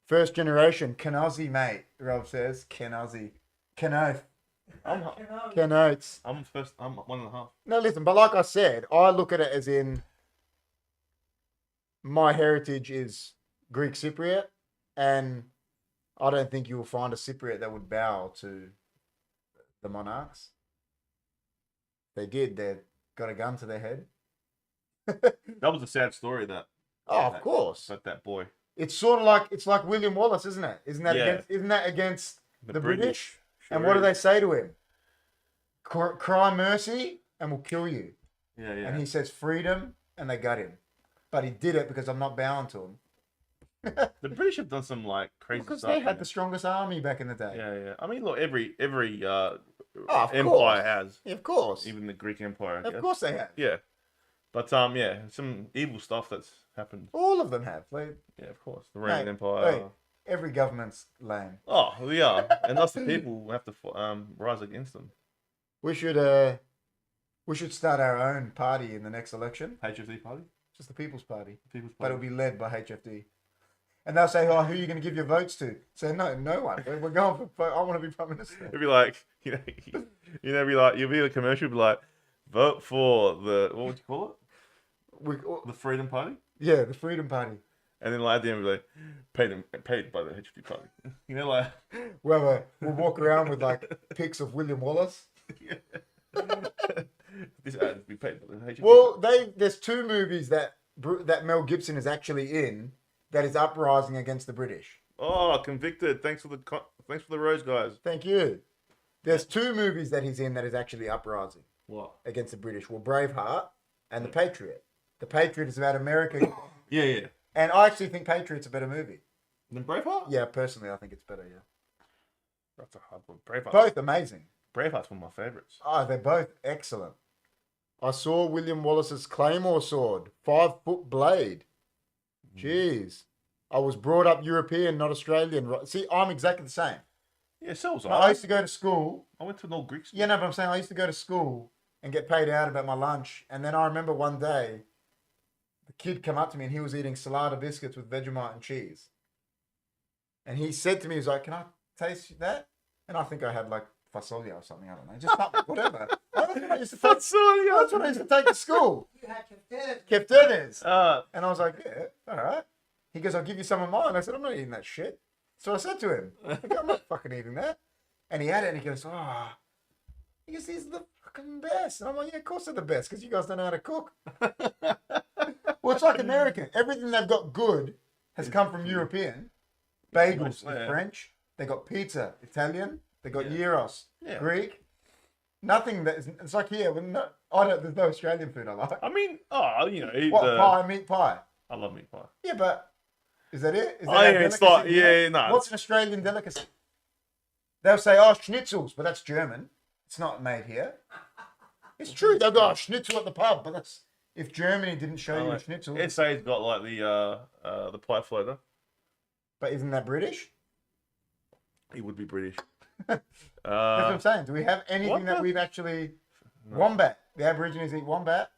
first generation, Kenazi, mate. Rob says Kenazi. Kenoth. I'm Kenotes. first. I'm 1.5. No, listen, but like I said, I look at it as in my heritage is Greek Cypriot, and I don't think you will find a Cypriot that would bow to the monarchs. They did. They got a gun to their head. That was a sad story. That. Oh, of course. But that boy. It's sort of like William Wallace, isn't it? Isn't that Yeah. against the British? Sure And what do is. they say to him? Cry mercy and we'll kill you. Yeah, yeah. And he says freedom and they got him. But he did it because I'm not bowing to him. The British have done some like crazy Because stuff. they had man. the strongest army back in the day. Yeah, yeah. I mean, look, every of empire course. has, Yeah, of course. even the Greek Empire. I Of guess. course they have. Yeah, but yeah, some evil stuff that's happened. All of them have. Like, Yeah, of course, the Roman Mate, Empire. hey. every government's lame. Oh, we are, and that's the people who have to rise against them. We should We should start our own party in the next election. HFD party. Just the People's Party. People's But party. it'll be led by HFD. And they'll say, "Oh, who are you going to give your votes to?" Say, "No, no one. We're going for. I want to be prime minister." It'd be like, be like, you'll be a commercial, be like, vote for the, what would you call it? The Freedom Party. Yeah, the Freedom Party. And then like at the end, we're like, paid by the HFD Party. Like. We'll walk around with like pics of William Wallace. This ad will be paid by the HFD Well, Party. there's two movies that Mel Gibson is actually in that is uprising against the British. Oh, convicted. Thanks for the rose, guys. Thank you. There's two movies that he's in that is actually uprising What? against the British. Well, Braveheart and The Patriot. The Patriot is about America. Yeah. And I actually think Patriot's a better movie. Then Braveheart? Yeah, personally, I think it's better, yeah. That's a hard one. Braveheart. Both amazing. Braveheart's one of my favorites. Oh, they're both excellent. I saw William Wallace's Claymore sword, 5-foot blade. Jeez. I was brought up European, not Australian. See, I'm exactly the same. Yeah, so was I used to go to school. I went to an old Greek school. Yeah, no, but I'm saying I used to go to school and get paid out about my lunch. And then I remember one day, the kid come up to me and he was eating salada biscuits with Vegemite and cheese. And he said to me, he was like, "Can I taste that?" And I think I had like fasolia or something. I don't know. Just something, whatever. That's what I used to take. Fasolia. That's what I used to take to school. You had to Keftedes. Uh, And I was like, "Yeah, all right." He goes, "I'll give you some of mine." I said, "I'm not eating that shit." So I said to him, "I'm not fucking eating that." And he had it and he goes, "Ah." He goes, "These are the fucking best." And I'm like, "Yeah, of course they're the best because you guys don't know how to cook." Well, it's like American. Everything they've got good has come from European. Bagels, Yeah. French. They got pizza, Italian. They got Yeah. gyros, Yeah. Greek. Nothing that is. It's like here. There's no Australian food I like. I mean, eat What the... pie? Meat pie. I love meat pie. Yeah, but is that it? Is that Oh, our yeah, it's delicacy like, here? yeah, no. What's an Australian delicacy? They'll say, "Oh, schnitzels," but that's German. It's not made here. It's true. They'll go, "Oh, schnitzel at the pub," but that's if Germany didn't show you a schnitzel. SA's got like the pie floater. But isn't that British? He would be British. That's what I'm saying. Do we have anything what that the- we've actually No. wombat? The Aborigines eat wombat,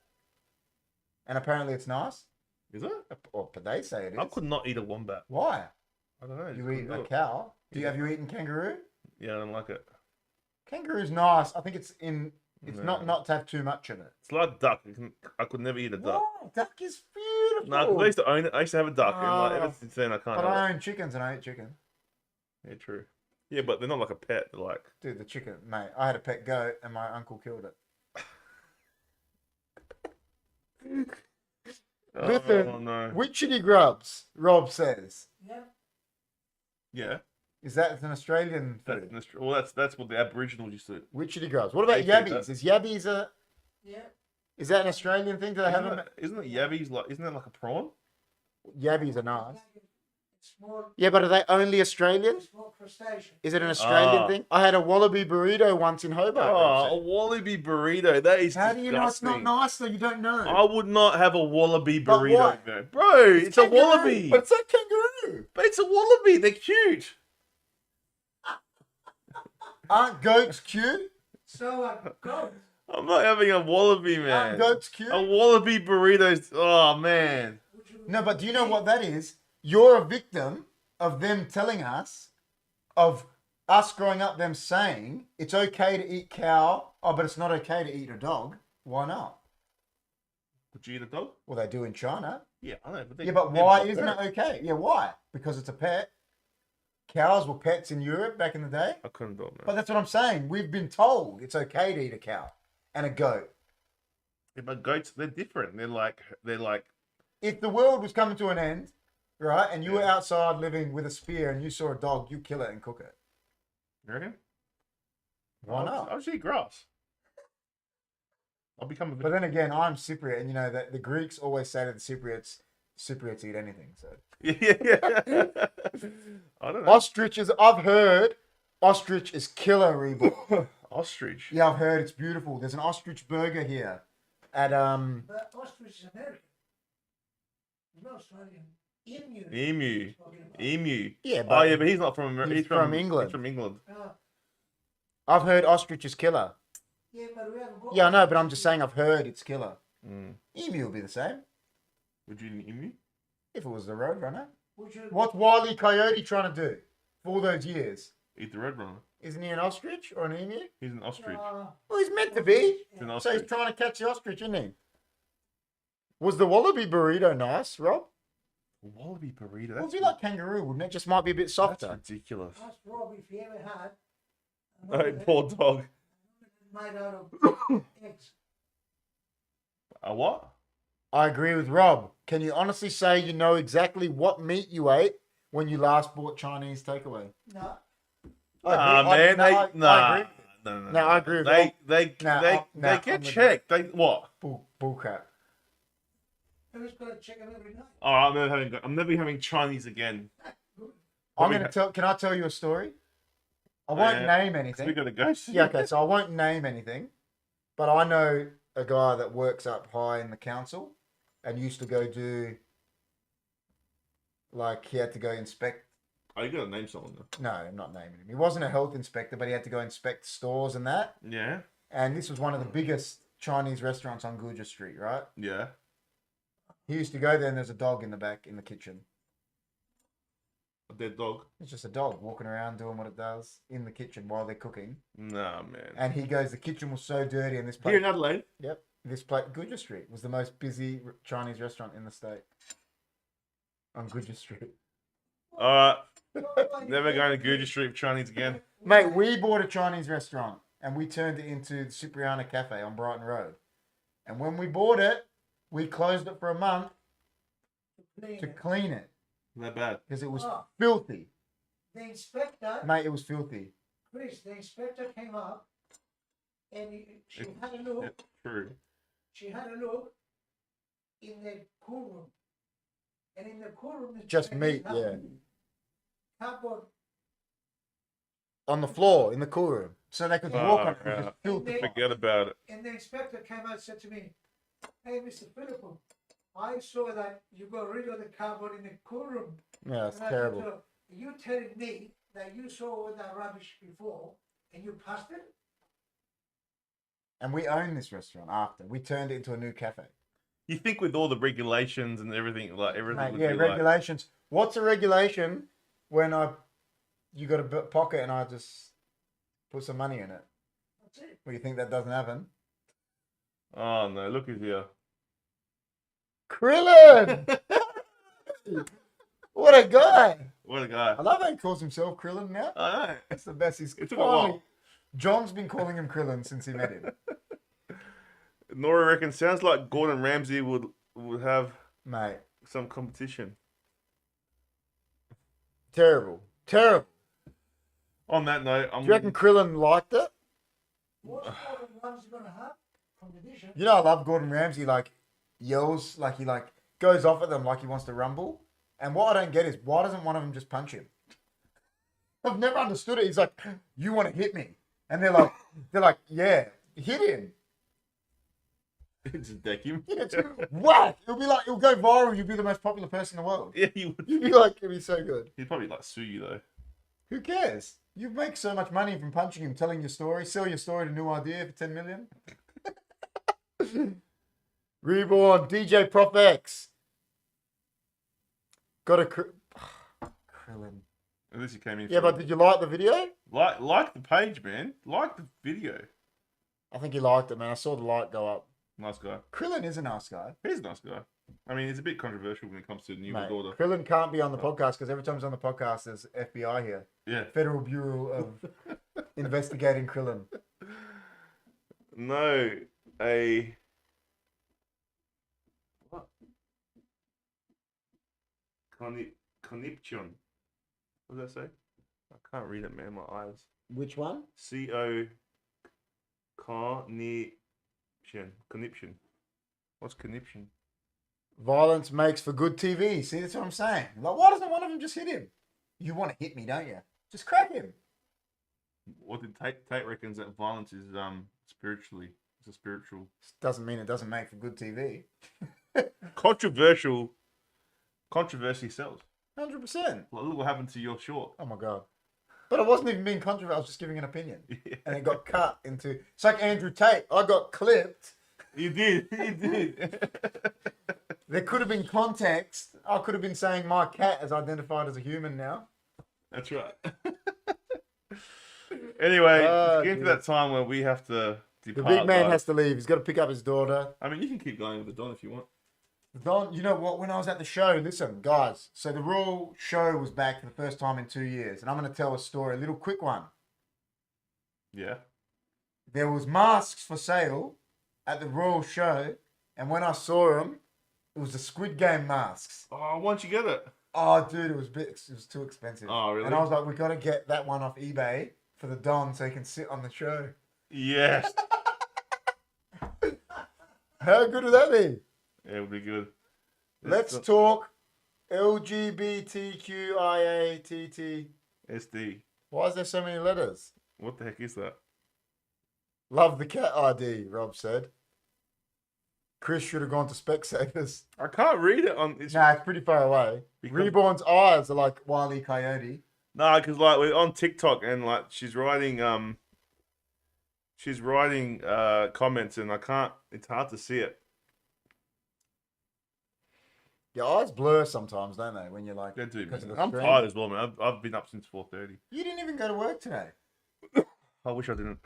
and apparently it's nice. Is it? Or but they say it is. I could not eat a wombat. Why? I don't know. You just eat couldn't a do it. cow? Yeah. Have you eaten kangaroo? Yeah, I don't like it. Kangaroo's nice. I think it's No. not to have too much in it. It's like duck. I could never eat a duck. Why? Duck is beautiful. No, because I used to own it. I used to have a duck, and like ever Oh. since then, I can't. But have I it. own chickens and I eat chicken. Yeah, true. Yeah, but they're not like a pet. They're like. Dude, the chicken, mate. I had a pet goat and my uncle killed it. Listen, Oh no. Witchetty grubs, Rob says. Yeah. Yeah. Is that an Australian That's, food? that's what the Aboriginals used to. Witchetty grubs. What about They think yabbies? that- Is yabbies a... Yeah. Is that an Australian thing? Do they have them? Isn't it yabbies like? Isn't that like a prawn? Yabbies are nice. It's more, Yeah, but are they only Australian? it's more crustacean. Is it an Australian Ah. thing? I had a wallaby burrito once in Hobart. Oh, Rob a said. wallaby burrito. That is How do you know it's not disgusting. nice though? You don't know. I would not have a wallaby But burrito, why? man. Bro. It's a kangaroo, wallaby. But it's like kangaroo. But it's a wallaby. They're cute. Aren't goats cute? So goat. I'm not having a wallaby, man. Aren't goats cute? A wallaby burrito's. Oh man. Would you No, but do you know what that is? You're a victim of them telling us, of us growing up, them saying it's okay to eat cow, but it's not okay to eat a dog. Why not? Would you eat a dog? Well, they do in China. Yeah, I know. But Yeah, but why isn't it okay? Yeah, why? Because it's a pet. Cows were pets in Europe back in the day. I couldn't do it, man. But that's what I'm saying. We've been told it's okay to eat a cow and a goat. Yeah, but goats, they're different. They're like. If the world was coming to an end, right, and you were Yeah. outside living with a spear and you saw a dog, you kill it and cook it. You reckon? Why not? I'll just eat grass. I'll become a. But then again, I'm Cypriot, and you know that the Greeks always say to the Cypriots eat anything. So yeah. I don't know. ostriches, I've heard, ostrich is killer, Reebok. Ostrich. Yeah, I've heard it's beautiful. There's an ostrich burger here at But ostrich is American. It's not Australian. Emu. Emu. Talking about. Emu. yeah, Oh yeah, but he's not from America. he's from England. He's from England. Oh, I've heard ostrich is killer. Yeah, but we haven't got Yeah, I one. know, but I'm just saying I've heard it's killer. Mm. Emu will be the same Would you eat me? if it was the Roadrunner. We should- What's Wile E. Coyote trying to do for all those years? Eat the red runner. Isn't he an ostrich or an emu? He's an ostrich. Well, he's meant to be. He's an yeah. So he's ostrich. trying to catch the ostrich, isn't he? Was the wallaby burrito nice, Rob? Wallaby burrito. It That's would be like kangaroo, wouldn't it? Just might be a bit That's softer. ridiculous. Ask Rob if he ever had an Oh, omelette poor dog. made out of eggs. A what? I agree with Rob. Can you honestly say you know exactly what meat you ate when you last bought Chinese takeaway? No. Nah, man. I agree. No. No, I agree with They Rob. they Nah, they I'm they get with checked. They what? Bull crap. Who's got to check him every night? Oh, I'm never having Chinese again. Good. I'm Probably gonna tell. Can I tell you a story? I won't Yeah. name We anything. gotta go. Yeah, okay. So I won't name anything, but I know a guy that works up high in the council, and used to go do. Like he had to go inspect. Oh, you gotta name someone though. No, I'm not naming him. He wasn't a health inspector, but he had to go inspect stores and that. Yeah. And this was one of the biggest Chinese restaurants on Guja Street, right? Yeah. He used to go there, and there's a dog in the back in the kitchen. A dead dog. It's just a dog walking around doing what it does in the kitchen while they're cooking. Nah, man. And he goes, the kitchen was so dirty, and this Here place, in Adelaide. yep, this place, Guja Street was the most busy Chinese restaurant in the state. On Guja Street, Alright. Never going to Guja Street for Chinese again. mate. We bought a Chinese restaurant, and we turned it into the Cipriana Cafe on Brighton Road. And when we bought it, we closed it for a month Clean to it. clean it Not bad. because it was Oh. filthy, The inspector, mate. It was filthy. Chris, the inspector came up and she It- had a look. It's true. She had a look in the cool room. And in the cool room, there's Just a meat, cupboard- yeah. Cupboard. On the floor in the cool room, so they could walk on it. It was yeah. just filthy. Forget about it. And the inspector came out and said to me, "Hey, Mr. Philippou, I saw that you got rid of the cupboard in the cool room. Yeah, it's And I said terrible. to her, you telling me that you saw all that rubbish before and you passed it?" And we owned this restaurant after. We turned it into a new cafe. You think with all the regulations and everything, like everything Mate, would yeah, be like, regulations. What's a regulation when you got a pocket and I just put some money in it? That's it. Well, you think that doesn't happen? oh no, look who's here. Krillin! What a guy! What a guy. I love how he calls himself Krillin now. I know. That's the best. He's It took a while. John's been calling him Krillin since he met him. Nora reckons sounds like Gordon Ramsay would have Mate, some competition. terrible. Terrible. On that note, I'm Do you reckon Krillin liked it? What's Gordon Ramsay going to have? Competition? You know, I love Gordon Ramsay, like, yells, like, he, like, goes off at them like he wants to rumble. And what I don't get is, why doesn't one of them just punch him? I've never understood it. He's like, you want to hit me? And they're like, yeah, hit him. just deck him. Yeah, it's whack. It'll go viral. You'll be the most popular person in the world. Yeah, you would. You'd be like, it'd be so good. He'd probably like sue you though. Who cares? You make so much money from punching him, telling your story, sell your story to New Idea for 10 million. Reborn, DJ Prof X. Got a Krillin. At least he came in. Yeah, but did you like the video? like the page, man. Like the video. I think he liked it, man. I saw the light go up. Nice guy. Krillin is a nice guy. He's a nice guy. I mean, he's a bit controversial when it comes to the new Mate, order. Krillin can't be on the podcast because every time he's on the podcast, there's FBI here. Yeah. Federal Bureau of Investigating Krillin. No, what? Conniption. What does that say? I can't read it, man. My eyes. Which one? C-O Conniption. Conniption. What's conniption? Violence makes for good TV. See, that's what I'm saying. Like, why doesn't one of them just hit him? You want to hit me, don't you? Just crack him. What did Tate reckons that violence is spiritually. It's a spiritual. Doesn't mean it doesn't make for good TV. Controversial. Controversy sells. 100%. Look what happened to your short. Oh my god. But I wasn't even being controversial. I was just giving an opinion. Yeah. And it got cut into... It's like Andrew Tate. I got clipped. You did. You did. There could have been context. I could have been saying my cat is identified as a human now. That's right. Anyway, Oh, it's getting to that time where we have to The depart. big man guys. has to leave. He's got to pick up his daughter. I mean, you can keep going with the Don if you want. Don, you know what? When I was at the show, listen, guys. So the Raw show was back for the first time in 2 years. And I'm going to tell a story, a little quick one. Yeah. There was masks for sale at the Royal show. And when I saw them, it was the Squid Game masks. Oh, why don't you get it? Oh, dude, it was too expensive. Oh, really? And I was like, we got to get that one off eBay for the Don so he can sit on the show. Yes. How good would that be? It would be good. Let's talk LGBTQIATT. SD. Why is there so many letters? What the heck is that? Love the cat ID, Rob said. Chris should have gone to Specsavers. I can't read it on. It's, Nah, it's pretty far away. Because- Reborn's eyes are like Wile E. Coyote. No, because like we're on TikTok and like she's writing comments and I can't. It's hard to see it. Your eyes blur sometimes, don't they? When you're like, They do. because of Man. the I'm screen. tired as well, man. I've been up since 4:30. You didn't even go to work today. I wish I didn't.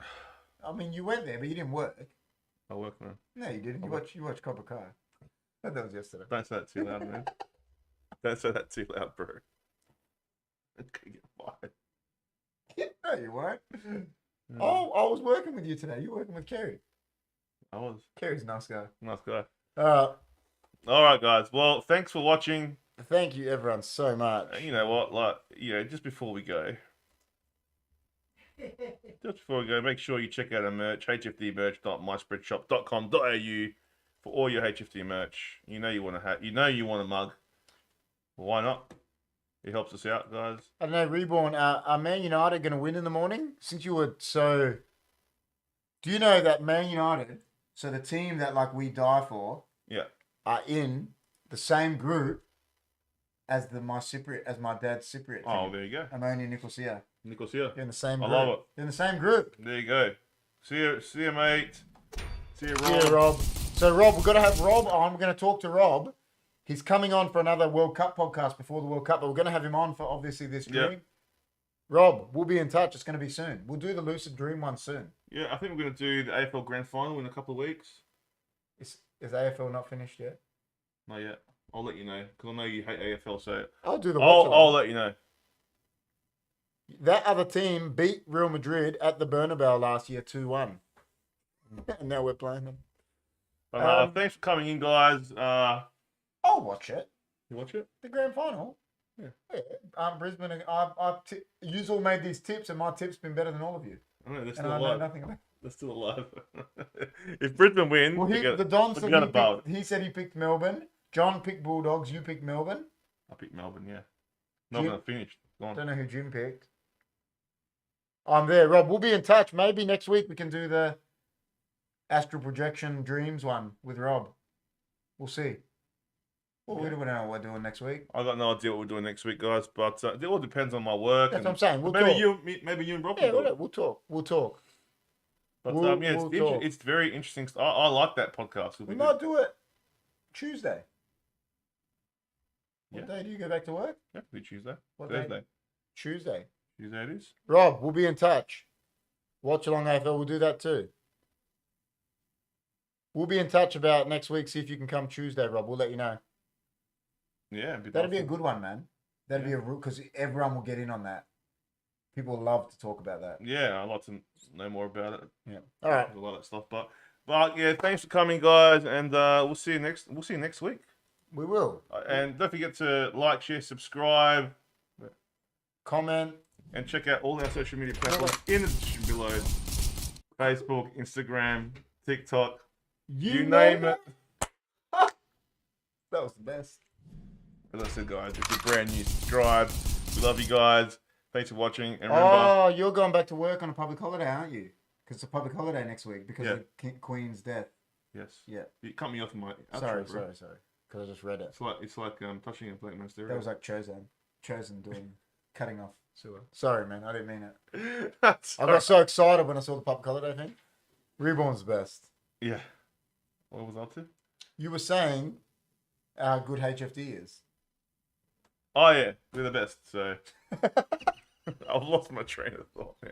I mean, you went there, but you didn't work. I work, man. No, you didn't. You watched Cobra Kai. That was yesterday. Don't say that too loud, man. Don't say that too loud, bro. It's gonna get fired. No, you weren't. Yeah. Oh, I was working with you today. You were working with Kerry. I was. Kerry's a nice guy. Nice guy. All All right, guys. Well, thanks for watching. right. Thank you, everyone, so much. You know what? Like, just before we go, make sure you check out our merch, hfdmerch.myspreadshop.com.au for all your HFD merch. You know you want a mug. Well, why not? It helps us out, guys. I don't know, Reborn, are Man United going to win in the morning? Since you were so... Do you know that Man United, so the team that like we die for, Yeah. are in the same group as my dad's Cypriot Oh, team. there you go. Ammonia Nicosia. Nicosia. They're in the same I group. love it. They're in the same group. There you go. See you, mate. See you, Rob. Yeah, Rob. So, Rob, we've got to have Rob on. We're going to talk to Rob. He's coming on for another World Cup podcast before the World Cup, but we're going to have him on for obviously this Yeah. dream. Rob, we'll be in touch. It's going to be soon. We'll do the Lucid Dream one soon. Yeah, I think we're going to do the AFL Grand Final in a couple of weeks. Is AFL not finished yet? Not yet. I'll let you know because I know you hate AFL, so I'll do the I'll watch-along. let you know. That other team beat Real Madrid at the Bernabeu last year 2-1. And now we're playing them. But, thanks for coming in, guys. I'll watch it. You watch it? The grand final. Yeah. Brisbane. You all made these tips, and my tips been better than all of you. I know they're And still I know alive. nothing about. They're still alive. If Brisbane win, Well, they get- the Don they said got a belt. he said he picked Melbourne. John picked Bulldogs. You picked Melbourne. I picked Melbourne. Yeah, Melbourne are finished. I Gone. don't know who Jim picked. I'm there, Rob. We'll be in touch. Maybe next week we can do the astral projection dreams one with Rob. We'll see. Well, we don't know what we're doing next week. I got no idea what we're doing next week, guys. But it all depends on my work. That's and what I'm saying. We'll maybe talk. maybe you and Rob. Yeah, can do it. we'll talk. We'll talk. But We'll it's, talk. it's very interesting. I like that podcast. It'll We be might good. do it Tuesday. What Yeah. day do you go back to work? Yeah, it'll be Tuesday, What day? Thursday, Tuesday. Tuesday it is. Rob, we'll be in touch. Watch along AFL, we'll do that too. We'll be in touch about next week. See if you can come Tuesday, Rob. We'll let you know. Yeah, That'd be a good one, man. That'd Yeah. be because everyone will get in on that. People love to talk about that. Yeah, I'd like to know more about it. Yeah. All right. A lot of that stuff, but yeah, thanks for coming, guys, and we'll see you next week. We will. And don't forget to like, share, subscribe, Comment. and check out all our social media platforms in the description below: Facebook, Instagram, TikTok, you name it. That was the best. As I said, guys, if you're brand new, subscribe. We love you guys. Thanks for watching, and remember, Oh, you're going back to work on a public holiday, aren't you? Because it's a public holiday next week because Yeah. of Queen's death. yes, Yeah. you cut me off in my outro, Sorry. bro. Because I just read it. It's like touching a plate monster. That was like Chosen doing cutting off sewer. Sorry, man. I didn't mean it. That's I got so excited when I saw the Public Holiday thing. Reborn's the best. Yeah. What was I up to? You were saying how good HFD is. Oh yeah, they're the best. So I've lost my train of thought now.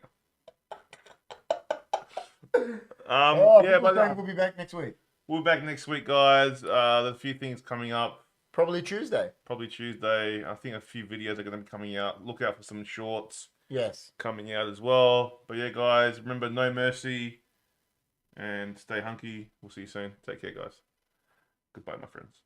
Yeah, but we'll be back next week. we'll be back next week, guys. There's a few things coming up. Probably Tuesday. Probably Tuesday. I think a few videos are going to be coming out. Look out for some shorts Yes. coming out as well. But yeah, guys, remember, no mercy and stay hunky. We'll see you soon. Take care, guys. Goodbye, my friends.